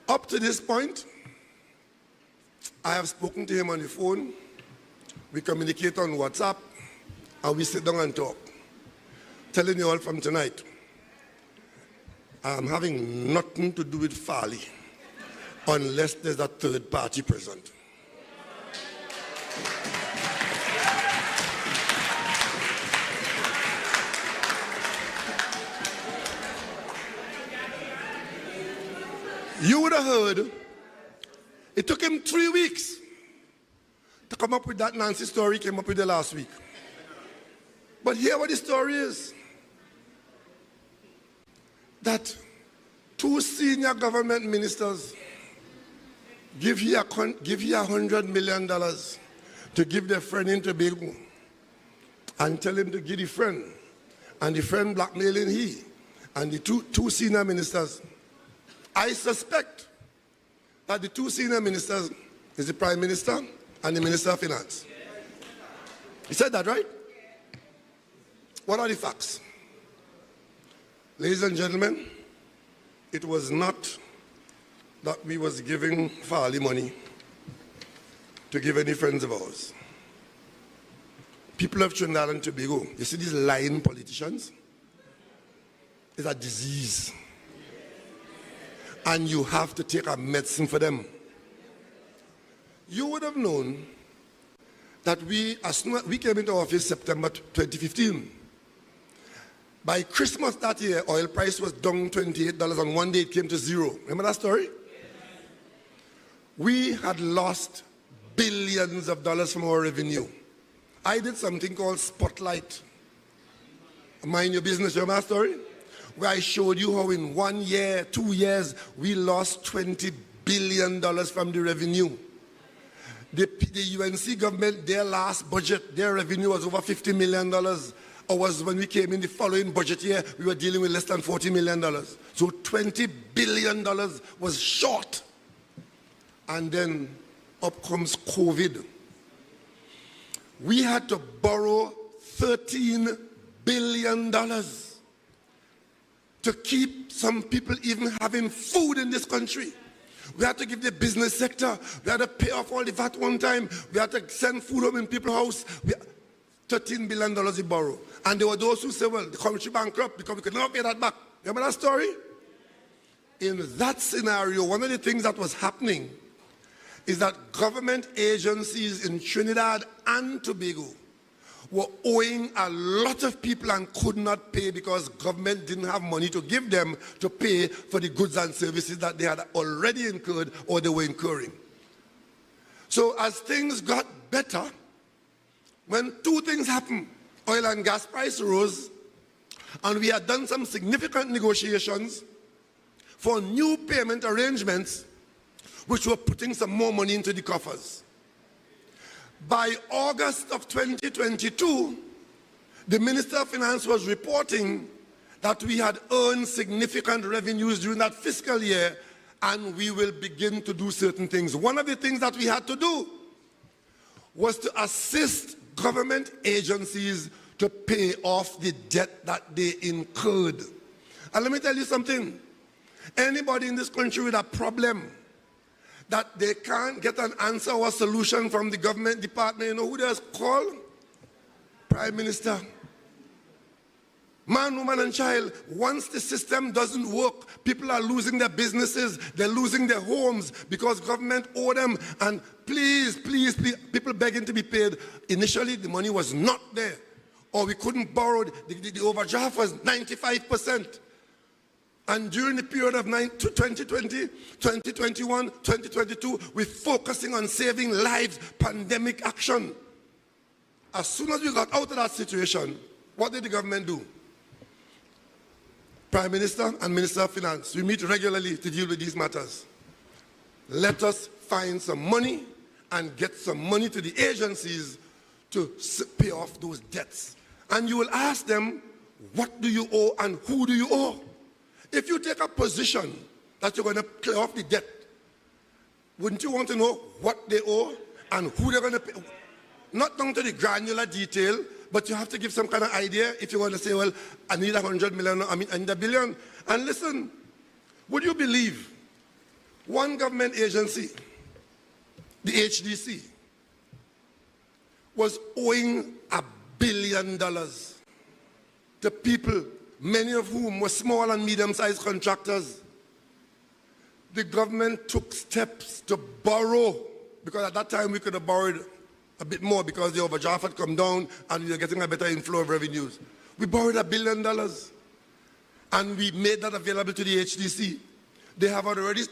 Up to this point, I have spoken to him on the phone, we communicate on WhatsApp, and we sit down and talk. Telling you all from tonight, I'm having nothing to do with Farley unless there's a third party present. You would have heard, it took him 3 weeks to come up with that Nancy story he came up with the last week. But here what the story is. That 2 senior government ministers give you $100 million to give their friend in Tobago and tell him to give the friend, and the friend blackmailing he, and the two senior ministers. I suspect that the 2 senior ministers is the Prime Minister and the Minister of Finance. He said that, right? What are the facts? Ladies and gentlemen, it was not that we was giving Farley money to give any friends of ours. People of Trinidad and Tobago, you see these lying politicians? It's a disease. And you have to take a medicine for them. You would have known that we came into office September 2015. By Christmas that year, oil price was down $28, and one day it came to zero. Remember that story? We had lost billions of dollars from our revenue. I did something called Spotlight. Mind your business, remember that story? Where I showed you how in 1 year, 2 years, we lost $20 billion from the revenue. The UNC government, their last budget, their revenue was over $50 million. Ours, when we came in the following budget year, we were dealing with less than $40 million. So $20 billion was short. And then up comes COVID. We had to borrow $13 billion to keep some people even having food in this country. We had to give the business sector, we had to pay off all the VAT one time, we had to send food home in people's house. $13 billion we borrow. And there were those who said, well, the country bankrupt because we could not pay that back. Remember that story? In that scenario, one of the things that was happening is that government agencies in Trinidad and Tobago were owing a lot of people and could not pay because government didn't have money to give them to pay for the goods and services that they had already incurred or they were incurring. So as things got better, when 2 things happened, oil and gas price rose, and we had done some significant negotiations for new payment arrangements which were putting some more money into the coffers. By August of 2022, the Minister of Finance was reporting that we had earned significant revenues during that fiscal year and we will begin to do certain things. One of the things that we had to do was to assist government agencies to pay off the debt that they incurred. And let me tell you something. Anybody in this country with a problem that they can't get an answer or a solution from the government department, you know who they just call? Prime Minister. Man, woman, and child. Once the system doesn't work, people are losing their businesses, they're losing their homes because government owe them. And please, please, please, people begging to be paid. Initially, the money was not there, or we couldn't borrow. The overdraft was 95%. And during the period of 2020, 2021, 2022, we're focusing on saving lives, pandemic action. As soon as we got out of that situation, what did the government do? Prime Minister and Minister of Finance, we meet regularly to deal with these matters. Let us find some money and get some money to the agencies to pay off those debts. And you will ask them, what do you owe and who do you owe? If you take a position that you're going to clear off the debt, wouldn't you want to know what they owe and who they're going to pay? Not down to the granular detail, but you have to give some kind of idea if you want to say, well, I need 100 million, I need a billion. And listen, would you believe one government agency, the HDC, was owing $1 billion to people, many of whom were small and medium-sized contractors. The government took steps to borrow, because at that time we could have borrowed a bit more because the overdraft had come down and we were getting a better inflow of revenues. We borrowed $1 billion and we made that available to the HDC. They have already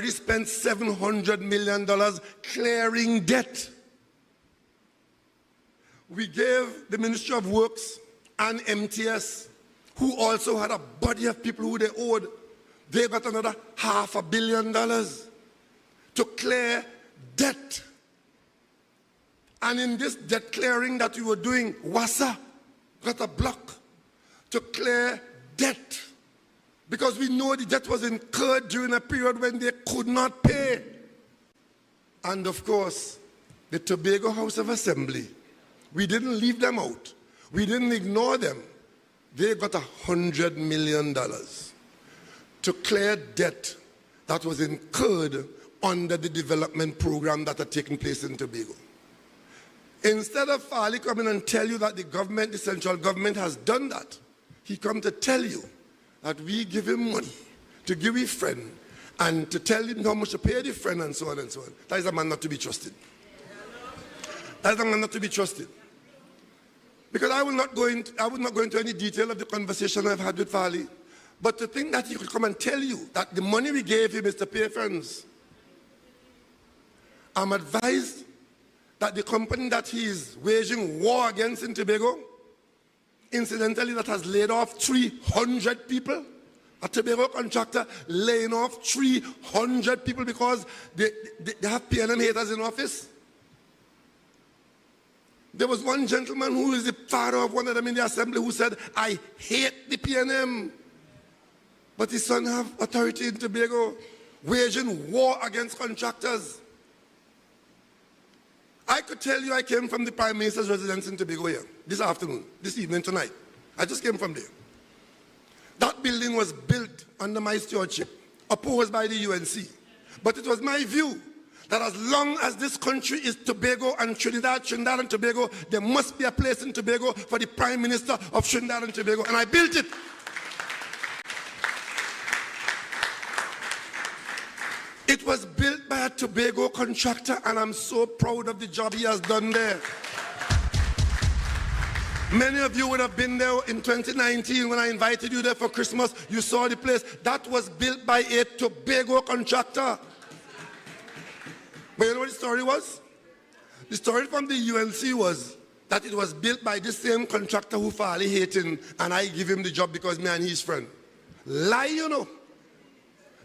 spent $700 million clearing debt. We gave the Ministry of Works and MTS, who also had a body of people who they owed, they got another $500 million to clear debt. And in this debt clearing that we were doing, WASA got a block to clear debt because we know the debt was incurred during a period when they could not pay. And of course, the Tobago House of Assembly, we didn't leave them out. We didn't ignore them. They got $100 million to clear debt that was incurred under the development program that had taken place in Tobago. Instead of Farley coming and tell you that the government, the central government has done that, he come to tell you that we give him money to give his friend and to tell him how much to pay the friend and so on and so on. That is a man not to be trusted. That is a man not to be trusted. Because I will not go into any detail of the conversation I've had with Farley, but to think that he could come and tell you that the money we gave him is to pay friends. I'm advised that the company that he is waging war against in Tobago, incidentally, that has laid off 300 people, a Tobago contractor laying off 300 people because they have PNM haters in office. There was one gentleman who is the father of one of them in the assembly who said, I hate the PNM. But his son have authority in Tobago, waging war against contractors. I could tell you I came from the Prime Minister's residence in Tobago here, this afternoon, this evening, tonight. I just came from there. That building was built under my stewardship, opposed by the UNC. But it was my view that as long as this country is Tobago and Trinidad and Tobago, there must be a place in Tobago for the Prime Minister of Trinidad and Tobago, and I built it. It was built by a Tobago contractor, and I'm so proud of the job he has done there. Many of you would have been there in 2019 when I invited you there for Christmas. You saw the place. That was built by a Tobago contractor. But you know what the story was? The story from the UNC was that it was built by the same contractor who Farley hating, and I give him the job because me and he's friend. Lie, you know.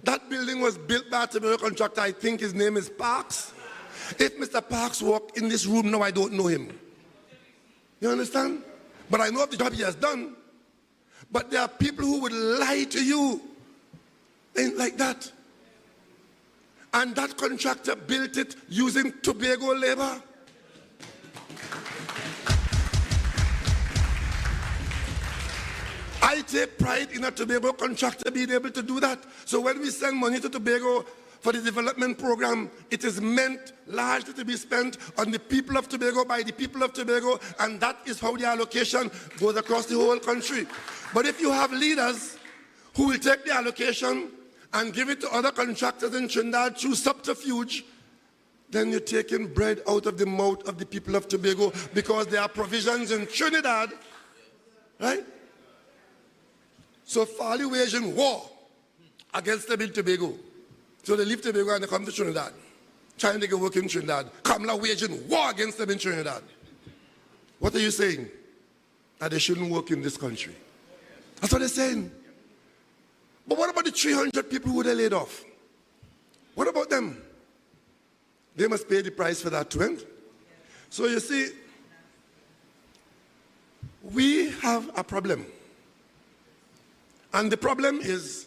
That building was built by a Tobago contractor. I think his name is Parks. If Mr. Parks walked in this room now, I don't know him. You understand? But I know of the job he has done. But there are people who would lie to you like that. And that contractor built it using Tobago labor. take pride in a Tobago contractor being able to do that. So when we send money to Tobago for the development program, it is meant largely to be spent on the people of Tobago by the people of Tobago, and that is how the allocation goes across the whole country. But if you have leaders who will take the allocation and give it to other contractors in Trinidad through subterfuge, then you're taking bread out of the mouth of the people of Tobago, because there are provisions in Trinidad, right? So Farley waging war against them in Tobago. So they leave Tobago and they come to Trinidad, trying to get work in Trinidad. Kamala waging war against them in Trinidad. What are you saying? That they shouldn't work in this country. That's what they're saying. But what about the 300 people who they laid off? What about them? They must pay the price for that too. So you see, we have a problem. And the problem is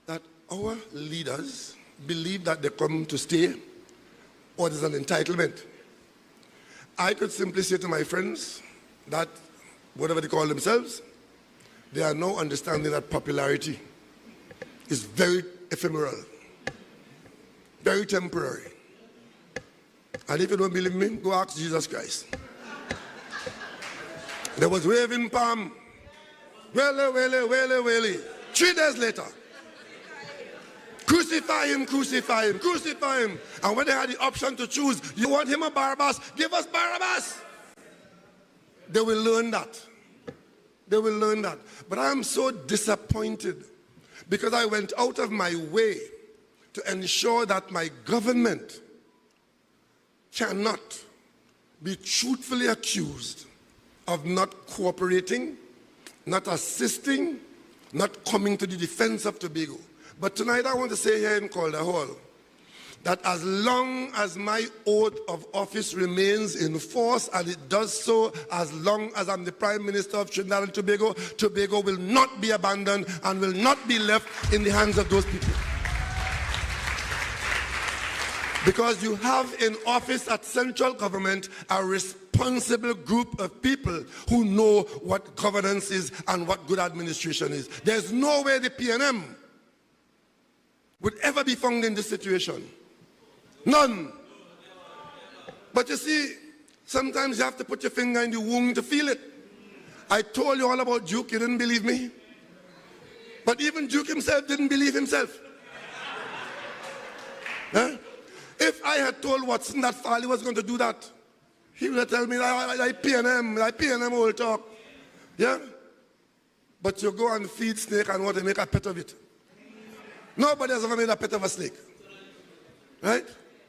that our leaders believe that they come to stay, or there's an entitlement. I could simply say to my friends that, whatever they call themselves, they are now understanding that popularity is very ephemeral, very temporary. And if you don't believe me, go ask Jesus Christ. There was waving palm, wele. 3 days later, crucify him, crucify him, crucify him. And when they had the option to choose, you want him or Barabbas? Give us Barabbas. They will learn that. They will learn that. But I am so disappointed because I went out of my way to ensure that my government cannot be truthfully accused of not cooperating, not assisting, not coming to the defense of Tobago. But tonight I want to say here in Calder Hall that as long as my oath of office remains in force, and it does so as long as I'm the Prime Minister of Trinidad and Tobago, Tobago will not be abandoned and will not be left in the hands of those people. Because you have in office at central government a responsible group of people who know what governance is and what good administration is. There's no way the PNM would ever be found in this situation. None. But you see, sometimes you have to put your finger in the wound to feel it. I told you all about Duke, you didn't believe me. But even Duke himself didn't believe himself. Huh? If I had told Watson that Farley was going to do that, he would have told me, like PNM will talk. Yeah? But you go and feed snake and want to make a pet of it. Nobody has ever made a pet of a snake. Right?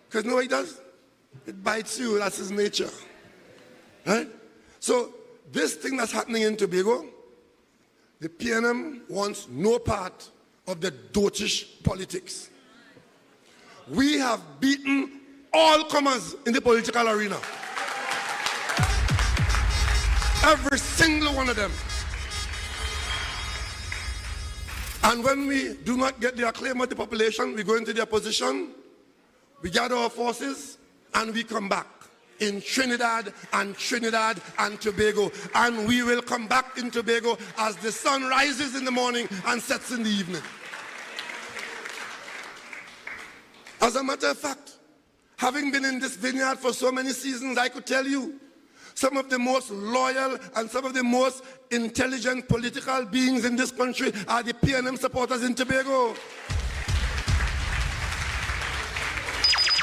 Because you know what he does? It bites you. That's his nature. Right? So this thing that's happening in Tobago, the PNM wants no part of the dotish politics. We have beaten all comers in the political arena. Every single one of them. And when we do not get the acclaim of the population, we go into the opposition, we gather our forces, and we come back in Trinidad and Tobago. And we will come back in Tobago as the sun rises in the morning and sets in the evening. As a matter of fact, having been in this vineyard for so many seasons, I could tell you some of the most loyal and some of the most intelligent political beings in this country are the PNM supporters in Tobago.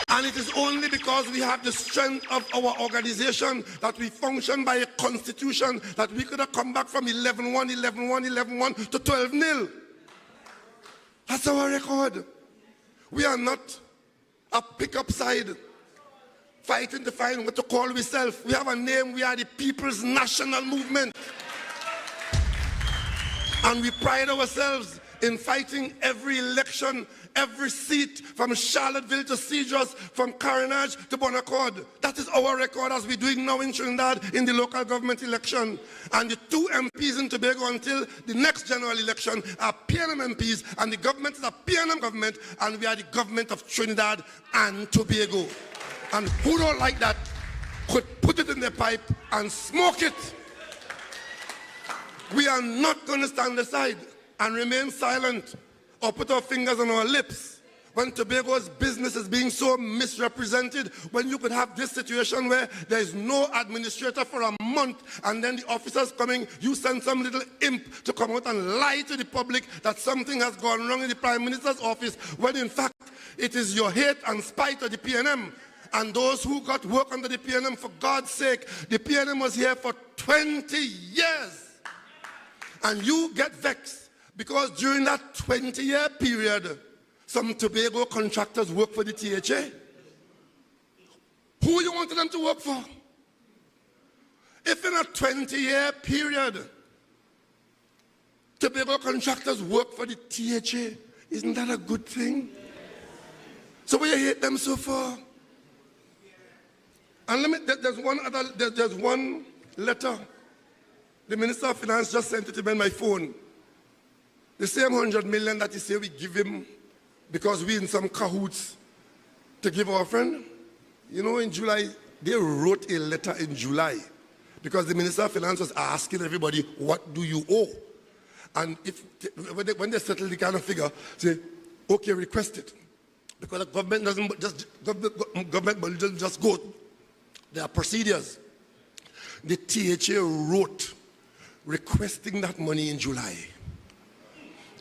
And it is only because we have the strength of our organization that we function by a constitution that we could have come back from 11-1, 11-1, 11-1 to 12-0. That's our record. We are not a pick-up side fighting to find what to call ourselves. We have a name. We are the People's National Movement. And we pride ourselves in fighting every election, every seat, from Charlottesville to Cedros, from Carenage to Bonaccord. That is our record as we're doing now in Trinidad in the local government election. And the 2 MPs in Tobago until the next general election are PNM MPs, and the government is a PNM government, and we are the government of Trinidad and Tobago. And who don't like that could put it in their pipe and smoke it. We are not going to stand aside and remain silent or put our fingers on our lips when Tobago's business is being so misrepresented, when you could have this situation where there is no administrator for a month and then the officers coming, you send some little imp to come out and lie to the public that something has gone wrong in the Prime Minister's office, when in fact it is your hate and spite of the PNM and those who got work under the PNM. For God's sake, the PNM was here for 20 years and you get vexed because during that 20-year period some Tobago contractors work for the THA. Who you wanted them to work for? If in a 20-year period, Tobago contractors work for the THA, isn't that a good thing? So why you hate them so far? And there's one letter. The Minister of Finance just sent it to me on my phone. The same 100 million that he said we give him because we in some cahoots to give our friend. You know, in July, they wrote a letter in July because the Minister of Finance was asking everybody, what do you owe? And when they settle the kind of figure, say, okay, request it. Because the government government doesn't just go. There are procedures. The THA wrote requesting that money in July.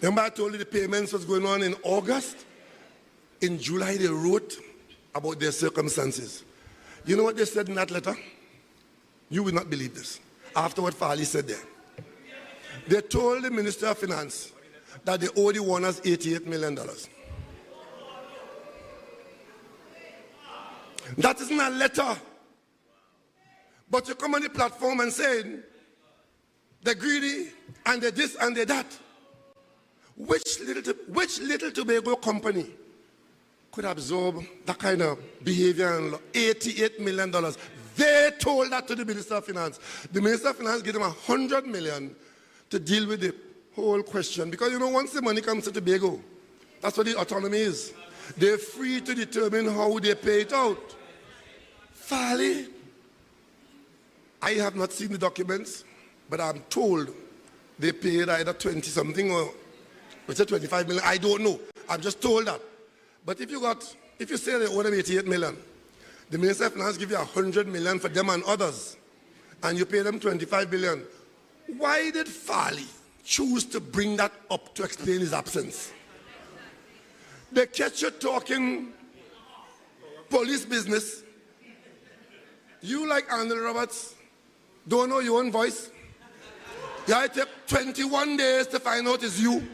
Remember I told you the payments was going on in August? In July they wrote about their circumstances. You know what they said in that letter? You will not believe this. After what Farley said there. They told the Minister of Finance that they owe the Warners $88 million. That isn't a letter. But you come on the platform and say they're greedy and they're this and they're that. Which little Tobago company could absorb that kind of behavior and $88 million? They told that to the Minister of Finance. The Minister of Finance gave them $100 million to deal with the whole question. Because you know, once the money comes to Tobago, that's what the autonomy is. They're free to determine how they pay it out. Farley, I have not seen the documents, but I'm told they paid either 20-something or was it 25 million? I don't know. I'm just told that. But if you say they owe them 88 million, the Minister of Finance give you 100 million for them and others, and you pay them 25 billion. Why did Farley choose to bring that up to explain his absence? They catch you talking police business. You like Arnold Roberts, don't know your own voice. Yeah, it take 21 days to find out it's you.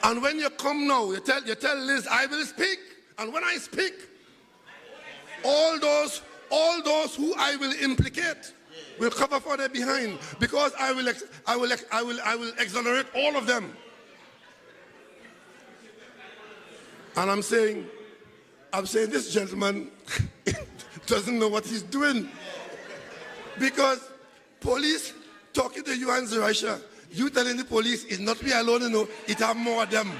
And when you come now, you tell Liz, I will speak. And when I speak, all those who I will implicate will cover for their behind, because I will exonerate all of them. And I'm saying this gentleman doesn't know what he's doing, because police talking to you and Zeraisha, you telling the police it's not me alone, you know, it have more of them.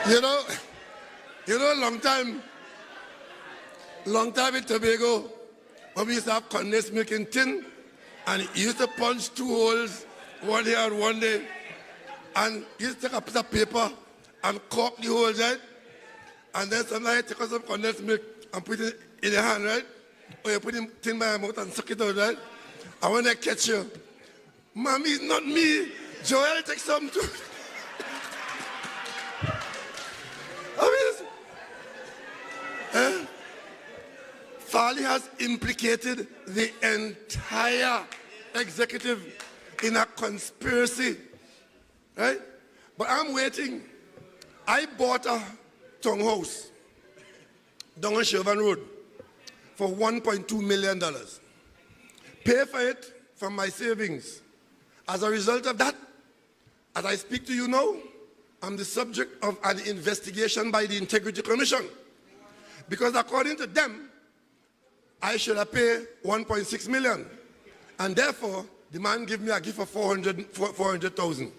You know, long time in Tobago, when we used to have condensed milk in tin, and he used to punch two holes, one here and one there, and he used to take a piece of paper and cork the holes, right? And then sometimes take some condensed milk and put it in your hand, right? Or you put it in my mouth and suck it out, right? And when they catch you, Mommy, it's not me. Joel, take some too. Farley has implicated the entire executive in a conspiracy, right? But I'm waiting. I bought a townhouse down on Shervan Road for $1.2 million. Pay for it from my savings. As a result of that, as I speak to you now, I'm the subject of an investigation by the Integrity Commission. Because according to them, I should have paid $1.6 million. And therefore, the man gave me a gift of $400,000.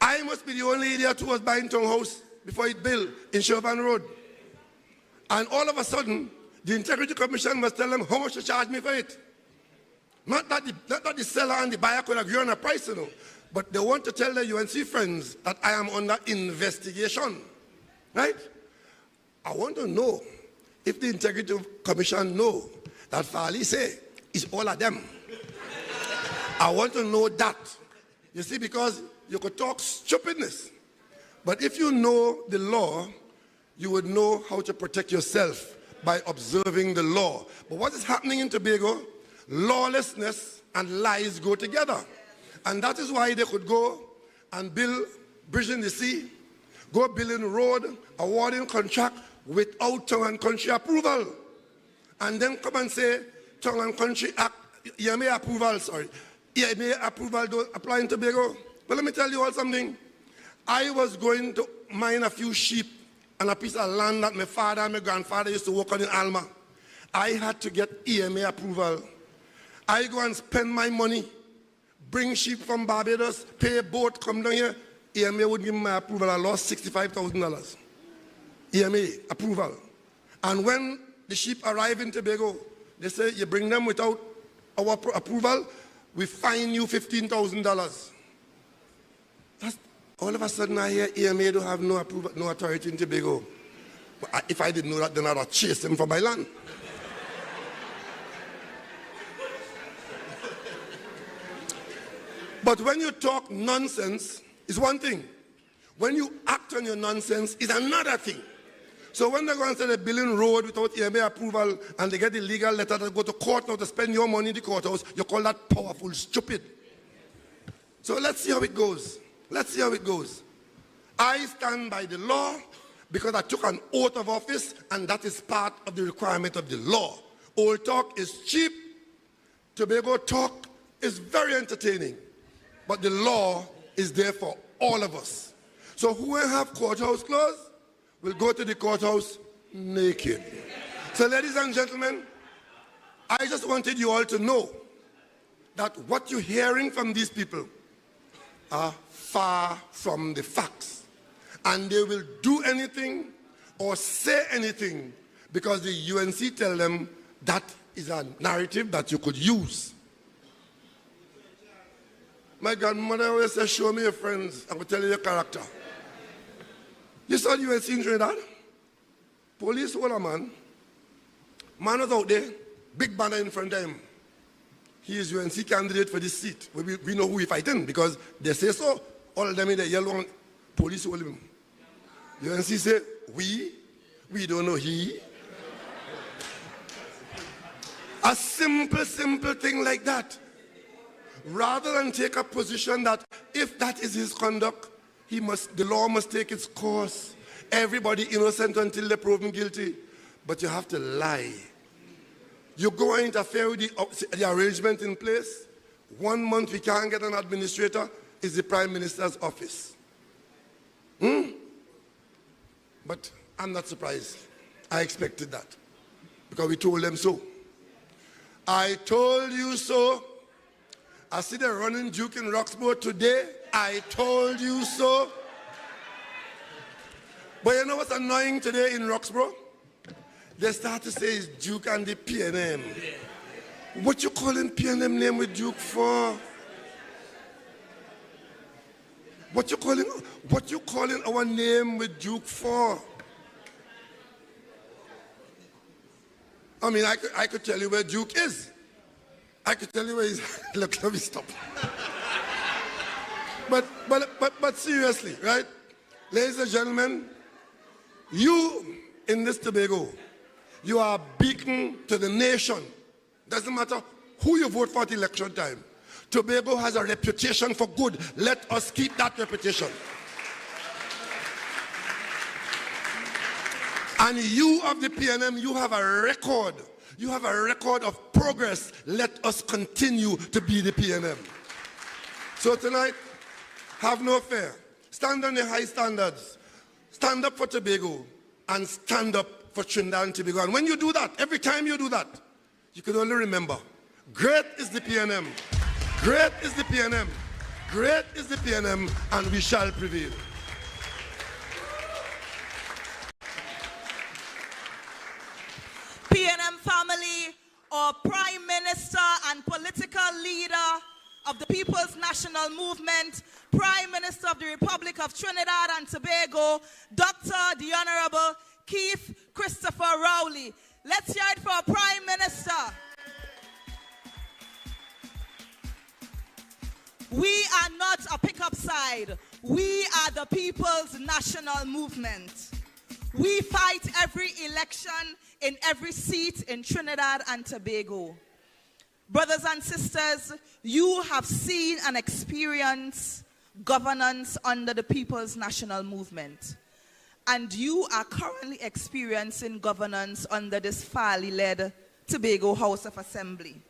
I I must be the only idiot who was buying townhouse before it built in Chauvin Road. And all of a sudden, the Integrity Commission must tell them how much to charge me for it. Not that the seller and the buyer could agree on a price, you know, but they want to tell the UNC friends that I am under investigation, right? I want to know if the Integrity Commission know that Farley say it's all of them. I want to know that. You see, because you could talk stupidness, but if you know the law, you would know how to protect yourself by observing the law. But what is happening in Tobago? Lawlessness and lies go together. And that is why they could go and build bridge in the sea, go building road, awarding contract without tongue and country approval. And then come and say, tongue and country act, EMA approval, sorry. EMA approval don't apply in Tobago. But let me tell you all something. I was going to mine a few sheep and a piece of land that my father and my grandfather used to work on in Alma. I had to get EMA approval. I go and spend my money, bring sheep from Barbados, pay a boat, come down here. EMA would give me my approval. I lost $65,000. EMA approval. And when the sheep arrive in Tobago, they say, you bring them without our approval, we fine you $15,000. All of a sudden I hear EMA don't have no approval, no authority in Tobago. But if I didn't know that, then I'd have chased them from my land. But when you talk nonsense, it's one thing. When you act on your nonsense, it's another thing. So when they go and say they're building road without EMA approval and they get the legal letter to go to court now to spend your money in the courthouse, you call that powerful stupid. So let's see how it goes. Let's see how it goes. I stand by the law because I took an oath of office, and that is part of the requirement of the law. Old talk is cheap. Tobago talk is very entertaining. But the law is there for all of us. So who will have courthouse clothes will go to the courthouse naked. So ladies and gentlemen, I just wanted you all to know that what you're hearing from these people are far from the facts. And they will do anything or say anything because the UNC tell them that is a narrative that you could use. My grandmother always said, show me your friends, I will tell you your character. You saw the UNC in Trinidad? Police hold a man. Man was out there, big banner in front of him. He is UNC candidate for this seat. We know who he fighting because they say so. All of them in the yellow one, police hold him. UNC say, we don't know he. A simple thing like that. Rather than take a position that if that is his conduct, the law must take its course. Everybody innocent until they're proven guilty. But you have to lie. You go and interfere with the arrangement in place. 1 month we can't get an administrator, is the Prime Minister's office. But I'm not surprised. I expected that. Because we told them so. I told you so. I see the running Duke in Roxborough today. I told you so. But you know what's annoying today in Roxborough? They start to say it's Duke and the PNM. What you calling PNM name with Duke for? What you calling our name with Duke for? I mean, I could tell you where Duke is. I could tell you where he's. Look, let me stop. But seriously, right? Ladies and gentlemen, you in this Tobago, you are a beacon to the nation. Doesn't matter who you vote for at election time. Tobago has a reputation for good. Let us keep that reputation. And you of the PNM, you have a record. You have a record of progress. Let us continue to be the PNM. So tonight, have no fear. Stand on the high standards. Stand up for Tobago and stand up for Trinidad and Tobago. And when you do that, every time you do that, you can only remember, great is the PNM. Great is the PNM. Great is the PNM, and we shall prevail. PNM family, our Prime Minister and political leader of the People's National Movement, Prime Minister of the Republic of Trinidad and Tobago, Dr. the Honorable Keith Christopher Rowley. Let's hear it for our Prime Minister. We are not a pickup side. We are the People's National Movement. We fight every election in every seat in Trinidad and Tobago. Brothers and sisters, you have seen and experienced governance under the People's National Movement. And you are currently experiencing governance under this Farley-led Tobago House of Assembly.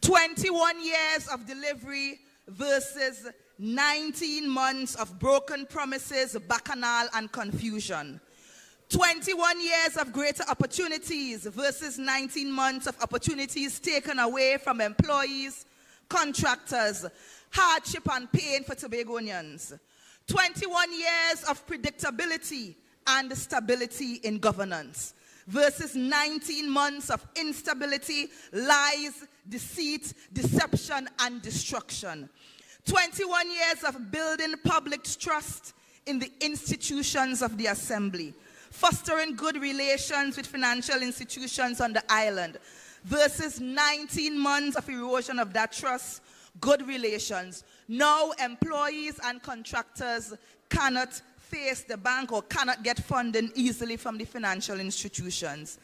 21 years of delivery versus 19 months of broken promises, bacchanal, and confusion. 21 years of greater opportunities versus 19 months of opportunities taken away from employees, contractors, hardship and pain for Tobagonians. 21 years of predictability and stability in governance versus 19 months of instability, lies, deceit, deception, and destruction. 21 years of building public trust in the institutions of the Assembly, fostering good relations with financial institutions on the island, versus 19 months of erosion of that trust, good relations. Now employees and contractors cannot face the bank or cannot get funding easily from the financial institutions.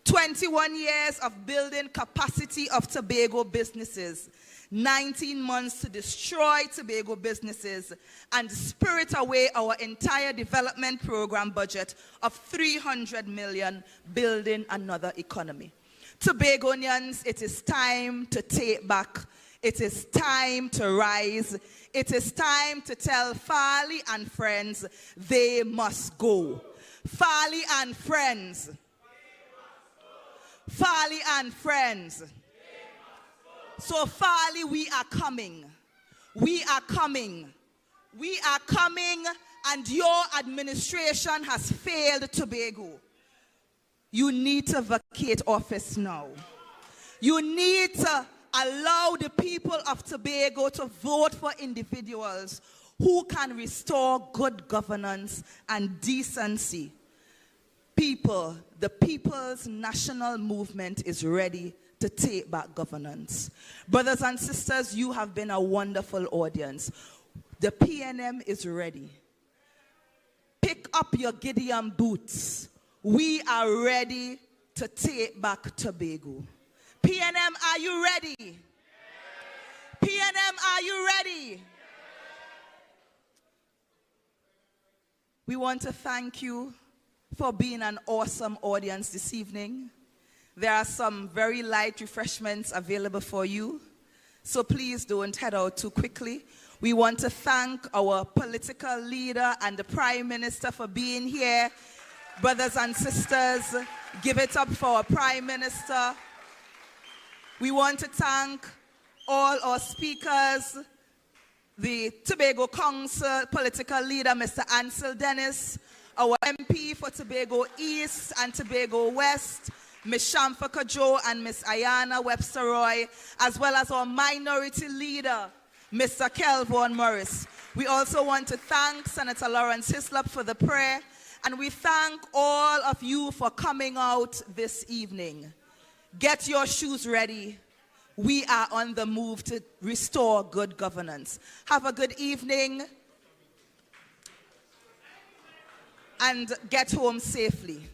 21 years of building capacity of Tobago businesses, 19 months to destroy Tobago businesses and spirit away our entire development program budget of 300 million, building another economy. Tobagonians, it is time to take back. It is time to rise. It is time to tell Farley and friends they must go. Farley and friends. Farley and friends. So Farley, we are coming. We are coming. We are coming, and your administration has failed Tobago. You need to vacate office now. You need to allow the people of Tobago to vote for individuals who can restore good governance and decency. People, the People's National Movement is ready to take back governance. Brothers and sisters, you have been a wonderful audience. The PNM is ready. Pick up your Gideon boots. We are ready to take back Tobago. PNM, are you ready? PNM, are you ready? We want to thank you for being an awesome audience this evening. There are some very light refreshments available for you, so please don't head out too quickly. We want to thank our political leader and the Prime Minister for being here. Brothers and sisters, give it up for our Prime Minister. We want to thank all our speakers, the Tobago Council political leader, Mr. Ancil Dennis, our MP for Tobago East and Tobago West, Ms. Shamfa Kajo and Ms. Ayana Webster-Roy, as well as our minority leader, Mr. Kelvin Morris. We also want to thank Senator Lawrence Hislop for the prayer, and we thank all of you for coming out this evening. Get your shoes ready. We are on the move to restore good governance. Have a good evening and get home safely.